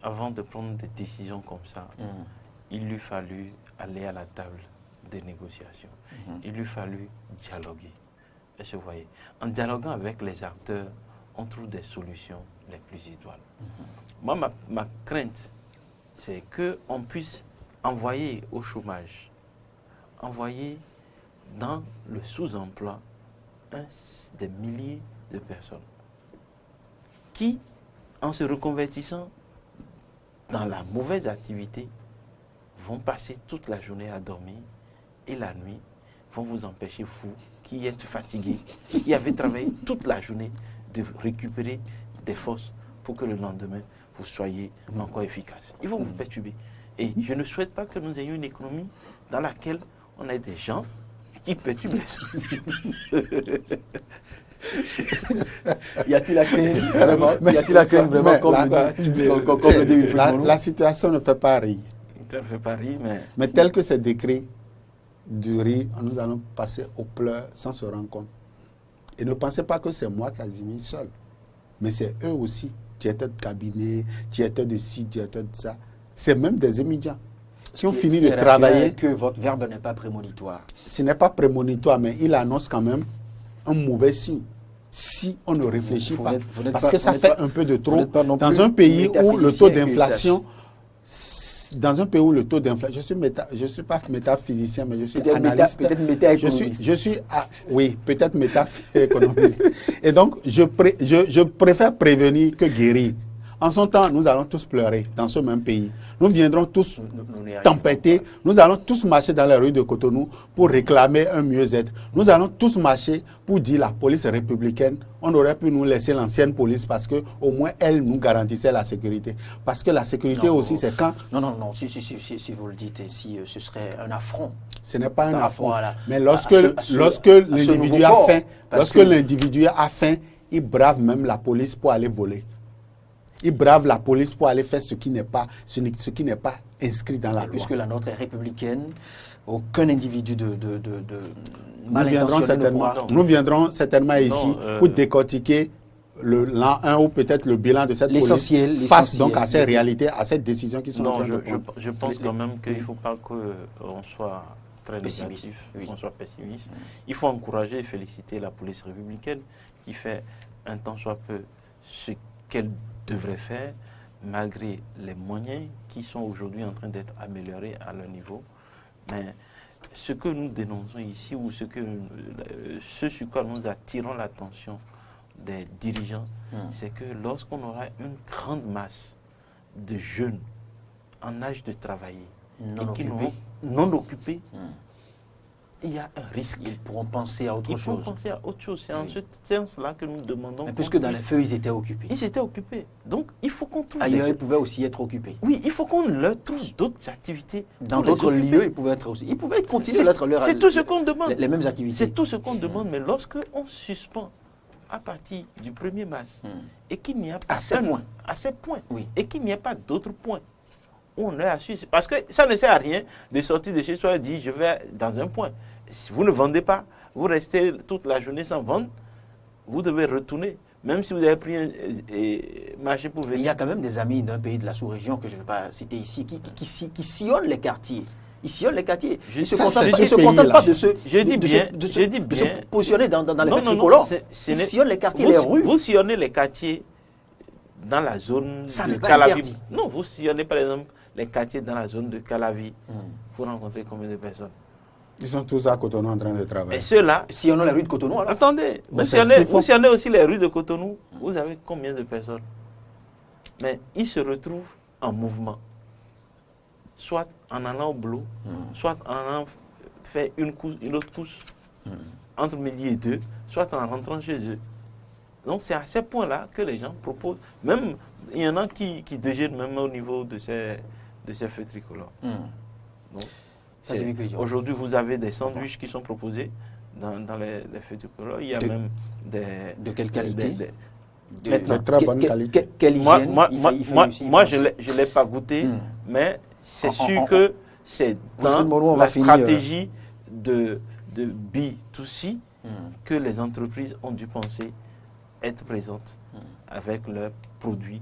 Avant de prendre des décisions comme ça, il lui fallut aller à la table de négociation. Il lui fallut dialoguer. Et vous voyez, en dialoguant avec les acteurs, on trouve des solutions les plus idoines. Moi, ma crainte, c'est qu'on puisse envoyer au chômage, envoyer dans le sous-emploi des milliers de personnes qui, en se reconvertissant dans la mauvaise activité, vont passer toute la journée à dormir et la nuit vont vous empêcher, vous qui êtes fatigués, qui avez travaillé toute la journée, de récupérer des forces pour que le lendemain, vous soyez encore efficace. Ils vont vous perturber. Et je ne souhaite pas que nous ayons une économie dans laquelle on ait des gens qui perturbent les Y a-t-il la crainte vraiment, la situation ne fait pas rire. Ça ne fait pas rire, mais tel que c'est décrit du rire, nous allons passer aux pleurs sans se rendre compte. Et ne pensez pas que c'est moi, Casimir, seul. Mais c'est eux aussi, directeurs de cabinet, directeurs de site, directeurs de ça. C'est même des étudiants qui ont fini de travailler. Que votre verbe n'est pas prémonitoire. Ce n'est pas prémonitoire, mais il annonce quand même un mauvais signe. Si on ne réfléchit pas. Parce que ça fait un peu de trop. Dans un pays où le taux d'inflation... Dans un pays où le taux d'inflation, je suis pas métaphysicien, mais je suis analyste. Peut-être métaéconomiste. Oui, peut-être métaéconomiste. Et donc, je préfère prévenir que guérir. En son temps, nous allons tous pleurer dans ce même pays. Nous viendrons tous tempêter. Nous allons tous marcher dans les rues de Cotonou pour réclamer un mieux-être. Nous allons tous marcher pour dire la police républicaine. On aurait pu nous laisser l'ancienne police parce que au moins elle nous garantissait la sécurité. Parce que la sécurité aussi, c'est quand... Non. Si vous le dites ainsi, ce serait un affront. Ce n'est pas un affront. Mais lorsque l'individu a faim, il brave même la police pour aller voler. Il brave la police pour aller faire ce qui n'est pas inscrit dans la loi. Puisque la nôtre est républicaine, aucun individu Nous viendrons certainement ici pour décortiquer l'an 1 ou peut-être le bilan de cette police face donc à ces réalités, à ces décisions qui sont en train de prendre. Je pense quand même qu'il ne faut pas qu'on soit très négatif, qu'on soit pessimiste. Il faut encourager et féliciter la police républicaine qui fait un tant soit peu ce qu'elle devrait faire malgré les moyens qui sont aujourd'hui en train d'être améliorés à leur niveau. Mais ce que nous dénonçons ici ou ce sur quoi nous attirons l'attention des dirigeants, c'est que lorsqu'on aura une grande masse de jeunes en âge de travailler non occupés, il y a un risque. Ils pourront penser à autre chose. C'est en ce sens-là que nous demandons. Mais puisque dans les feuilles, ils étaient occupés. Ils étaient occupés. Donc, il faut qu'on trouve... Ailleurs, ils pouvaient aussi être occupés. Oui, il faut qu'on leur trouve d'autres activités. Dans d'autres lieux, ils pouvaient être aussi... Ils pouvaient continuer à être leur... C'est tout ce qu'on demande. Les mêmes activités. C'est tout ce qu'on demande. Mais lorsque on suspend à partir du 1er mars et qu'il n'y a pas... À ces points. Oui. Et qu'il n'y ait pas d'autres points. On a su... Parce que ça ne sert à rien de sortir de chez soi et de dire je vais dans un point. Si vous ne vendez pas, vous restez toute la journée sans vendre, vous devez retourner. Même si vous avez pris un marché pour venir. Il y a quand même des amis d'un pays de la sous-région que je ne vais pas citer ici, qui sillonnent les quartiers. Ils sillonnent les quartiers. Ils ne se contentent pas de se positionner dans les faits tricolores. Ils sillonnent les quartiers, les rues. Vous sillonnez les quartiers dans la zone de Calavi. Non, vous sillonnez par exemple les quartiers dans la zone de Calavi. Vous rencontrez combien de personnes? Ils sont tous à Cotonou en train de travailler. Et ceux-là... Sillonnons les rues de Cotonou alors. Attendez, vous sillonnez aussi les rues de Cotonou. Vous avez combien de personnes? Mais ils se retrouvent en mouvement. Soit en allant au boulot, soit en allant faire une autre course entre midi et 2, soit en rentrant chez eux. Donc c'est à ces points-là que les gens proposent. Même, il y en a qui déjeunent même au niveau de ces feux tricolores. Donc, aujourd'hui, vous avez des sandwichs qui sont proposés dans les feux tricolores. Il y a même des... De quelle qualité? De très bonne qualité. Quelle hygiène? Moi, je ne l'ai pas goûté, mais c'est sûr que c'est dans la stratégie de B2C que les entreprises ont dû penser être présentes avec leurs produits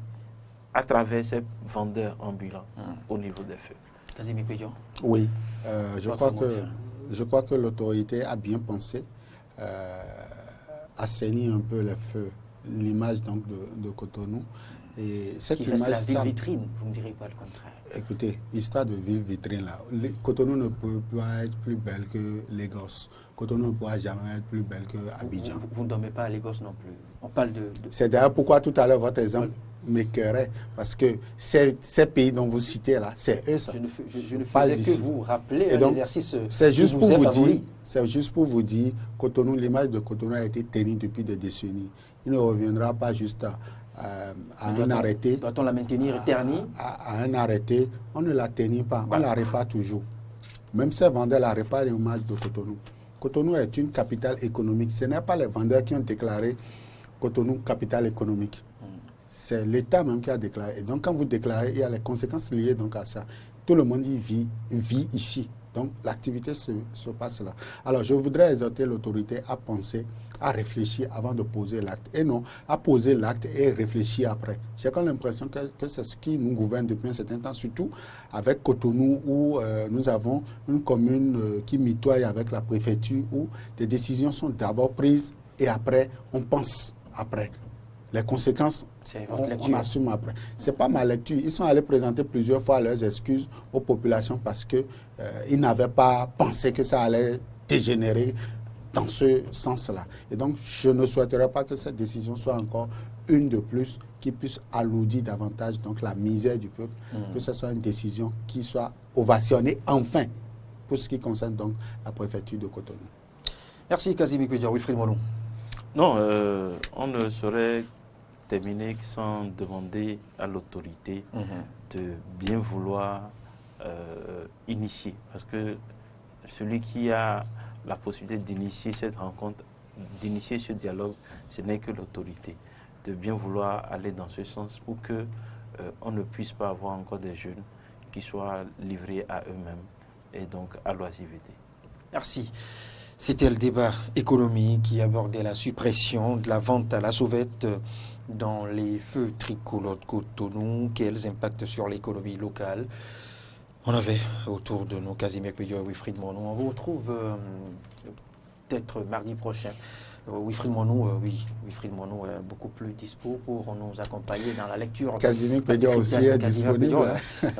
à travers ces vendeurs ambulants au niveau des feux. Casimir Pédion. Oui, je crois que l'autorité a bien pensé assainir un peu les feux, l'image donc de Cotonou. Et cette image, la ville vitrine, vous ne direz pas le contraire. Écoutez, histoire de ville vitrine là, Cotonou ne peut pas être plus belle que Lagos. Cotonou ne pourra jamais être plus belle que Abidjan. Vous ne dormez pas à Lagos non plus. On parle de... C'est d'ailleurs pourquoi tout à l'heure votre exemple m'écœurait, parce que ces pays dont vous citez là, c'est eux ça. Je ne faisais que vous rappeler un exercice. C'est juste pour vous dire, c'est juste pour vous dire, Cotonou, l'image de Cotonou a été tenue depuis des décennies. Il ne reviendra pas juste un arrêté. Doit-on la maintenir ternie? À un arrêté, on ne la ternit pas, on la répare toujours. Même ces vendeurs la réparent au marge de Cotonou. Cotonou est une capitale économique. Ce n'est pas les vendeurs qui ont déclaré Cotonou capitale économique. C'est l'État même qui a déclaré. Et donc, quand vous déclarez, il y a les conséquences liées donc à ça. Tout le monde y vit ici. Donc, l'activité se passe là. Alors, je voudrais exhorter l'autorité à penser, à réfléchir avant de poser l'acte. Et non, à poser l'acte et réfléchir après. J'ai comme l'impression que c'est ce qui nous gouverne depuis un certain temps, surtout avec Cotonou, où nous avons une commune qui mitoye avec la préfecture, où des décisions sont d'abord prises et après, on pense après. Les conséquences, on assume après. Ce n'est pas ma lecture. Ils sont allés présenter plusieurs fois leurs excuses aux populations parce qu'ils n'avaient pas pensé que ça allait dégénérer dans ce sens-là. Et donc, je ne souhaiterais pas que cette décision soit encore une de plus qui puisse alourdir davantage donc, la misère du peuple, que ce soit une décision qui soit ovationnée enfin pour ce qui concerne donc la préfecture de Cotonou. Merci Kazimi Koudia. Wilfried Molon. Non, on ne saurait terminer sans demander à l'autorité de bien vouloir initier. Parce que celui qui a la possibilité d'initier cette rencontre, d'initier ce dialogue, ce n'est que l'autorité. De bien vouloir aller dans ce sens pour que on ne puisse pas avoir encore des jeunes qui soient livrés à eux-mêmes et donc à l'oisiveté. Merci. C'était le débat économique qui abordait la suppression de la vente à la sauvette dans les feux tricolores de Cotonou, quels impacts sur l'économie locale. On avait autour de nous Casimir Pédio et Wilfried Monon. On vous retrouve peut-être mardi prochain. Wilfried Monon, Wilfried Monon est beaucoup plus dispo pour nous accompagner dans la lecture. Casimir Pédio aussi est disponible.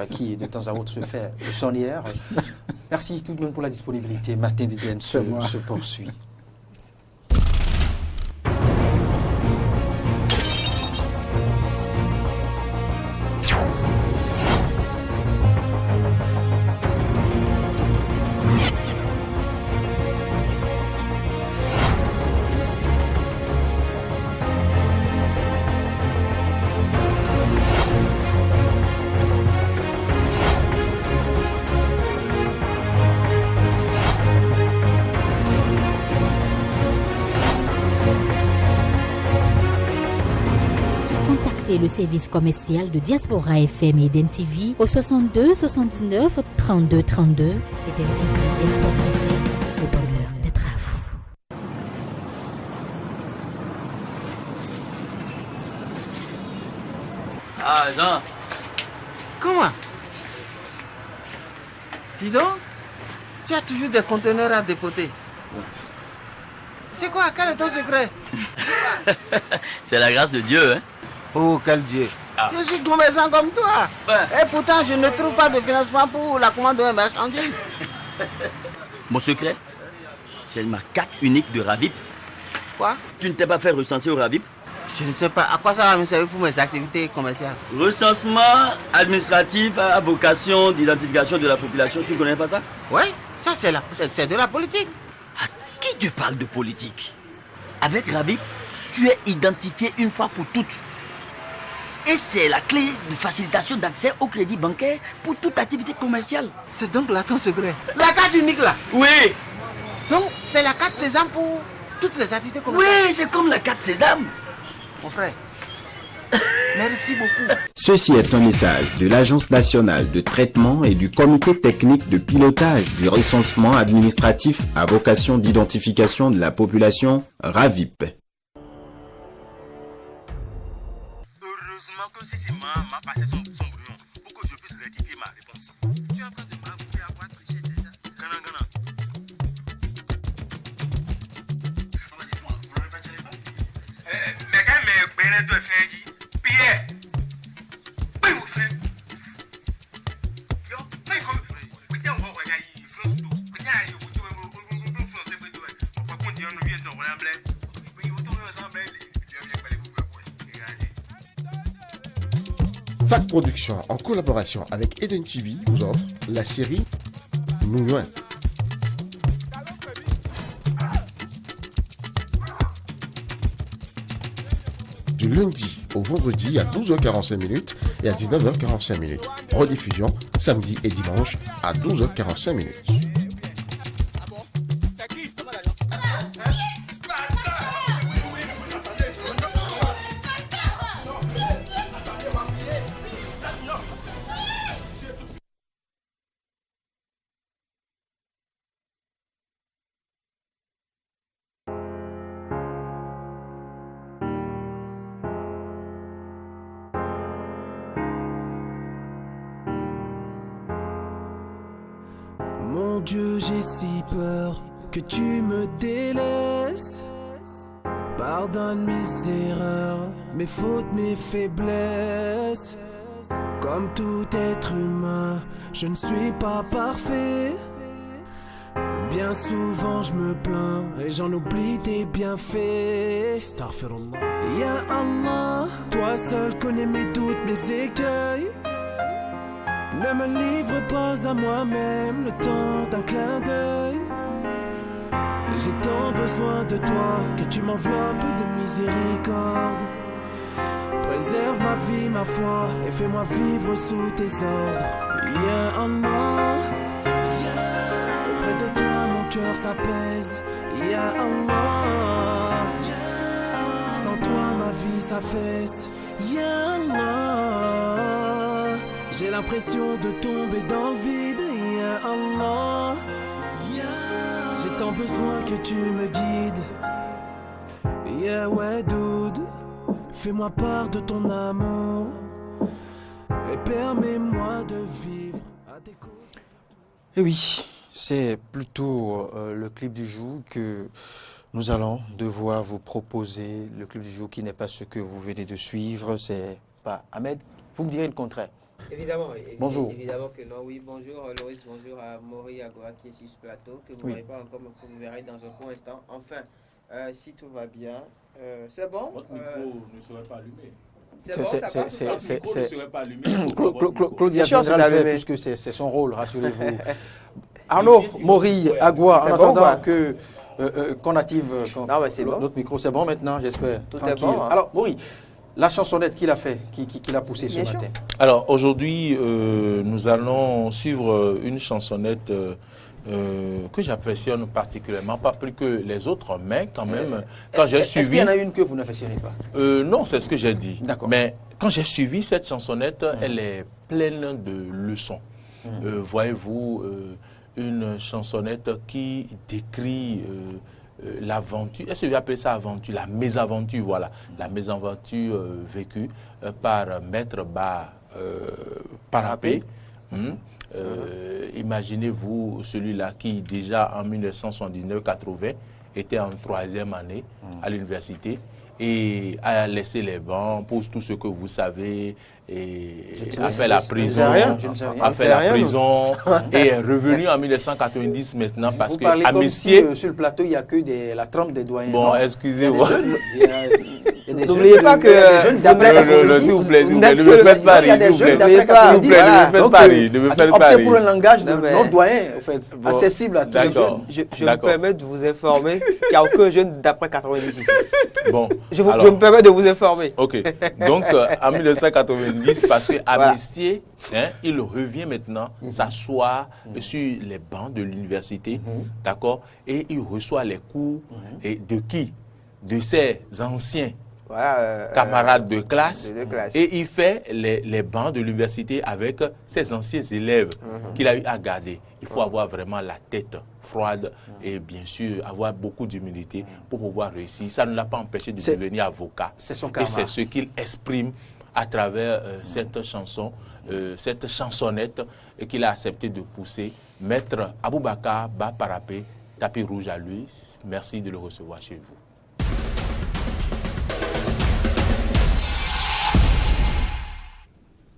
Qui de temps à autre se fait le sonnière. Merci tout le monde pour la disponibilité. Matin d'Iden se poursuit. Le service commercial de Diaspora FM et Eden TV au 62 79 32 32. Eden TV, Diaspora FM, le bonheur d'être à vous. Ah, Jean. Comment? Dis donc, tu as toujours des conteneurs à dépoter. C'est quoi? Quel est ton secret? C'est la grâce de Dieu, hein? Oh, quel Dieu! Je suis commerçant comme toi. Et pourtant, je ne trouve pas de financement pour la commande de marchandise. Mon secret, c'est ma carte unique de Ravip. Quoi? Tu ne t'es pas fait recenser au Ravip? Je ne sais pas. À quoi ça va me servir pour mes activités commerciales? Recensement administratif à vocation d'identification de la population. Tu ne connais pas ça? Oui, ça c'est de la politique. À qui tu parles de politique? Avec Ravip, tu es identifié une fois pour toutes. Et c'est la clé de facilitation d'accès au crédit bancaire pour toute activité commerciale. C'est donc là ton secret? La carte unique là? Oui. Donc c'est la carte Sésame pour toutes les activités commerciales? Oui, c'est comme la carte Sésame. Mon frère, merci beaucoup. Ceci est un message de l'Agence nationale de traitement et du comité technique de pilotage du recensement administratif à vocation d'identification de la population, RAVIP. Si c'est m'a passé son brouillon pour que je puisse rectifier ma réponse. Tu es en train de m'avouer avoir triché, c'est ça? Gana. Dites-moi, vous ne répéterez pas? Mais quand même, toi, frère, Pierre, oui, mon frère. Yo, on va regarder France 2. On va continuer à nous vivre dans le blé. On va tourner ensemble. FAC Production, en collaboration avec Eden TV, vous offre la série Nouyon. Du lundi au vendredi à 12h45 et à 19h45. Rediffusion samedi et dimanche à 12h45. Mon Dieu, j'ai si peur que tu me délaisses. Pardonne mes erreurs, mes fautes, mes faiblesses. Comme tout être humain, je ne suis pas parfait. Bien souvent je me plains et j'en oublie tes bienfaits. Ya Allah, toi seul connais mes doutes, mes écueils. Ne me livre pas à moi-même le temps d'un clin d'œil. J'ai tant besoin de toi que tu m'enveloppes de miséricorde. Préserve ma vie, ma foi et fais-moi vivre sous tes ordres. Ya Allah, auprès de toi mon cœur s'apaise. Ya Allah, sans toi ma vie s'affaisse. Ya Allah, j'ai l'impression de tomber dans le vide. Ya Allah, j'ai tant besoin que tu me guides. Ya Wadoud, fais-moi part de ton amour et permets-moi de vivre à tes côtés. Et oui, c'est plutôt le clip du jour que nous allons devoir vous proposer. Le clip du jour qui n'est pas ce que vous venez de suivre, c'est pas Ahmed. Vous me direz le contraire. Évidemment. Bonjour. Évidemment que non, oui. Bonjour Loris, bonjour à Maury Agua qui est sur ce plateau, que vous n'avez pas encore, mais que vous verrez dans un court instant. Enfin, si tout va bien, c'est bon. Votre micro ne serait pas allumé. C'est bon, ça passe. Votre micro ne serait pas allumé. Claudia viendra le faire puisque c'est son rôle, rassurez-vous. Alors, Maury Agua, en attendant que qu'on active notre micro, c'est bon maintenant, j'espère. Tout Tranquille. est bon. Hein. Alors, Maury, la chansonnette qu'il a fait, qu'il a poussée ce matin. Alors aujourd'hui, nous allons suivre une chansonnette que j'apprécie particulièrement, pas plus que les autres, mais quand même, quand j'ai suivi... Est-ce qu'il y en a une que vous n'affectionnez pas? Non, c'est ce que j'ai dit. Mais quand j'ai suivi cette chansonnette, elle est pleine de leçons. Voyez-vous, une chansonnette qui décrit... l'aventure, est-ce que je vais appeler ça aventure? La mésaventure, voilà. La mésaventure vécue par Maître Ba Parapé. Imaginez-vous celui-là qui, déjà en 1979-80, était en 3e année à l'université et a laissé les bancs pour tout ce que vous savez, et a fait la prison, et est revenu en 1990 maintenant parce que amitié. Comme si, sur le plateau, il n'y a que la trempe des doyens. Bon, excusez-moi. N'oubliez pas que s'il vous plaît, ne me faites pas rire, s'il vous plaît. Ne me faites pas rire, ne me faites pas rire. Pour un langage de nos doyens, en fait, accessible à tous les jeunes. Je me permets de vous informer qu'il n'y a aucun jeune d'après 90 ici. Bon, je me permets de vous informer. Ok, donc en 1990, parce que Amitié, il revient maintenant s'asseoir sur les bancs de l'université, d'accord, et il reçoit les cours et de qui? De ses anciens camarades de classe, et il fait les bancs de l'université avec ses anciens élèves qu'il a eu à garder. Il faut avoir vraiment la tête froide et bien sûr avoir beaucoup d'humilité pour pouvoir réussir. Ça ne l'a pas empêché de devenir avocat. C'est son karma. Et c'est ce qu'il exprime à travers cette chanson, cette chansonnette qu'il a accepté de pousser. Maître Aboubakar Ba Parapé, tapis rouge à lui. Merci de le recevoir chez vous.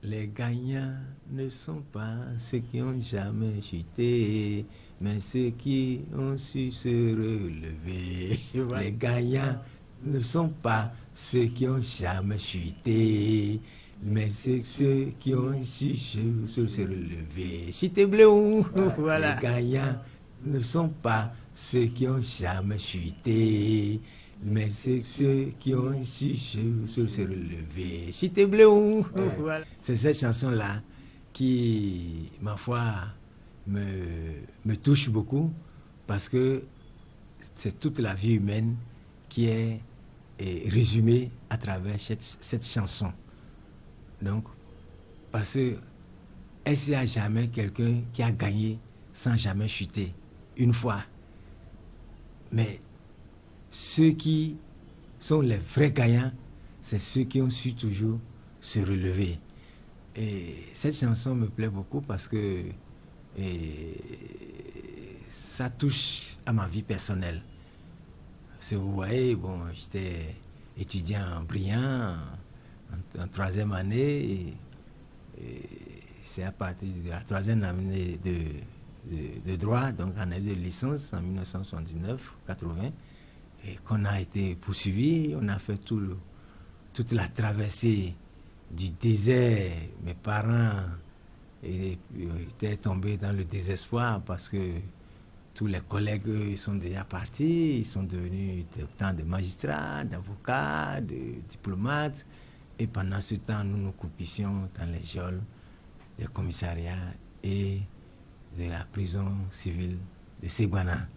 Les gagnants ne sont pas ceux qui ont jamais chuté, mais ceux qui ont su se relever. Les gagnants ne sont pas ceux qui ont jamais chuté, mais c'est ceux qui ont su se relever. Cité bleu, voilà. Les gagnants ne sont pas ceux qui ont jamais chuté, mais c'est ceux qui ont su se relever. Cité Bléon. Voilà. C'est cette chanson-là qui, ma foi, me touche beaucoup parce que c'est toute la vie humaine qui est résumée à travers cette chanson. Donc, parce que est-ce qu'il y a jamais quelqu'un qui a gagné sans jamais chuter une fois? Mais ceux qui sont les vrais gagnants, c'est ceux qui ont su toujours se relever. Et cette chanson me plaît beaucoup parce que ça touche à ma vie personnelle. Parce que vous voyez, bon, j'étais étudiant brillant en troisième année et c'est à partir de la troisième année de droit, donc année de licence en 1979-80, et qu'on a été poursuivi. On a fait toute la traversée du désert. Mes parents étaient tombés dans le désespoir parce que tous les collègues ils sont déjà partis, ils sont devenus autant de magistrats, d'avocats, de diplomates. Et pendant ce temps, nous nous coupissions dans les geôles des commissariats et de la prison civile de Ségouana.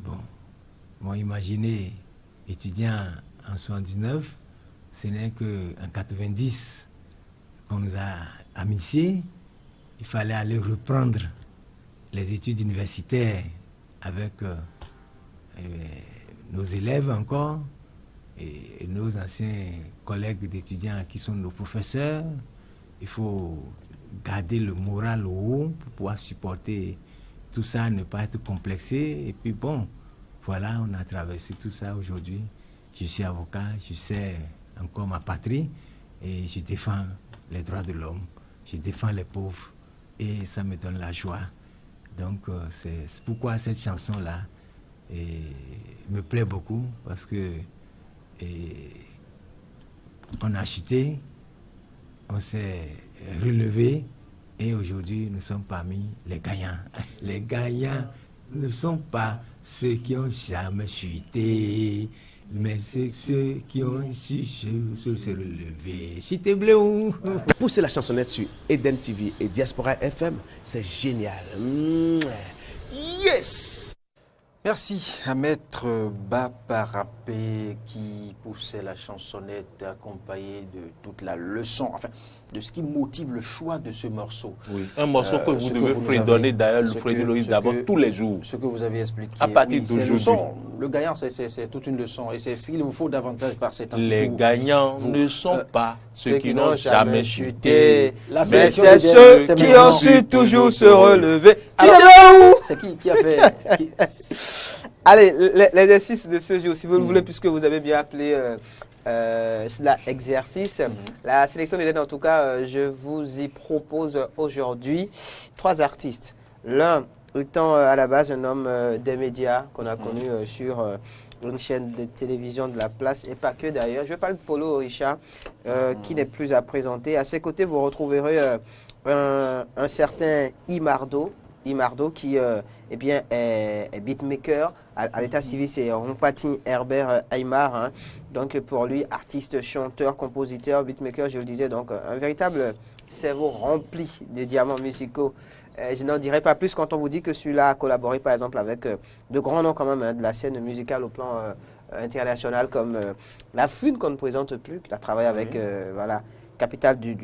Bon, imaginez, étudiant en 79, ce n'est qu'en 90 qu'on nous a amnistiés. Il fallait aller reprendre les études universitaires avec nos élèves encore et nos anciens collègues d'étudiants qui sont nos professeurs. Il faut garder le moral haut pour pouvoir supporter tout ça, ne pas être complexé. Et puis bon, voilà, on a traversé tout ça aujourd'hui. Je suis avocat, je sais encore ma patrie et je défends les droits de l'homme, je défends les pauvres et ça me donne la joie. Donc c'est pourquoi cette chanson-là me plaît beaucoup parce que on a chuté, on s'est relevé et aujourd'hui nous sommes parmi les gagnants. Les gagnants ne sont pas ceux qui ont jamais chuté, mais c'est ceux qui ont su se relever. Cité Bléon. Pousser la chansonnette sur Eden TV et Diaspora FM, c'est génial. Yes! Merci à Maître Baparapé qui poussait la chansonnette accompagnée de toute la leçon, enfin de ce qui motive le choix de ce morceau. Oui, un morceau que vous devez fredonner d'ailleurs, le fredonner d'abord tous les jours. Ce que vous avez expliqué. À partir d'aujourd'hui. Le gagnant, c'est toute une leçon et c'est ce qu'il vous faut davantage par ces temps. Les gagnants ne sont pas ceux qui n'ont jamais chuté, mais c'est ceux qui ont su toujours se relever. C'est qui a fait Allez, l'exercice de ce jour, si vous le voulez, puisque vous avez bien appelé cela exercice. La sélection des en tout cas, je vous y propose aujourd'hui 3 artistes. L'un étant à la base un homme des médias qu'on a connu sur une chaîne de télévision de la place et pas que d'ailleurs. Je parle de Polo Orisha qui n'est plus à présenter. À ses côtés, vous retrouverez un certain Imardo qui eh bien, est beatmaker. À l'état civil, c'est Rompati Herbert Aymar. Hein. Donc pour lui, artiste, chanteur, compositeur, beatmaker, je le disais, donc un véritable cerveau rempli de diamants musicaux. Je n'en dirai pas plus quand on vous dit que celui-là a collaboré par exemple avec de grands noms quand même hein, de la scène musicale au plan international comme La Fune qu'on ne présente plus, qui a travaillé avec voilà, Capitale du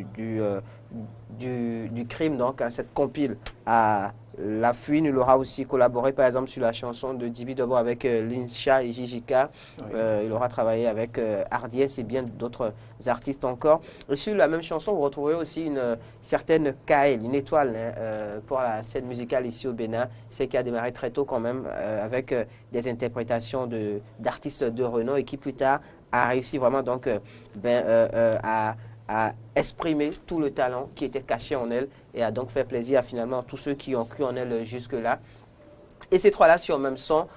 crime, donc hein, cette compile à La Fouine. Il aura aussi collaboré par exemple sur la chanson de Dibi Dobo avec Linsha et Jijika. Il aura travaillé avec Hardiès et bien d'autres artistes encore. Et sur la même chanson, vous retrouverez aussi une certaine Kael, une étoile hein, pour la scène musicale ici au Bénin. C'est qui a démarré très tôt quand même avec des interprétations d'artistes de renom et qui plus tard a réussi vraiment donc à exprimer tout le talent qui était caché en elle et a donc fait plaisir à finalement tous ceux qui ont cru en elle jusque-là. Et ces trois-là sur le même son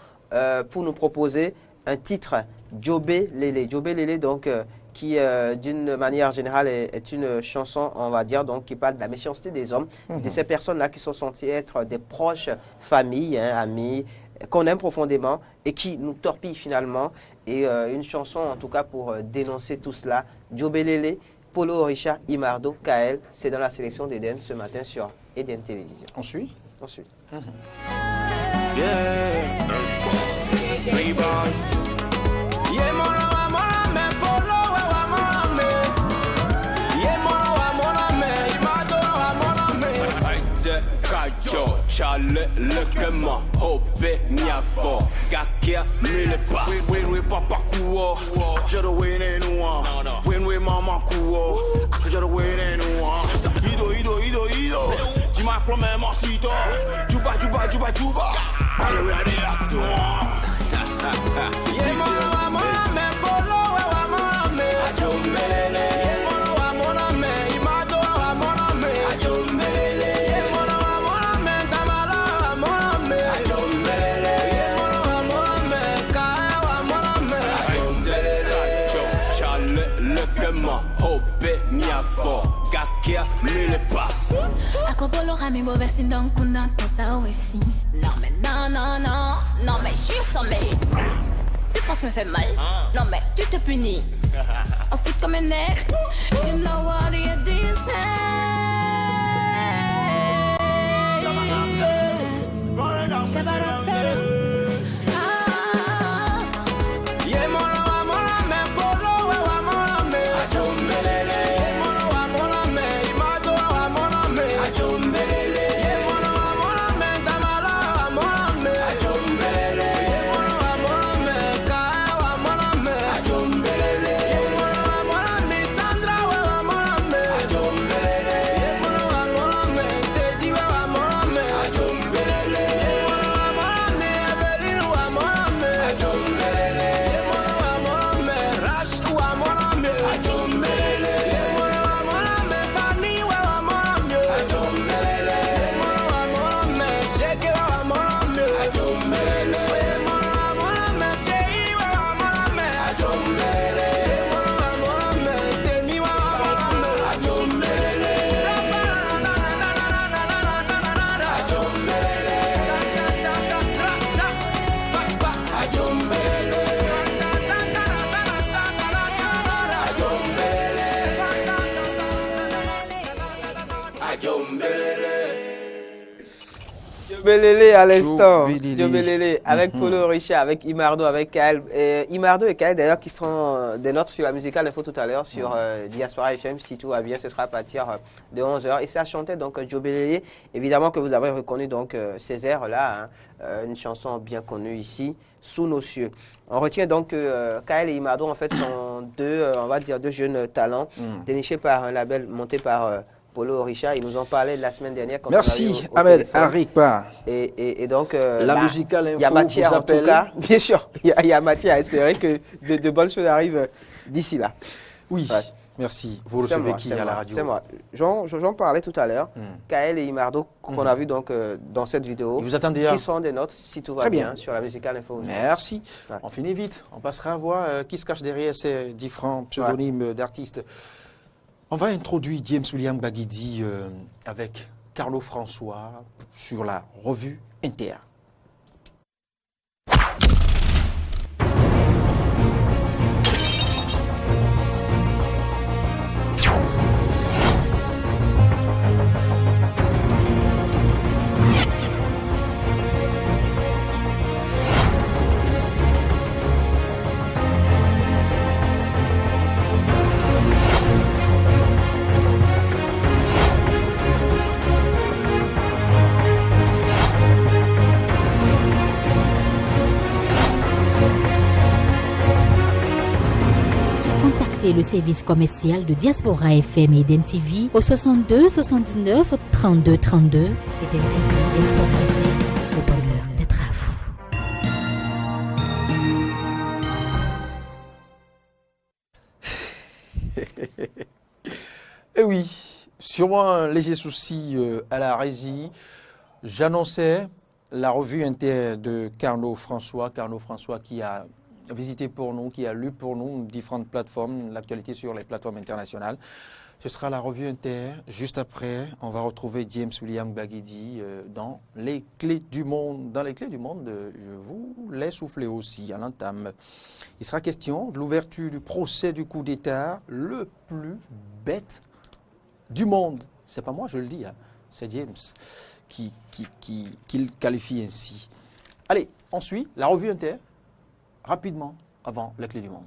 pour nous proposer un titre, Djobé Lélé. Djobé Lélé, donc, qui d'une manière générale est une chanson, on va dire, donc, qui parle de la méchanceté des hommes, de ces personnes-là qui sont senties être des proches familles, hein, amis, qu'on aime profondément et qui nous torpille finalement. Et une chanson en tout cas pour dénoncer tout cela. Djobelele, Polo Orisha, Imardo, Kael, c'est dans la sélection d'Eden ce matin sur Eden Télévision. On suit? On suit. Charlie, look at my hope, Niafo, Gakia, Milepa. When we Papa Kuo, just a win anyone. When we Mama Kuo, I could just win anyone. Ido, Jima from Mosito, Juba, I'm ready to yeah, mama, polo, Akobolo rami mauvais sinon kuna tota aussi. Non mais non mais je suis sans mais tu penses me faire mal? Non mais tu te punis. On fout comme un air. You know what you did say. Djobelele à l'instant, Djobelele avec Polo Orisha, avec Imardo, avec Kael. Imardo et Kael d'ailleurs qui seront des notes sur la musicale info tout à l'heure sur Diaspora FM, si tout va bien, ce sera à partir de 11h. Et ça chantait donc Djobelele, évidemment que vous avez reconnu donc ces airs-là, hein, une chanson bien connue ici, Sous nos cieux. On retient donc que Kael et Imardo en fait sont deux, on va dire deux jeunes talents dénichés par un label monté par Polo Orisha. Ils nous ont parlé la semaine dernière. Merci Ahmed Harikpa. Et donc, la musicale info, il y a matière en tout cas, bien sûr, il y a matière à espérer que de bonnes choses arrivent d'ici là. Oui, ouais. Merci. Vous recevez qui à la radio? C'est moi. J'en parlais tout à l'heure. Kael et Imardo, qu'on a vu donc dans cette vidéo. Vous attendez qui seront des notes, si tout va bien, sur la musicale info. Merci. Ouais. On finit vite. On passera à voir qui se cache derrière ces différents pseudonymes d'artistes. On va introduire James William Baguidi avec Carlo François sur la revue Inter. Le service commercial de Diaspora FM et Eden TV au 62 79 32 32. Eden TV, Diaspora FM, le bonheur d'être à vous. Eh oui, sûrement un léger souci à la régie. J'annonçais la revue Inter de Carlo François qui a visité pour nous, qui a lu pour nous différentes plateformes, l'actualité sur les plateformes internationales. Ce sera la revue Inter. Juste après, on va retrouver James William Baguidi dans les clés du monde. Dans les clés du monde, je vous laisse souffler aussi à l'entame. Il sera question de l'ouverture du procès du coup d'État le plus bête du monde. C'est pas moi, je le dis, hein. C'est James qui le qualifie ainsi. Allez, on suit la revue Inter rapidement avant les clés du monde.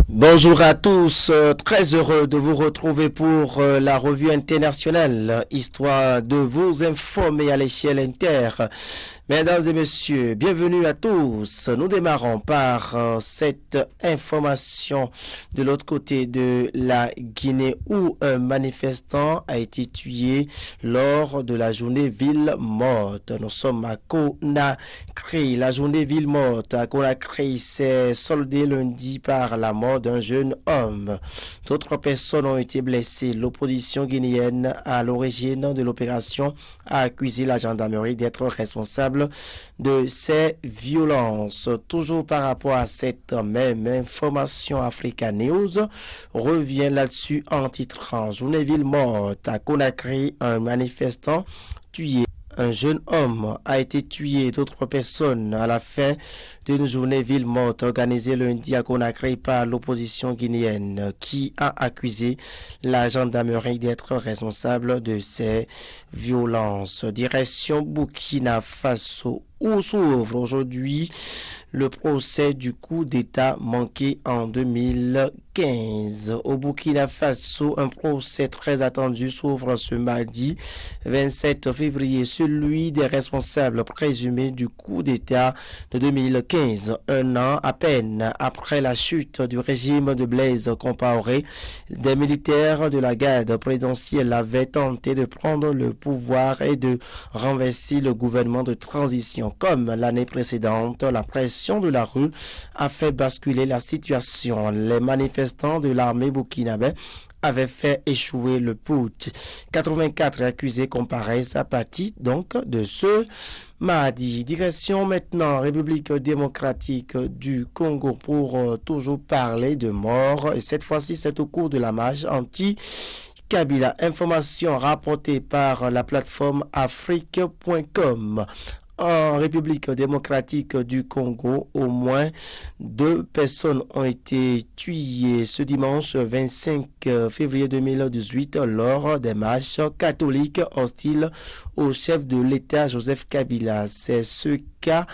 Bonjour à tous, très heureux de vous retrouver pour la revue internationale, histoire de vous informer à l'échelle inter. Mesdames et messieurs, bienvenue à tous. Nous démarrons par cette information de l'autre côté de la Guinée où un manifestant a été tué lors de la journée ville morte. Nous sommes à Conakry. La journée ville morte à Conakry s'est soldée lundi par la mort d'un jeune homme. D'autres personnes ont été blessées. L'opposition guinéenne à l'origine de l'opération a accusé la gendarmerie d'être responsable de ces violences. Toujours par rapport à cette même information, Africa News revient là-dessus en titrant Journée ville morte à Conakry, un manifestant tué. Un jeune homme a été tué, d'autres personnes à la fin d'une journée ville morte organisée lundi à Conakry par l'opposition guinéenne qui a accusé la gendarmerie d'être responsable de ces violences. Direction Burkina Faso où s'ouvre aujourd'hui le procès du coup d'État manqué en 2015. Au Burkina Faso, un procès très attendu s'ouvre ce mardi 27 février, celui des responsables présumés du coup d'État de 2015. Un an à peine après la chute du régime de Blaise Compaoré, des militaires de la garde présidentielle avaient tenté de prendre le pouvoir et de renverser le gouvernement de transition. Comme l'année précédente, la pression de la rue a fait basculer la situation. Les manifestants de l'armée burkinabé avaient fait échouer le putsch. 84 accusés comparaissent à partir donc de ce mardi. Direction maintenant République démocratique du Congo pour toujours parler de mort. Et cette fois-ci, c'est au cours de la marche anti-Kabila. Information rapportée par la plateforme afrique.com. En République démocratique du Congo, au moins 2 personnes ont été tuées ce dimanche 25 février 2018 lors des marches catholiques hostiles au chef de l'État Joseph Kabila. C'est ce qu'a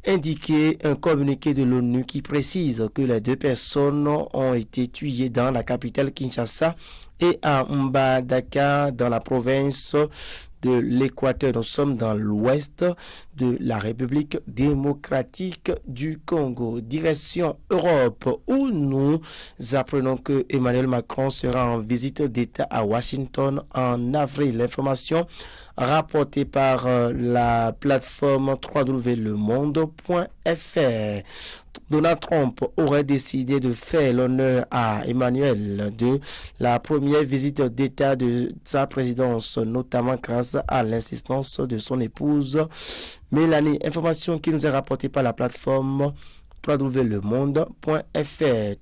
indiqué un communiqué de l'ONU qui précise que les 2 personnes ont été tuées dans la capitale Kinshasa et à Mbandaka dans la province de l'Équateur. Nous sommes dans l'ouest de la République démocratique du Congo. Direction Europe, où nous apprenons que Emmanuel Macron sera en visite d'État à Washington en avril. L'information rapportée par la plateforme www.lemonde.fr. Donald Trump aurait décidé de faire l'honneur à Emmanuel de la première visite d'État de sa présidence, notamment grâce à l'insistance de son épouse Mélanie. Information qui nous est rapportée par la plateforme www.lemonde.fr.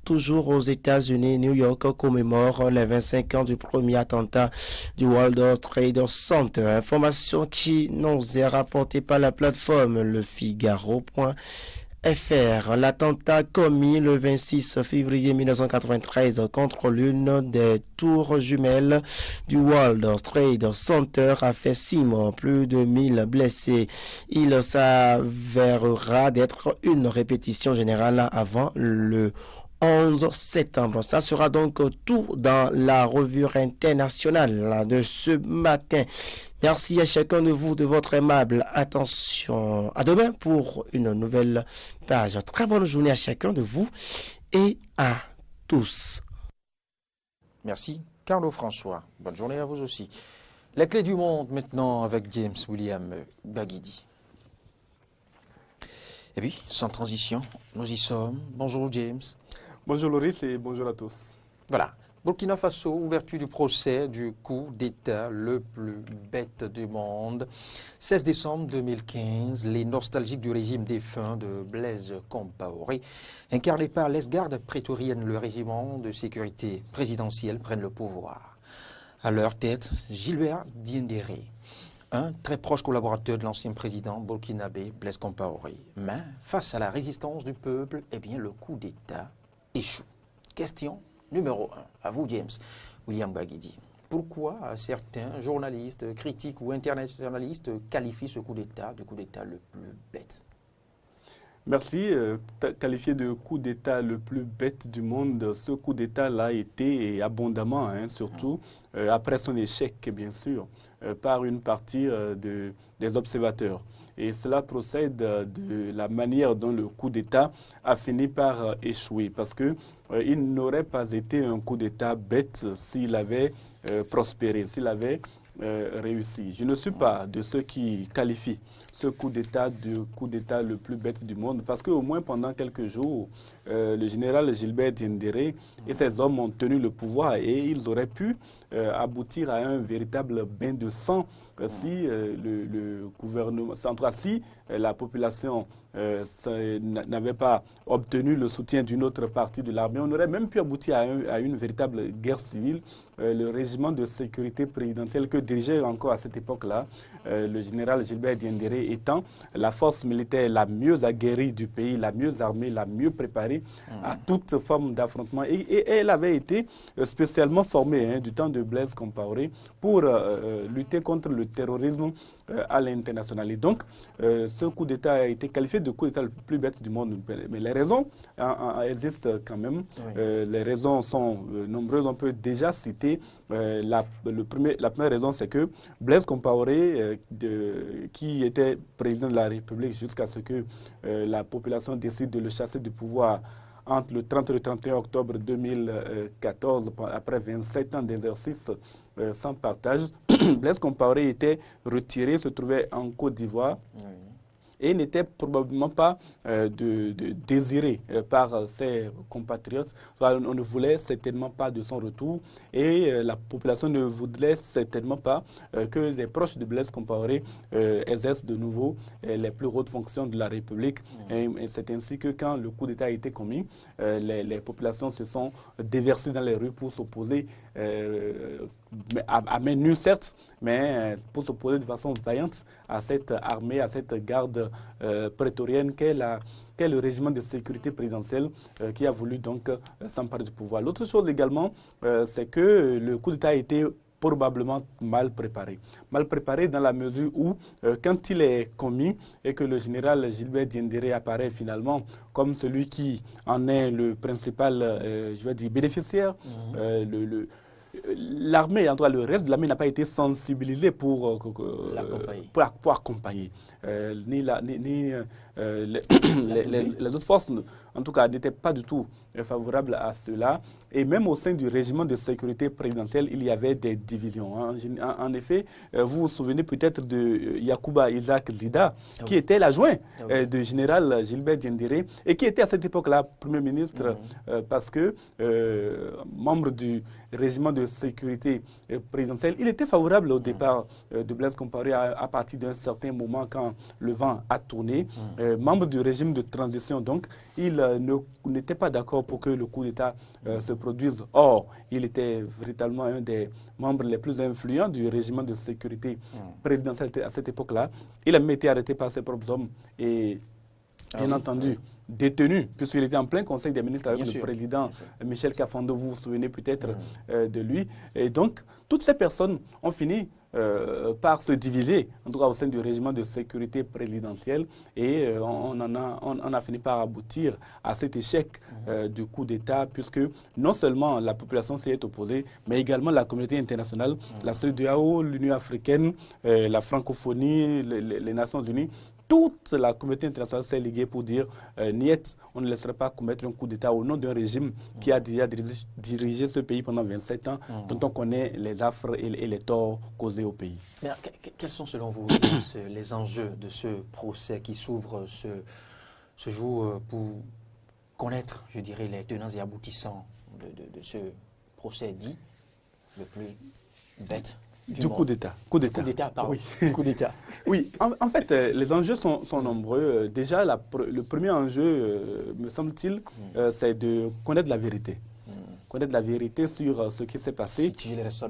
Toujours aux États-Unis, New York commémore les 25 ans du premier attentat du World Trade Center. Information qui nous est rapportée par la plateforme lefigaro.fr. L'attentat commis le 26 février 1993 contre l'une des tours jumelles du World Trade Center a fait 6 morts, plus de 1000 blessés. Il s'avérera d'être une répétition générale avant le 11 septembre. Ça sera donc tout dans la revue internationale de ce matin. Merci à chacun de vous de votre aimable attention. À demain pour une nouvelle page. Très bonne journée à chacun de vous et à tous. Merci, Carlo François. Bonne journée à vous aussi. Les clés du monde maintenant avec James William Baguidi. Et puis, sans transition, nous y sommes. Bonjour James. Bonjour Loris et bonjour à tous. Voilà, Burkina Faso, ouverture du procès du coup d'État le plus bête du monde. 16 décembre 2015, les nostalgiques du régime défunt de Blaise Compaoré, incarnés par l'ex-garde prétorienne, le régiment de sécurité présidentielle, prennent le pouvoir. À leur tête, Gilbert Diendéré, un très proche collaborateur de l'ancien président burkinabé Blaise Compaoré. Mais face à la résistance du peuple, eh bien, le coup d'État échoue. Question numéro 1, à vous James, William Baguidi. Pourquoi certains journalistes, critiques ou internationalistes qualifient ce coup d'État du coup d'État le plus bête? Merci. Qualifié de coup d'État le plus bête du monde, ce coup d'État-là a été abondamment, surtout après son échec, bien sûr, par une partie des observateurs. Et cela procède de la manière dont le coup d'État a fini par échouer. Parce qu'il n'aurait pas été un coup d'État bête s'il avait prospéré, s'il avait réussi. Je ne suis pas de ceux qui qualifient ce coup d'État du coup d'État le plus bête du monde, parce qu'au moins pendant quelques jours, le général Gilbert Diendéré et ses hommes ont tenu le pouvoir et ils auraient pu aboutir à un véritable bain de sang si le gouvernement, en tout cas si la population n'avait pas obtenu le soutien d'une autre partie de l'armée. On aurait même pu aboutir à une véritable guerre civile. Le régiment de sécurité présidentielle que dirigeait encore à cette époque-là le général Gilbert Diendéré étant la force militaire la mieux aguerrie du pays, la mieux armée, la mieux préparée à toute forme d'affrontement. Et elle avait été spécialement formée du temps de Blaise Compaoré pour lutter contre le terrorisme à l'international. Et donc, ce coup d'État a été qualifié de coup d'État le plus bête du monde. Mais les raisons existent quand même. Oui. Les raisons sont nombreuses. On peut déjà citer la première raison, c'est que Blaise Compaoré, qui était président de la République jusqu'à ce que la population décide de le chasser du pouvoir entre le 30 et le 31 octobre 2014, après 27 ans d'exercice sans partage, Blaise Compaoré était retiré, se trouvait en Côte d'Ivoire. Oui. Et n'était probablement pas désiré par ses compatriotes. On ne voulait certainement pas de son retour et la population ne voulait certainement pas que les proches de Blaise Compaoré exercent de nouveau les plus hautes fonctions de la République. Et c'est ainsi que quand le coup d'État a été commis, les populations se sont déversées dans les rues pour s'opposer à main nue certes, mais pour s'opposer de façon vaillante à cette armée, à cette garde prétorienne qu'est le régiment de sécurité présidentielle qui a voulu donc s'emparer du pouvoir. L'autre chose également, c'est que le coup d'État a été probablement mal préparé. Mal préparé dans la mesure où, quand il est commis et que le général Gilbert Diendéré apparaît finalement comme celui qui en est le principal, bénéficiaire, l'armée, en tout cas le reste de l'armée n'a pas été sensibilisé pour accompagner. Les autres forces, en tout cas, n'étaient pas du tout favorables à cela. Et même au sein du régiment de sécurité présidentielle, il y avait des divisions. En effet, vous vous souvenez peut-être de Yacouba Isaac Zida, qui était l'adjoint du général Gilbert Diendéré et qui était à cette époque-là Premier ministre parce que, membre du régiment de sécurité présidentielle, il était favorable au départ de Blaise Compaoré à partir d'un certain moment quand le vent a tourné. Membre du régime de transition, donc, il n'était pas d'accord pour que le coup d'État se produise. Or, il était véritablement un des membres les plus influents du régiment de sécurité présidentielle à cette époque-là. Il a même été arrêté par ses propres hommes et, bien entendu, détenu, puisqu'il était en plein conseil des ministres avec le président Michel Kafando, vous vous souvenez peut-être de lui. Et donc, toutes ces personnes ont fini par se diviser, en tout cas au sein du régiment de sécurité présidentielle, et on a fini par aboutir à cet échec du coup d'État, puisque non seulement la population s'y est opposée, mais également la communauté internationale, la CEDEAO, l'Union africaine, la francophonie, les Nations unies. Toute la communauté internationale s'est liguée pour dire niet, on ne laisserait pas commettre un coup d'État au nom d'un régime qui a déjà dirigé ce pays pendant 27 ans, dont on connaît les affres et les torts causés au pays. Mais quels sont selon vous les enjeux de ce procès qui s'ouvre ce jour pour connaître, je dirais, les tenants et aboutissants de ce procès dit le plus bête du coup d'État. Coup d'État. Coup d'État, pardon. Oui. Coup d'État. Oui, en fait, les enjeux sont nombreux. Déjà, le premier enjeu, me semble-t-il, c'est de connaître la vérité. Connaître la vérité sur ce qui s'est passé.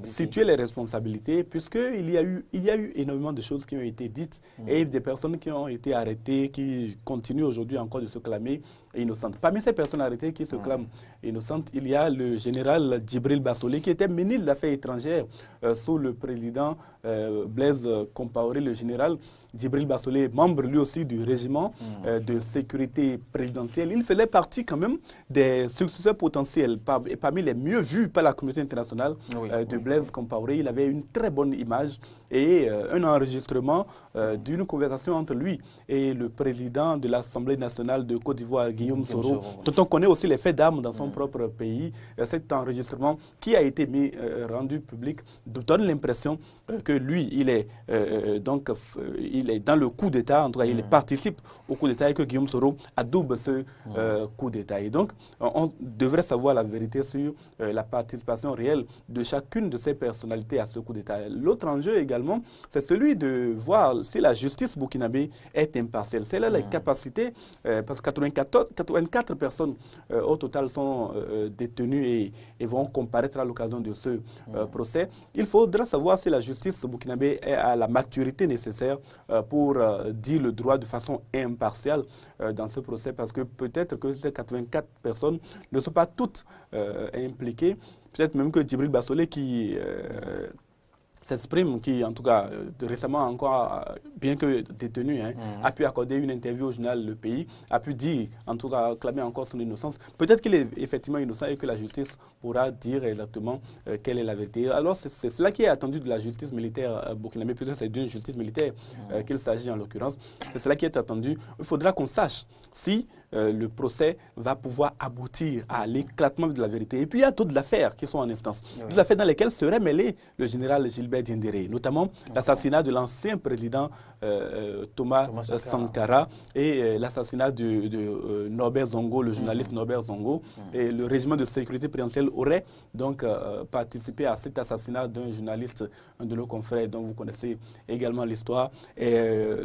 Situer les responsabilités, puisqu'il y a eu énormément de choses qui ont été dites et des personnes qui ont été arrêtées, qui continuent aujourd'hui encore de se clamer innocentes. Parmi ces personnes arrêtées qui se clament innocentes, il y a le général Djibril Bassolé, qui était ministre des Affaires étrangères sous le président Blaise Compaoré. Le général Djibril Bassolé, membre lui aussi du régiment de sécurité présidentielle. Il faisait partie quand même des successeurs potentiels, parmi les mieux vus par la communauté internationale de Blaise Compaoré. Il avait une très bonne image et un enregistrement d'une conversation entre lui et le président de l'Assemblée nationale de Côte d'Ivoire, Guillaume Soro, dont on connaît aussi les faits d'armes dans son propre pays. Cet enregistrement qui a été rendu public donne l'impression que lui, il est dans le coup d'État, en tout cas, il participe au coup d'État et que Guillaume Soro adoube ce coup d'État. Et donc, on devrait savoir la vérité sur la participation réelle de chacune de ces personnalités à ce coup d'État. L'autre enjeu également, c'est celui de voir si la justice burkinabé est impartiale. C'est là les capacités, parce que 84 personnes au total sont détenues et vont comparaître à l'occasion de ce procès. Il faudra savoir si la justice burkinabé a la maturité nécessaire pour dire le droit de façon impartiale dans ce procès, parce que peut-être que ces 84 personnes ne sont pas toutes impliquées. Peut-être même que Djibril Bassolé qui s'exprime, qui en tout cas récemment encore, bien que détenu, a pu accorder une interview au journal Le Pays, a pu dire, en tout cas clamer encore son innocence. Peut-être qu'il est effectivement innocent et que la justice pourra dire exactement quelle est la vérité. Alors c'est cela qui est attendu de la justice militaire burkinabé, peut-être c'est d'une justice militaire qu'il s'agit en l'occurrence. C'est cela qui est attendu. Il faudra qu'on sache si le procès va pouvoir aboutir à l'éclatement de la vérité. Et puis il y a d'autres affaires qui sont en instance. Des affaires dans lesquelles serait mêlé le général Gilbert Diendéré, notamment l'assassinat de l'ancien président Thomas Sankara et l'assassinat de Norbert Zongo, le journaliste Norbert Zongo. Et le régiment de sécurité présidentielle aurait donc participé à cet assassinat d'un journaliste, un de nos confrères dont vous connaissez également l'histoire. Et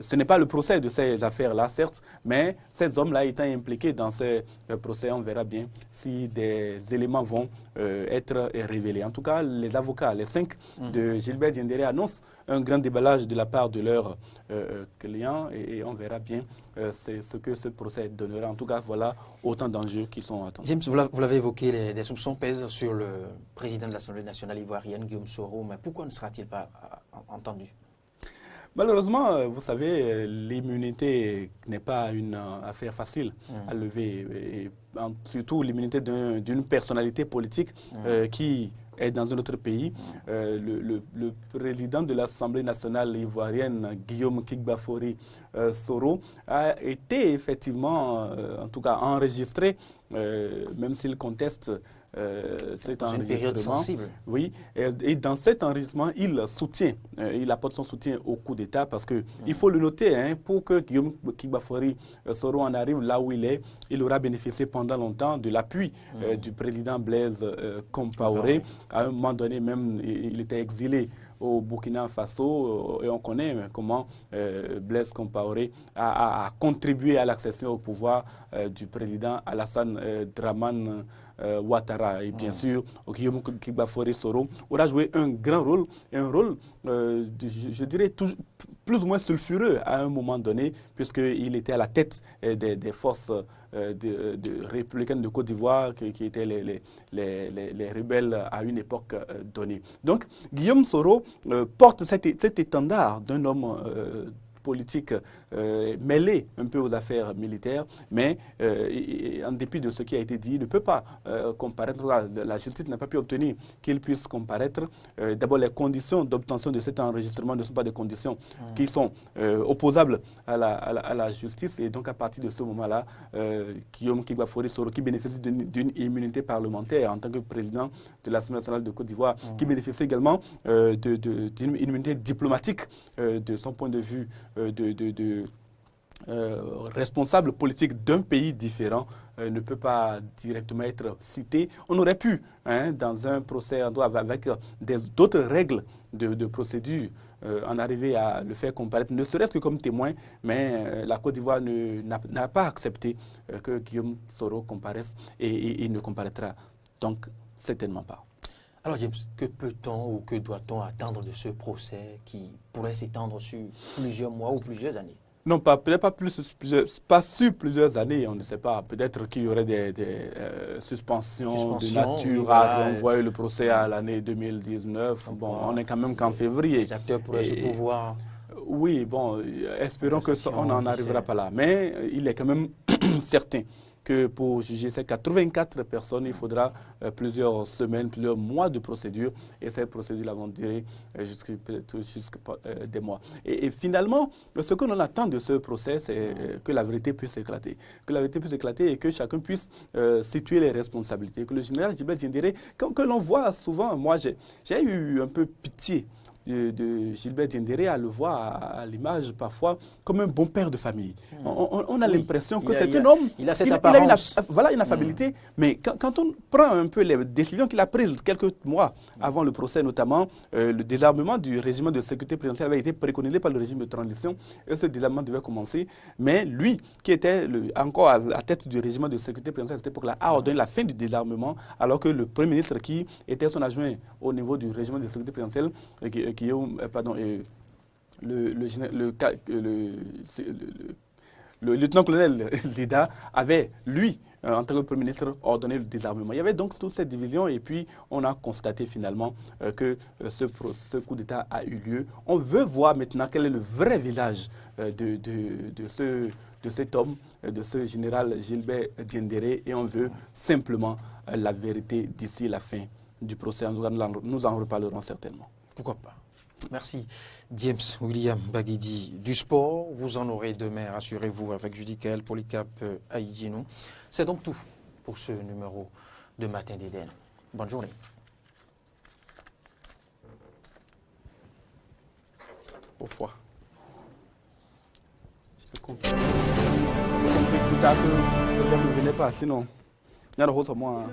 ce n'est pas le procès de ces affaires-là, certes, mais ces hommes-là étant impliqués dans ces procès, on verra bien si des éléments vont être révélés. En tout cas, les avocats, les 5 de Gilbert Diendéré annoncent un grand déballage de la part de leurs clients et on verra bien ce que ce procès donnera. En tout cas, voilà autant d'enjeux qui sont attendus. James, vous l'avez évoqué, des soupçons pèsent sur le président de l'Assemblée nationale ivoirienne, Guillaume Soro, mais pourquoi ne sera-t-il pas entendu ? Malheureusement, vous savez, l'immunité n'est pas une affaire facile à lever, et surtout l'immunité d'une personnalité politique qui est dans un autre pays. Le président de l'Assemblée nationale ivoirienne, Guillaume Kigbafori Soro, a été effectivement, en tout cas, enregistré, même s'il conteste cet enregistrement. Dans une période sensible. Oui, et dans cet enregistrement, il apporte son soutien au coup d'État parce qu'il faut le noter, pour que Guillaume Kigbafori Soro en arrive là où il est, il aura bénéficié pendant longtemps de l'appui du président Blaise Compaoré. À un moment donné, même, il était exilé au Burkina Faso et on connaît comment Blaise Compaoré a contribué à l'accession au pouvoir du président Alassane Dramane Ouattara. Et bien sûr, Guillaume Kigbafori Soro aura joué un grand rôle, un rôle, je dirais, plus ou moins sulfureux à un moment donné, puisqu'il était à la tête des forces républicaines de Côte d'Ivoire, qui étaient les rebelles à une époque donnée. Donc, Guillaume Soro porte cet étendard d'un homme politique mêlé un peu aux affaires militaires, mais en dépit de ce qui a été dit, il ne peut pas comparaître. La justice n'a pas pu obtenir qu'il puisse comparaître. D'abord, les conditions d'obtention de cet enregistrement ne sont pas des conditions qui sont opposables à la justice, et donc à partir de ce moment-là, Guillaume Kigbafori Soro, qui bénéficie d'une immunité parlementaire en tant que président de l'Assemblée nationale de Côte d'Ivoire, qui bénéficie également d'une immunité diplomatique de son point de vue responsable politique d'un pays différent ne peut pas directement être cité. On aurait pu, dans un procès avec d'autres règles de procédure, en arriver à le faire comparaître, ne serait-ce que comme témoin, mais la Côte d'Ivoire n'a pas accepté que Guillaume Soro comparaisse et il ne comparaîtra donc certainement pas. Alors James, que peut-on ou que doit-on attendre de ce procès qui pourrait s'étendre sur plusieurs mois ou plusieurs années? Non, peut-être pas sur plusieurs années, on ne sait pas. Peut-être qu'il y aurait des suspensions de nature à renvoyer le procès à l'année 2019. Bon, on est quand même qu'en février. Les acteurs pourraient se pouvoir. Oui, bon, espérons qu'on n'en arrivera pas là. Mais il est quand même certain que pour juger ces 84 personnes, il faudra plusieurs semaines, plusieurs mois de procédure. Et ces procédures vont durer jusqu'à des mois. Et finalement, ce que l'on attend de ce procès, c'est que la vérité puisse éclater. Que la vérité puisse éclater et que chacun puisse situer les responsabilités. Que le général Gilbert Diendéré, que l'on voit souvent, moi j'ai eu un peu pitié de Gilbert Diendéré à le voir à l'image parfois comme un bon père de famille. On a l'impression que c'est un homme... Il a cette apparence. Voilà une affabilité, mais quand on prend un peu les décisions qu'il a prises quelques mois avant le procès, notamment le désarmement du régime de sécurité présidentielle avait été préconisé par le régime de transition et ce désarmement devait commencer. Mais lui, qui était encore à la tête du régime de sécurité présidentielle à cette époque-là, a ordonné la fin du désarmement alors que le Premier ministre qui était son adjoint au niveau du régime de sécurité présidentielle, le lieutenant-colonel Lida avait, lui, en tant que Premier ministre, ordonné le désarmement. Il y avait donc toute cette division et puis on a constaté finalement que ce coup d'État a eu lieu. On veut voir maintenant quel est le vrai visage de cet homme, de ce général Gilbert Diendéré et on veut simplement la vérité d'ici la fin du procès. Nous en reparlerons certainement. Pourquoi pas? Merci. James William Baguidi du sport. Vous en aurez demain, rassurez-vous, avec Judicaël Polycap Aïdjinou. C'est donc tout pour ce numéro de Matin d'Éden. Bonne journée. Au revoir. J'ai compris plus tard que le gars ne venait pas, sinon il y a le rôle sur moi.